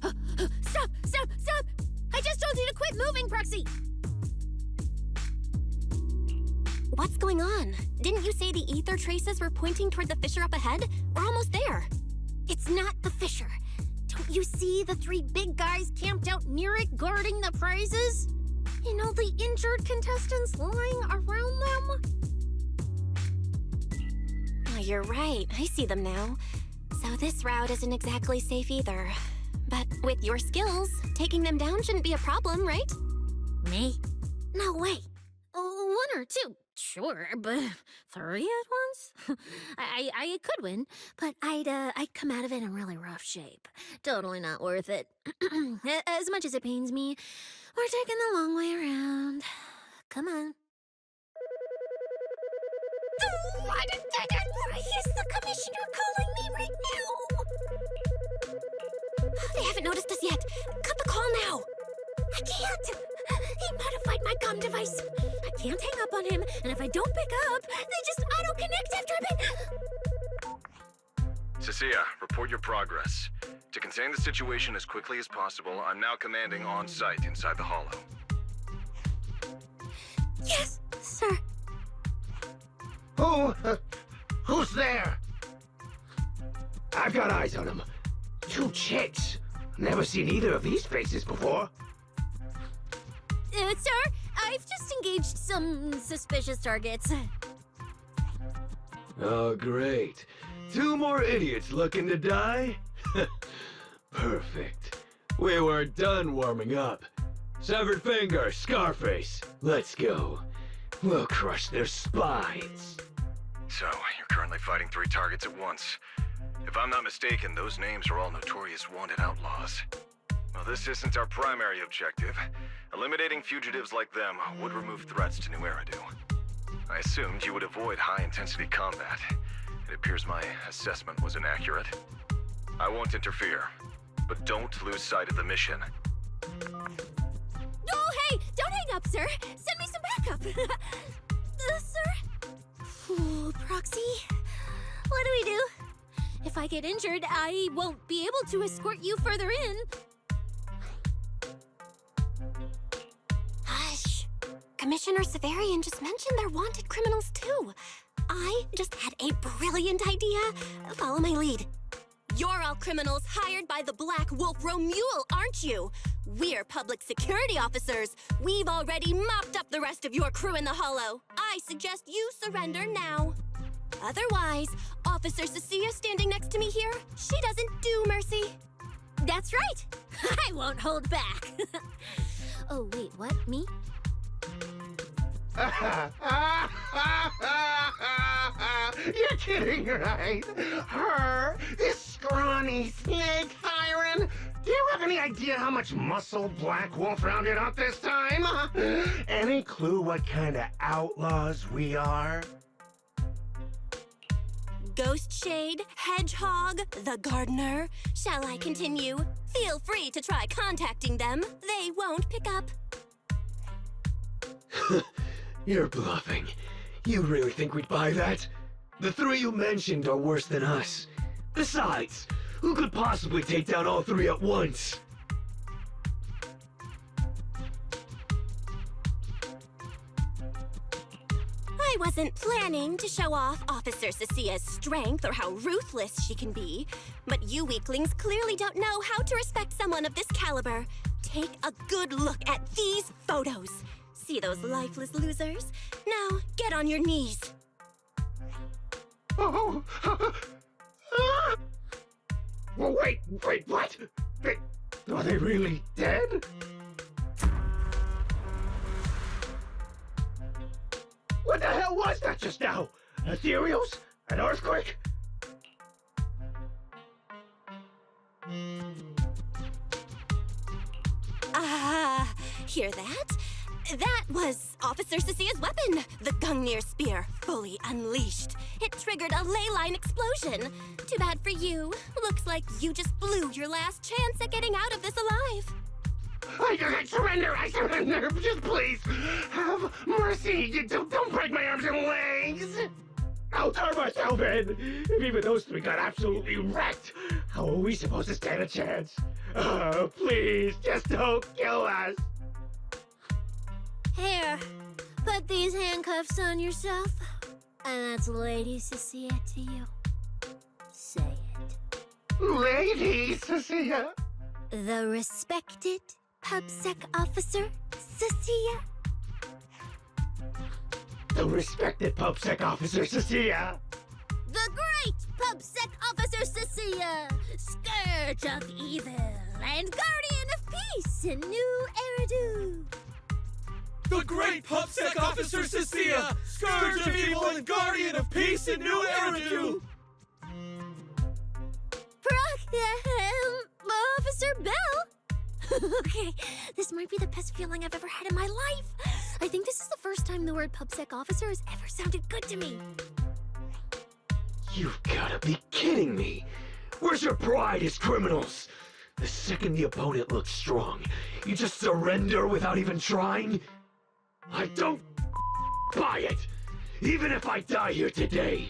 Stop! Stop! Stop! I just told you to quit moving, Proxy! What's going on? Didn't you say the ether traces were pointing toward the fissure up ahead? We're almost there. It's not the fissure. Don't you see the three big guys camped out near it guarding the prizes? And all the injured contestants lying around them? Oh, you're right. I see them now. So this route isn't exactly safe either. But with your skills, taking them down shouldn't be a problem, right? Me? No way. One or two, sure, but three at once? I could win, but I'd come out of it in really rough shape. Totally not worth it. As much as it pains me, we're taking the long way around. Come on. Is the commissioner calling me right now? They haven't noticed us yet. Cut the call now. I can't! He modified my comm device. I can't hang up on him, and if I don't pick up, they just auto-connect after a bit. Cecilia, report your progress. To contain the situation as quickly as possible, I'm now commanding on-site inside the hollow. Yes, sir. Who's there? I've got eyes on them. Two chicks. Never seen either of these faces before. Sir, I've just engaged some suspicious targets. Oh, great. Two more idiots looking to die? Perfect. We were done warming up. Severed finger, Scarface. Let's go. We'll crush their spines. So, you're currently fighting 3 targets at once. If I'm not mistaken, those names are all notorious wanted outlaws. Well, this isn't our primary objective. Eliminating fugitives like them would remove threats to New Eridu. I assumed you would avoid high-intensity combat. It appears my assessment was inaccurate. I won't interfere, but don't lose sight of the mission. Oh, hey! Don't hang up, sir! Send me some backup! Sir? Ooh, Proxy. What do we do? If I get injured, I won't be able to escort you further in. Hush. Commissioner Severian just mentioned they're wanted criminals too. I just had a brilliant idea. Follow my lead. You're all criminals hired by the Black Wolf Ramiel, aren't you? We're public security officers. We've already mopped up the rest of your crew in the Hollow. I suggest you surrender now. Otherwise, Officer Cecilia standing next to me here, she doesn't do mercy. That's right. I won't hold back. Oh, wait, what? Me? You're kidding, right? Her? This scrawny snake siren? Do you have any idea how much muscle Black Wolf rounded up this time? Any clue what kind of outlaws we are? Ghost Shade, Hedgehog, the Gardener. Shall I continue? Feel free to try contacting them. They won't pick up. You're bluffing. You really think we'd buy that? The 3 you mentioned are worse than us. Besides, who could possibly take down all 3 at once? I wasn't planning to show off Officer Cecia's strength or how ruthless she can be, but you weaklings clearly don't know how to respect someone of this caliber. Take a good look at these photos. See those lifeless losers? Now, get on your knees. Oh! Well, wait, what? Are they really dead? What the hell was that just now? Ethereals? An earthquake? Hear that? That was Officer Cecia's weapon, the Gungnir Spear, fully unleashed. It triggered a ley line explosion. Too bad for you. Looks like you just blew your last chance at getting out of this alive. I surrender, just please, have mercy, don't break my arms and legs. I'll turn myself in. If even those 3 got absolutely wrecked, how are we supposed to stand a chance? Please, just don't kill us. Here, put these handcuffs on yourself. And that's Lady Cecilia to you. Say it. Lady Cecilia? The respected PubSec officer, Cecilia. The respected PubSec officer, Cecilia. The great PubSec officer, Cecilia. Scourge of evil and guardian of peace in New Eridu. The great PubSec officer Cecilia, scourge of evil and guardian of peace in New Eridu. Officer Bell. Okay, this might be the best feeling I've ever had in my life. I think this is the first time the word PubSec officer has ever sounded good to me. You've gotta be kidding me! Where's your pride as criminals? The second the opponent looks strong, you just surrender without even trying? I don't buy it! Even if I die here today,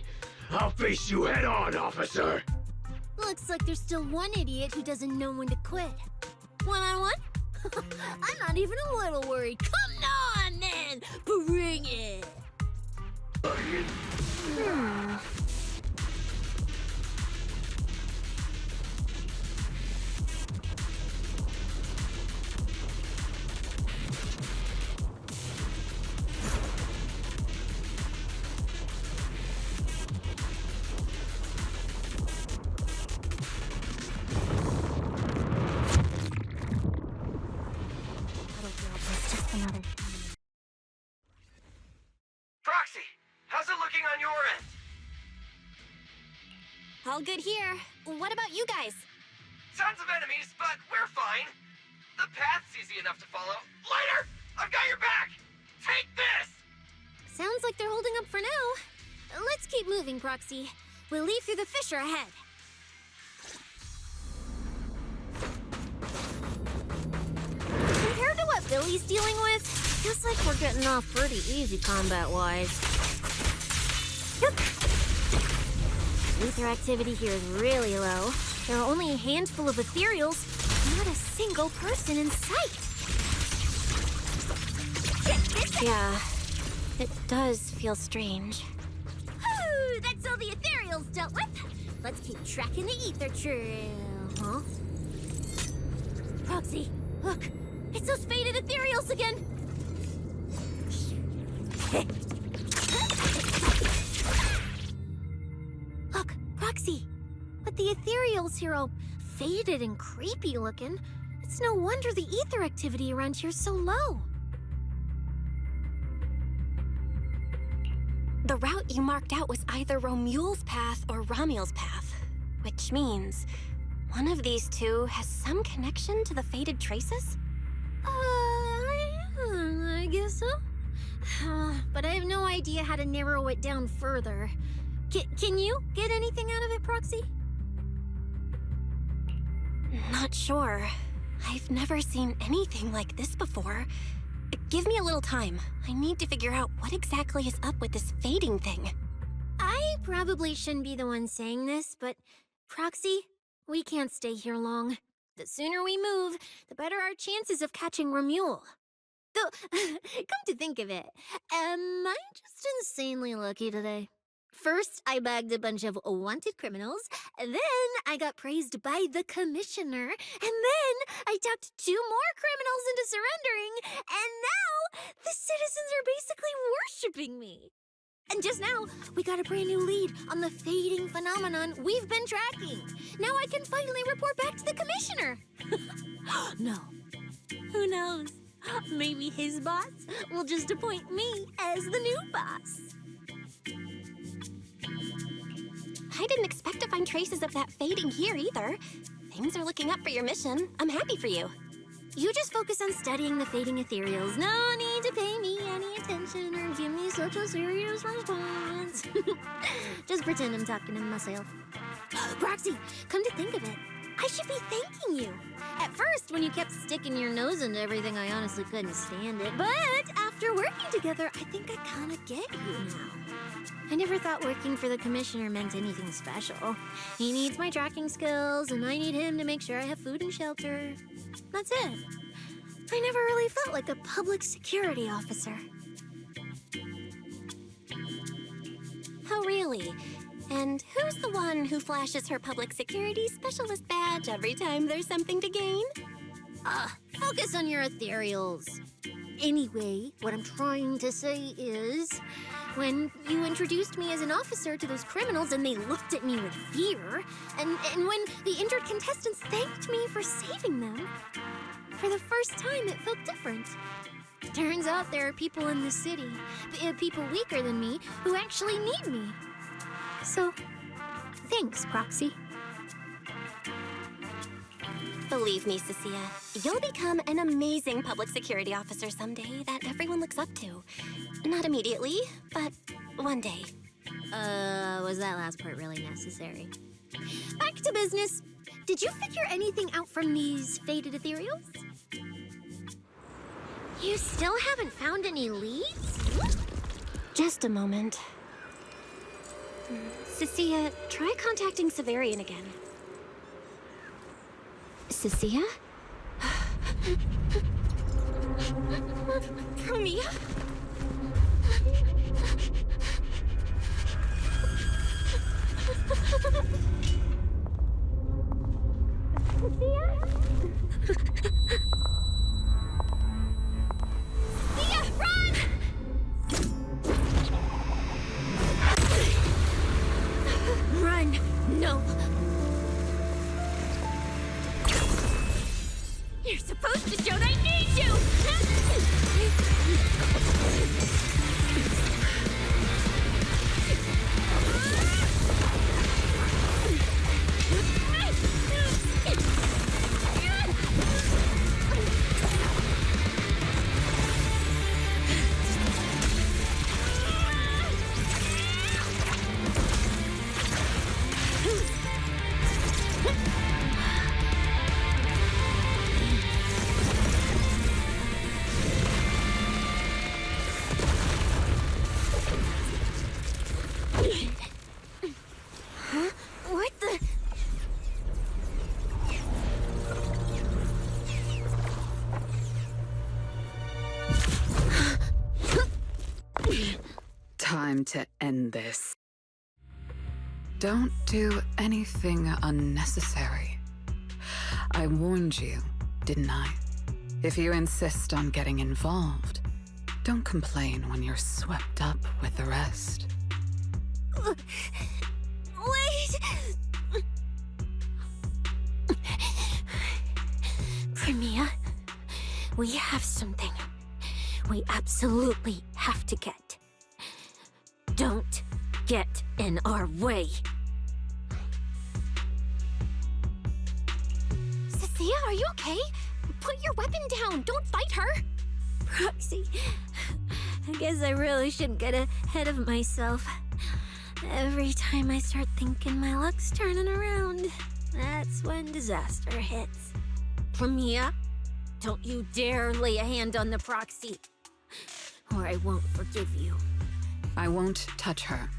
I'll face you head on, officer! Looks like there's still one idiot who doesn't know when to quit. One-on-one? I'm not even a little worried. Come on, then! Bring it! Proxy, how's it looking on your end? All good here. What about you guys? Tons of enemies, but we're fine. The path's easy enough to follow. Lighter! I've got your back! Take this! Sounds like they're holding up for now. Let's keep moving, Proxy. We'll leave through the fissure ahead. Compared to what Billy's dealing with, feels like we're getting off pretty easy combat-wise. Ether activity here is really low. There are only a handful of ethereals, not a single person in sight. Yeah, it does feel strange. Whew, that's all the ethereals dealt with. Let's keep tracking the ether trail, huh? Proxy, look! It's those faded ethereals again! Look, Proxy! But the ethereals here all faded and creepy looking. It's no wonder the ether activity around here's so low. The route you marked out was either Ramiel's path or Ramiel's path, which means one of these two has some connection to the faded traces? I guess so. But I have no idea how to narrow it down further. Can you get anything out of it, Proxy? Not sure. I've never seen anything like this before. Give me a little time. I need to figure out what exactly is up with this fading thing. I probably shouldn't be the one saying this, but Proxy, we can't stay here long. The sooner we move, the better our chances of catching Ramiel. Though, come to think of it, am I just insanely lucky today? First, I bagged a bunch of wanted criminals, then I got praised by the commissioner, and then I talked 2 more criminals into surrendering, and now the citizens are basically worshipping me. And just now, we got a brand new lead on the fading phenomenon we've been tracking. Now I can finally report back to the commissioner. No. Who knows? Maybe his boss will just appoint me as the new boss. I didn't expect to find traces of that fading here either. Things are looking up for your mission. I'm happy for you. You just focus on studying the fading ethereals. No need to pay me any attention or give me such a serious response. Just pretend I'm talking to myself. Proxy, come to think of it, I should be thanking you. At first, when you kept sticking your nose into everything, I honestly couldn't stand it. But after working together, I think I kind of get you now. I never thought working for the commissioner meant anything special. He needs my tracking skills, and I need him to make sure I have food and shelter. That's it. I never really felt like a public security officer. Oh, really? And who's the one who flashes her public security specialist badge every time there's something to gain? Focus on your ethereals. Anyway, what I'm trying to say is, when you introduced me as an officer to those criminals and they looked at me with fear, and when the injured contestants thanked me for saving them, for the first time it felt different. Turns out there are people in the city, people weaker than me, who actually need me. So, thanks, Proxy. Believe me, Cecilia, you'll become an amazing public security officer someday that everyone looks up to. Not immediately, but one day. Was that last part really necessary? Back to business. Did you figure anything out from these faded ethereals? You still haven't found any leads? Just a moment. Cecilia, try contacting Severian again. Cecilia? Romeo? Cecilia, run! Run! No! You're supposed to show that I need you! Time to end this. Don't do anything unnecessary. I warned you, didn't I? If you insist on getting involved, don't complain when you're swept up with the rest. Wait! Premia, we have something we absolutely have to get. Don't get in our way. Cecilia, are you okay? Put your weapon down. Don't fight her. Proxy, I guess I really shouldn't get ahead of myself. Every time I start thinking my luck's turning around, that's when disaster hits. Premia, don't you dare lay a hand on the Proxy, or I won't forgive you. I won't touch her.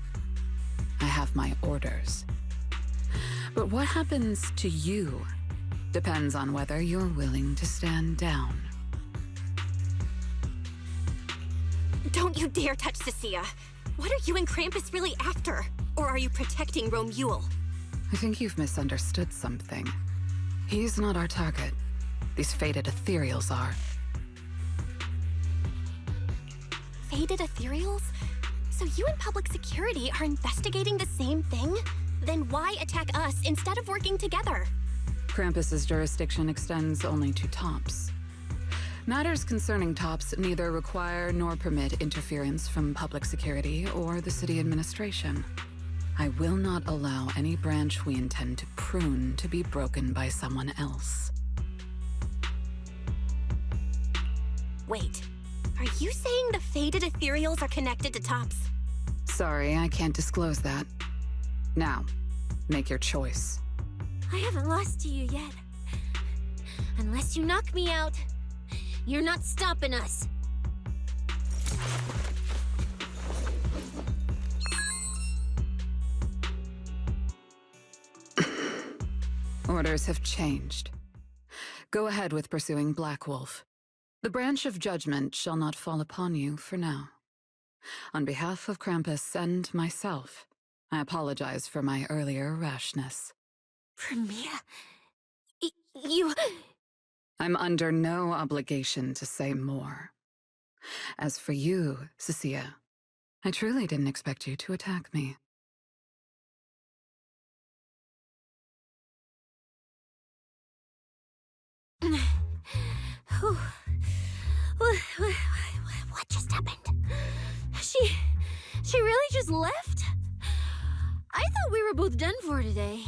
I have my orders. But what happens to you depends on whether you're willing to stand down. Don't you dare touch Cecilia. What are you and Krampus really after? Or are you protecting Ramiel? I think you've misunderstood something. He's not our target. These faded ethereals are. Faded ethereals? So you and public security are investigating the same thing? Then why attack us instead of working together? Krampus's jurisdiction extends only to tops. Matters concerning tops neither require nor permit interference from public security or the city administration. I will not allow any branch we intend to prune to be broken by someone else. Wait, are you saying the faded ethereals are connected to tops? Sorry, I can't disclose that. Now, make your choice. I haven't lost to you yet. Unless you knock me out, you're not stopping us. Orders have changed. Go ahead with pursuing Black Wolf. The branch of judgment shall not fall upon you for now. On behalf of Krampus and myself, I apologize for my earlier rashness. Premia, you... I'm under no obligation to say more. As for you, Cecilia, I truly didn't expect you to attack me. What just happened? She really just left? I thought we were both done for today.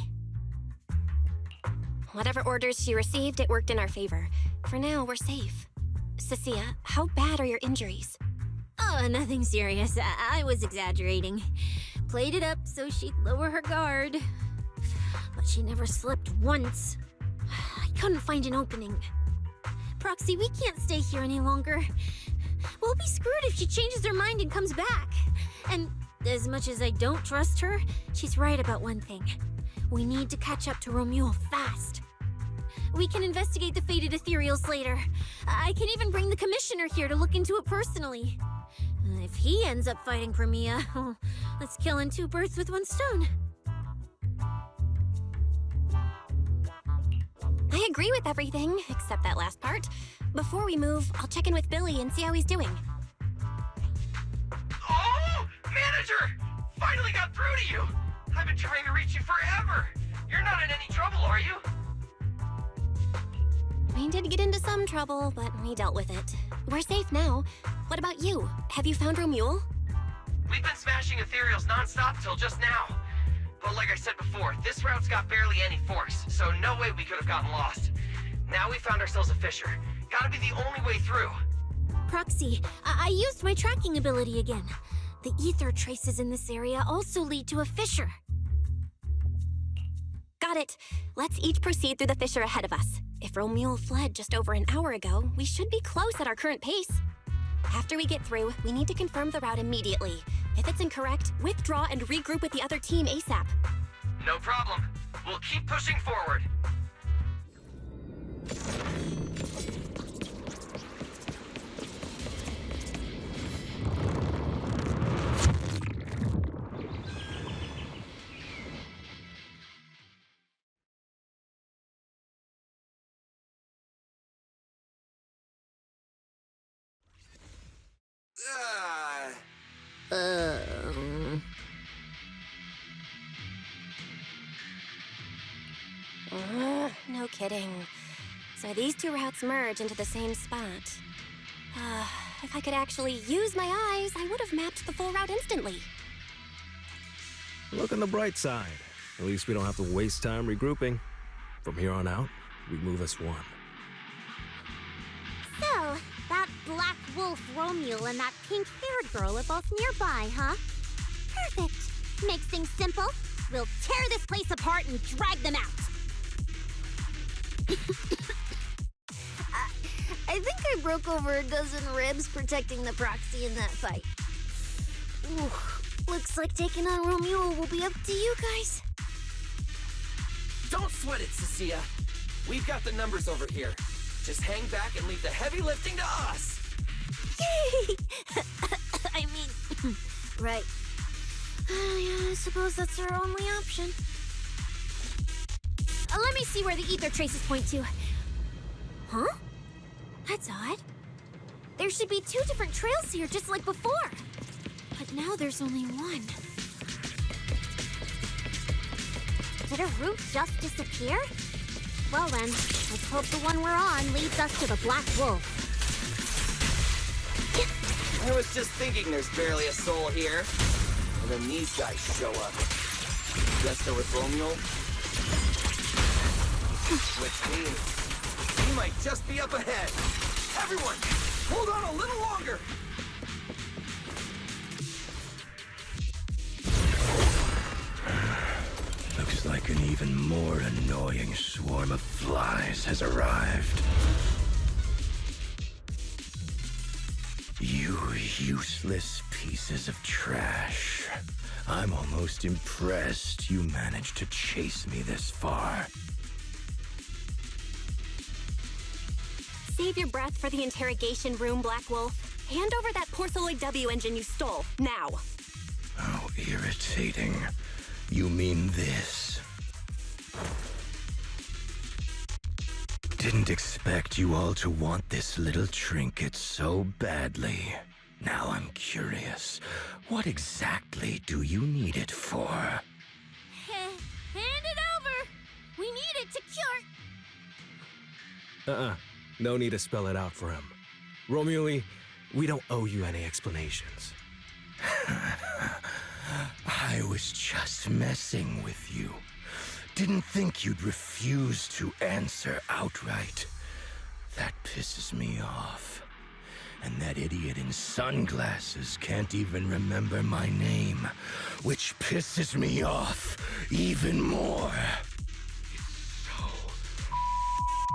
Whatever orders she received, it worked in our favor. For now, we're safe. Cecilia, how bad are your injuries? Oh, nothing serious. I was exaggerating. Played it up so she'd lower her guard. But she never slipped once. I couldn't find an opening. Proxy, we can't stay here any longer. We'll be screwed if she changes her mind and comes back. And as much as I don't trust her, she's right about one thing. We need to catch up to Ramiel fast. We can investigate the faded ethereals later. I can even bring the commissioner here to look into it personally. If he ends up fighting Premia, let's kill in two birds with one stone. I agree with everything, except that last part. Before we move, I'll check in with Billy and see how he's doing. Oh! Manager! Finally got through to you! I've been trying to reach you forever! You're not in any trouble, are you? We did get into some trouble, but we dealt with it. We're safe now. What about you? Have you found Ramiel? We've been smashing ethereals non-stop till just now. But like I said before, this route's got barely any force, so no way we could have gotten lost. Now we found ourselves a fissure. Gotta be the only way through. Proxy, I used my tracking ability again. The ether traces in this area also lead to a fissure. Got it. Let's each proceed through the fissure ahead of us. If Ramiel fled just over an hour ago, we should be close at our current pace. After we get through, we need to confirm the route immediately. If it's incorrect, withdraw and regroup with the other team ASAP. No problem. We'll keep pushing forward. No kidding. So these two routes merge into the same spot. If I could actually use my eyes, I would have mapped the full route instantly. Look on the bright side. At least we don't have to waste time regrouping. From here on out, we move as one. So, that black wolf Ramiel and that pink-haired girl are both nearby, huh? Perfect. Makes things simple. We'll tear this place apart and drag them out. I think I broke over a dozen ribs protecting the proxy in that fight. Ooh, looks like taking on Ramiel will be up to you guys. Don't sweat it, Cecilia. We've got the numbers over here. Just hang back and leave the heavy lifting to us. Yay! I mean, right. Yeah, I suppose that's our only option. Let me see where the ether traces point to. Huh? That's odd. There should be two different trails here, just like before. But now there's only one. Did a route just disappear? Well then, let's hope the one we're on leads us to the Black Wolf. I was just thinking there's barely a soul here. And then these guys show up. Guess they're with Ramiel? Which means he might just be up ahead. Everyone, hold on a little longer. Looks like an even more annoying swarm of flies has arrived. You useless pieces of trash. I'm almost impressed you managed to chase me this far. Save your breath for the interrogation room, Black Wolf. Hand over that Porceloid W engine you stole, now. How irritating. You mean this? Didn't expect you all to want this little trinket so badly. Now I'm curious. What exactly do you need it for? Hand it over! We need it to cure... No need to spell it out for him. Ramiel, we don't owe you any explanations. I was just messing with you. Didn't think you'd refuse to answer outright. That pisses me off. And that idiot in sunglasses can't even remember my name, which pisses me off even more.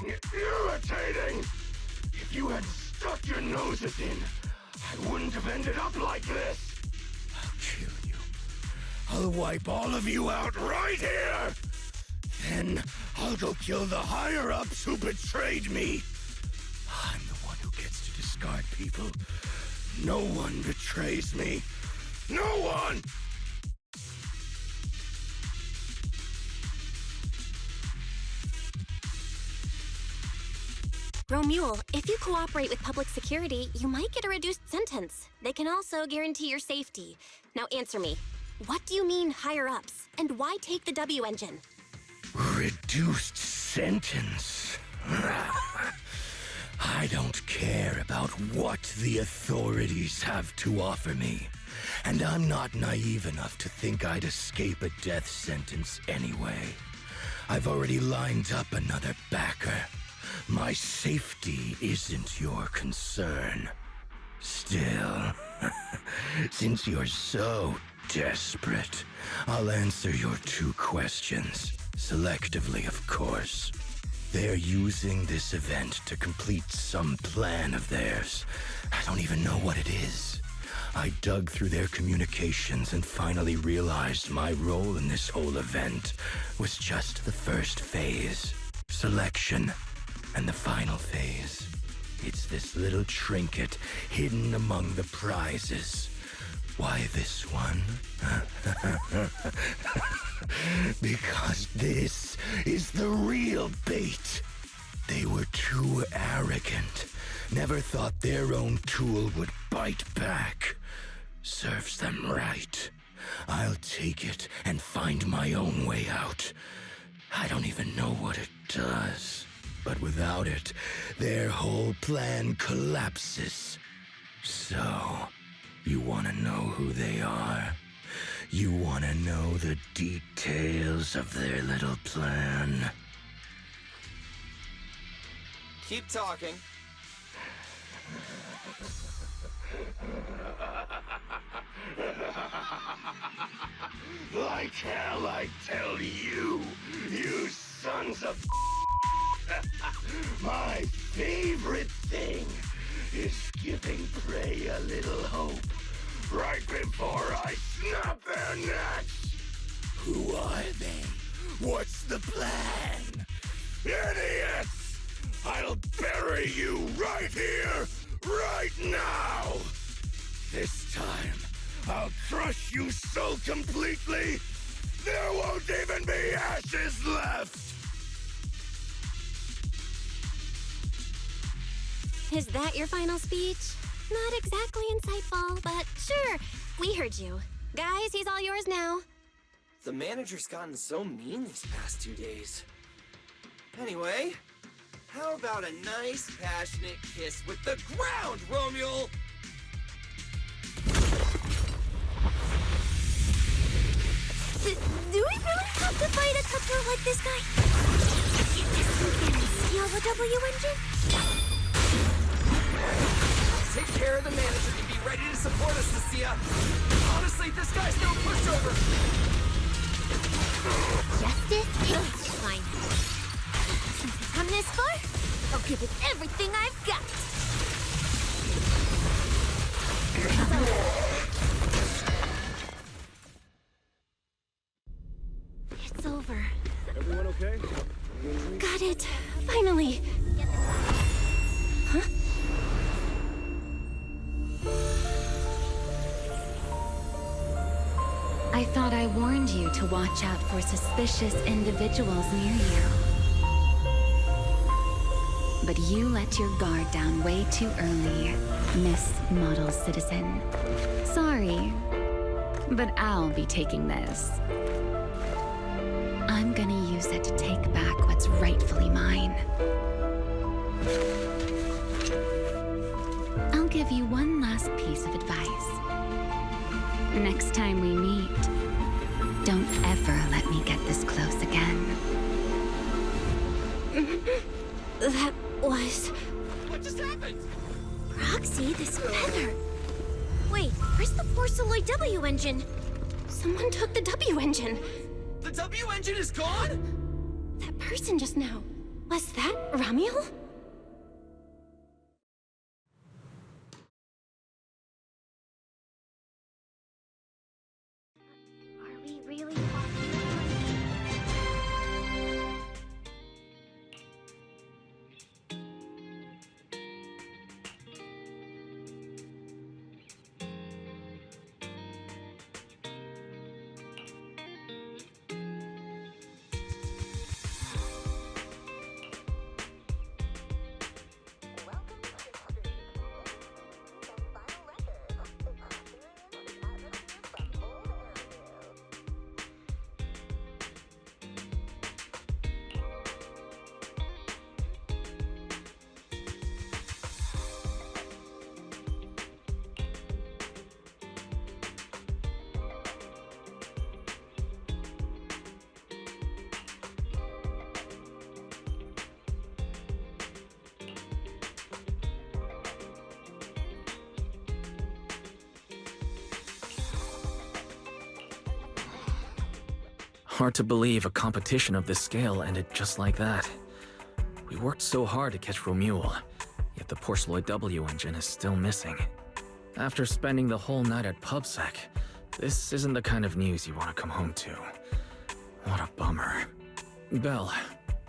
It's so irritating. If you had stuck your noses in, I wouldn't have ended up like this. I'll kill you. I'll wipe all of you out right here. Then I'll go kill the higher-ups who betrayed me. I'm the one who gets to discard people. No one betrays me. No one! Ramiel, if you cooperate with public security, you might get a reduced sentence. They can also guarantee your safety. Now answer me. What do you mean, higher-ups? And why take the W engine? Reduced sentence? I don't care about what the authorities have to offer me. And I'm not naive enough to think I'd escape a death sentence anyway. I've already lined up another backer. My safety isn't your concern. Still, since you're so desperate, I'll answer your two questions. Selectively, of course. They're using this event to complete some plan of theirs. I don't even know what it is. I dug through their communications and finally realized my role in this whole event was just the first phase. Selection. And the final phase. It's this little trinket hidden among the prizes. Why this one? Because this is the real bait. They were too arrogant. Never thought their own tool would bite back. Serves them right. I'll take it and find my own way out. I don't even know what it does. But without it, their whole plan collapses. So, you want to know who they are? You want to know the details of their little plan? Keep talking. Like hell I tell you, you sons of my favorite thing is giving prey a little hope right before I snap their necks. Who are they? What's the plan? Idiots! I'll bury you right here, right now! This time, I'll crush you so completely, there won't even be ashes left! Is that your final speech? Not exactly insightful, but sure, we heard you. Guys, he's all yours now. The manager's gotten so mean these past 2 days. Anyway, how about a nice, passionate kiss with the ground, Ramiel? Do we really have to fight a cutthroat like this guy? Can this steal the W engine? Take care of the manager and be ready to support us, Lucia. Honestly, this guy's no pushover. Justice is fine. Since I've come this far, I'll give it everything I've got. It's over. Everyone okay? Got it. Finally. Huh? I thought I warned you to watch out for suspicious individuals near you. But you let your guard down way too early, Miss Model Citizen. Sorry, but I'll be taking this. I'm gonna use it to take back what's rightfully mine. I'll give you one last piece of advice. Next time we meet, don't ever let me get this close again. That was... What just happened? Proxy, this feather. Wait, where's the Porceloid W engine? Someone took the W engine. The W engine is gone? That person just now. Was that Ramiel? Are we really Hard to believe a competition of this scale ended just like that. We worked so hard to catch Ramiel, yet the Porceloid W engine is still missing. After spending the whole night at PubSec, this isn't the kind of news you want to come home to. What a bummer. Belle,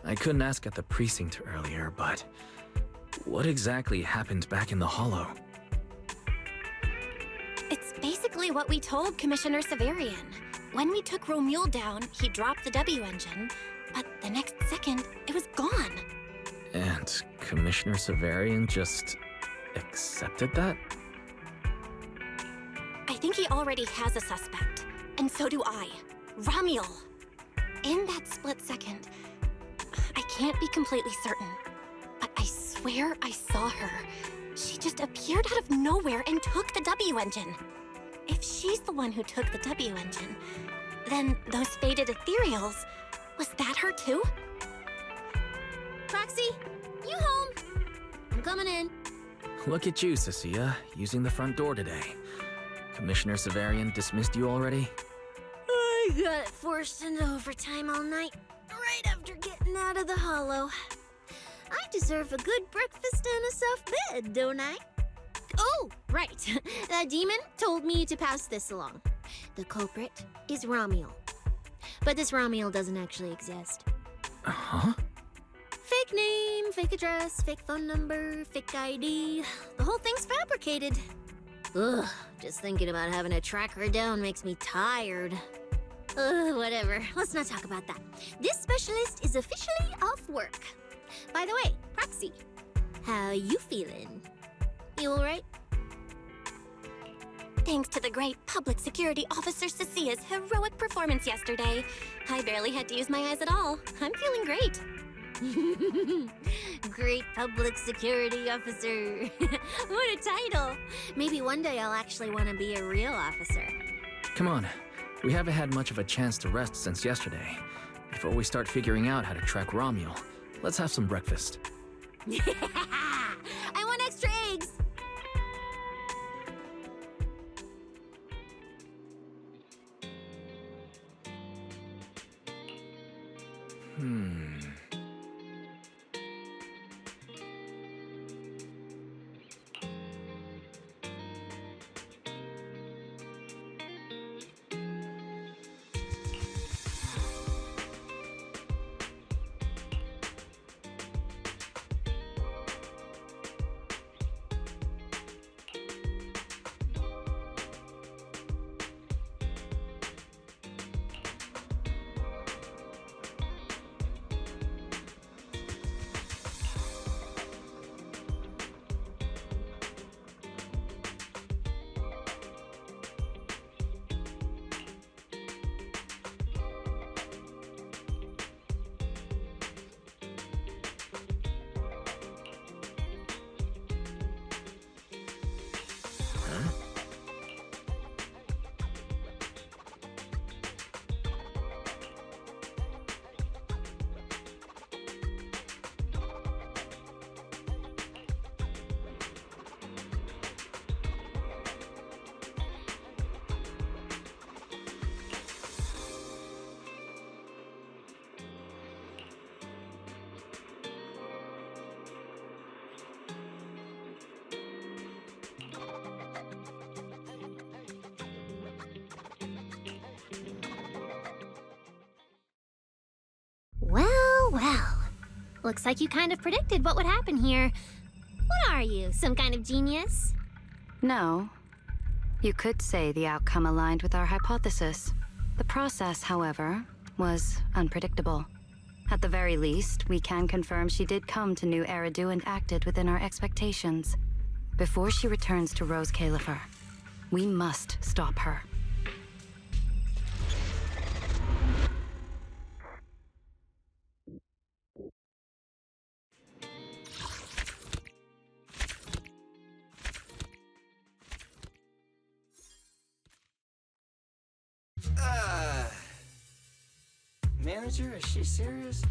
I couldn't ask at the precinct earlier, but what exactly happened back in the Hollow? It's basically what we told Commissioner Severian. When we took Ramiel down, he dropped the W engine, but the next second, it was gone. And Commissioner Severian just accepted that? I think think he already has a suspect. And so do I. Ramiel. In that split second, I can't be completely certain, but I swear I saw her. She just appeared out of nowhere and took the W engine. If she's the one who took the W engine, then those faded ethereals, was that her too? Proxy, you home? I'm coming in. Look at you, Cecilia, using the front door today. Commissioner Severian dismissed you already? I got forced into overtime all night, right after getting out of the hollow. I deserve a good breakfast and a soft bed, don't I? Oh, right. The demon told me to pass this along. The culprit is Ramiel. But this Ramiel doesn't actually exist. Huh? Fake name, fake address, fake phone number, fake ID. The whole thing's fabricated. Ugh, just thinking about having to track her down makes me tired. Whatever. Let's not talk about that. This specialist is officially off work. By the way, Proxy, how you feeling? You alright? Thanks to the great public security officer Cecia's heroic performance yesterday, I barely had to use my eyes at all. I'm feeling great. Great public security officer. What a title. Maybe one day I'll actually want to be a real officer. Come on. We haven't had much of a chance to rest since yesterday. Before we start figuring out how to track Ramiel, let's have some breakfast. I want extra eggs. Well. Looks like you kind of predicted what would happen here. What are you, some kind of genius? No. You could say the outcome aligned with our hypothesis. The process, however, was unpredictable. At the very least, we can confirm she did come to New Eridu and acted within our expectations. Before she returns to Rose Califer, we must stop her. Manager, is she serious?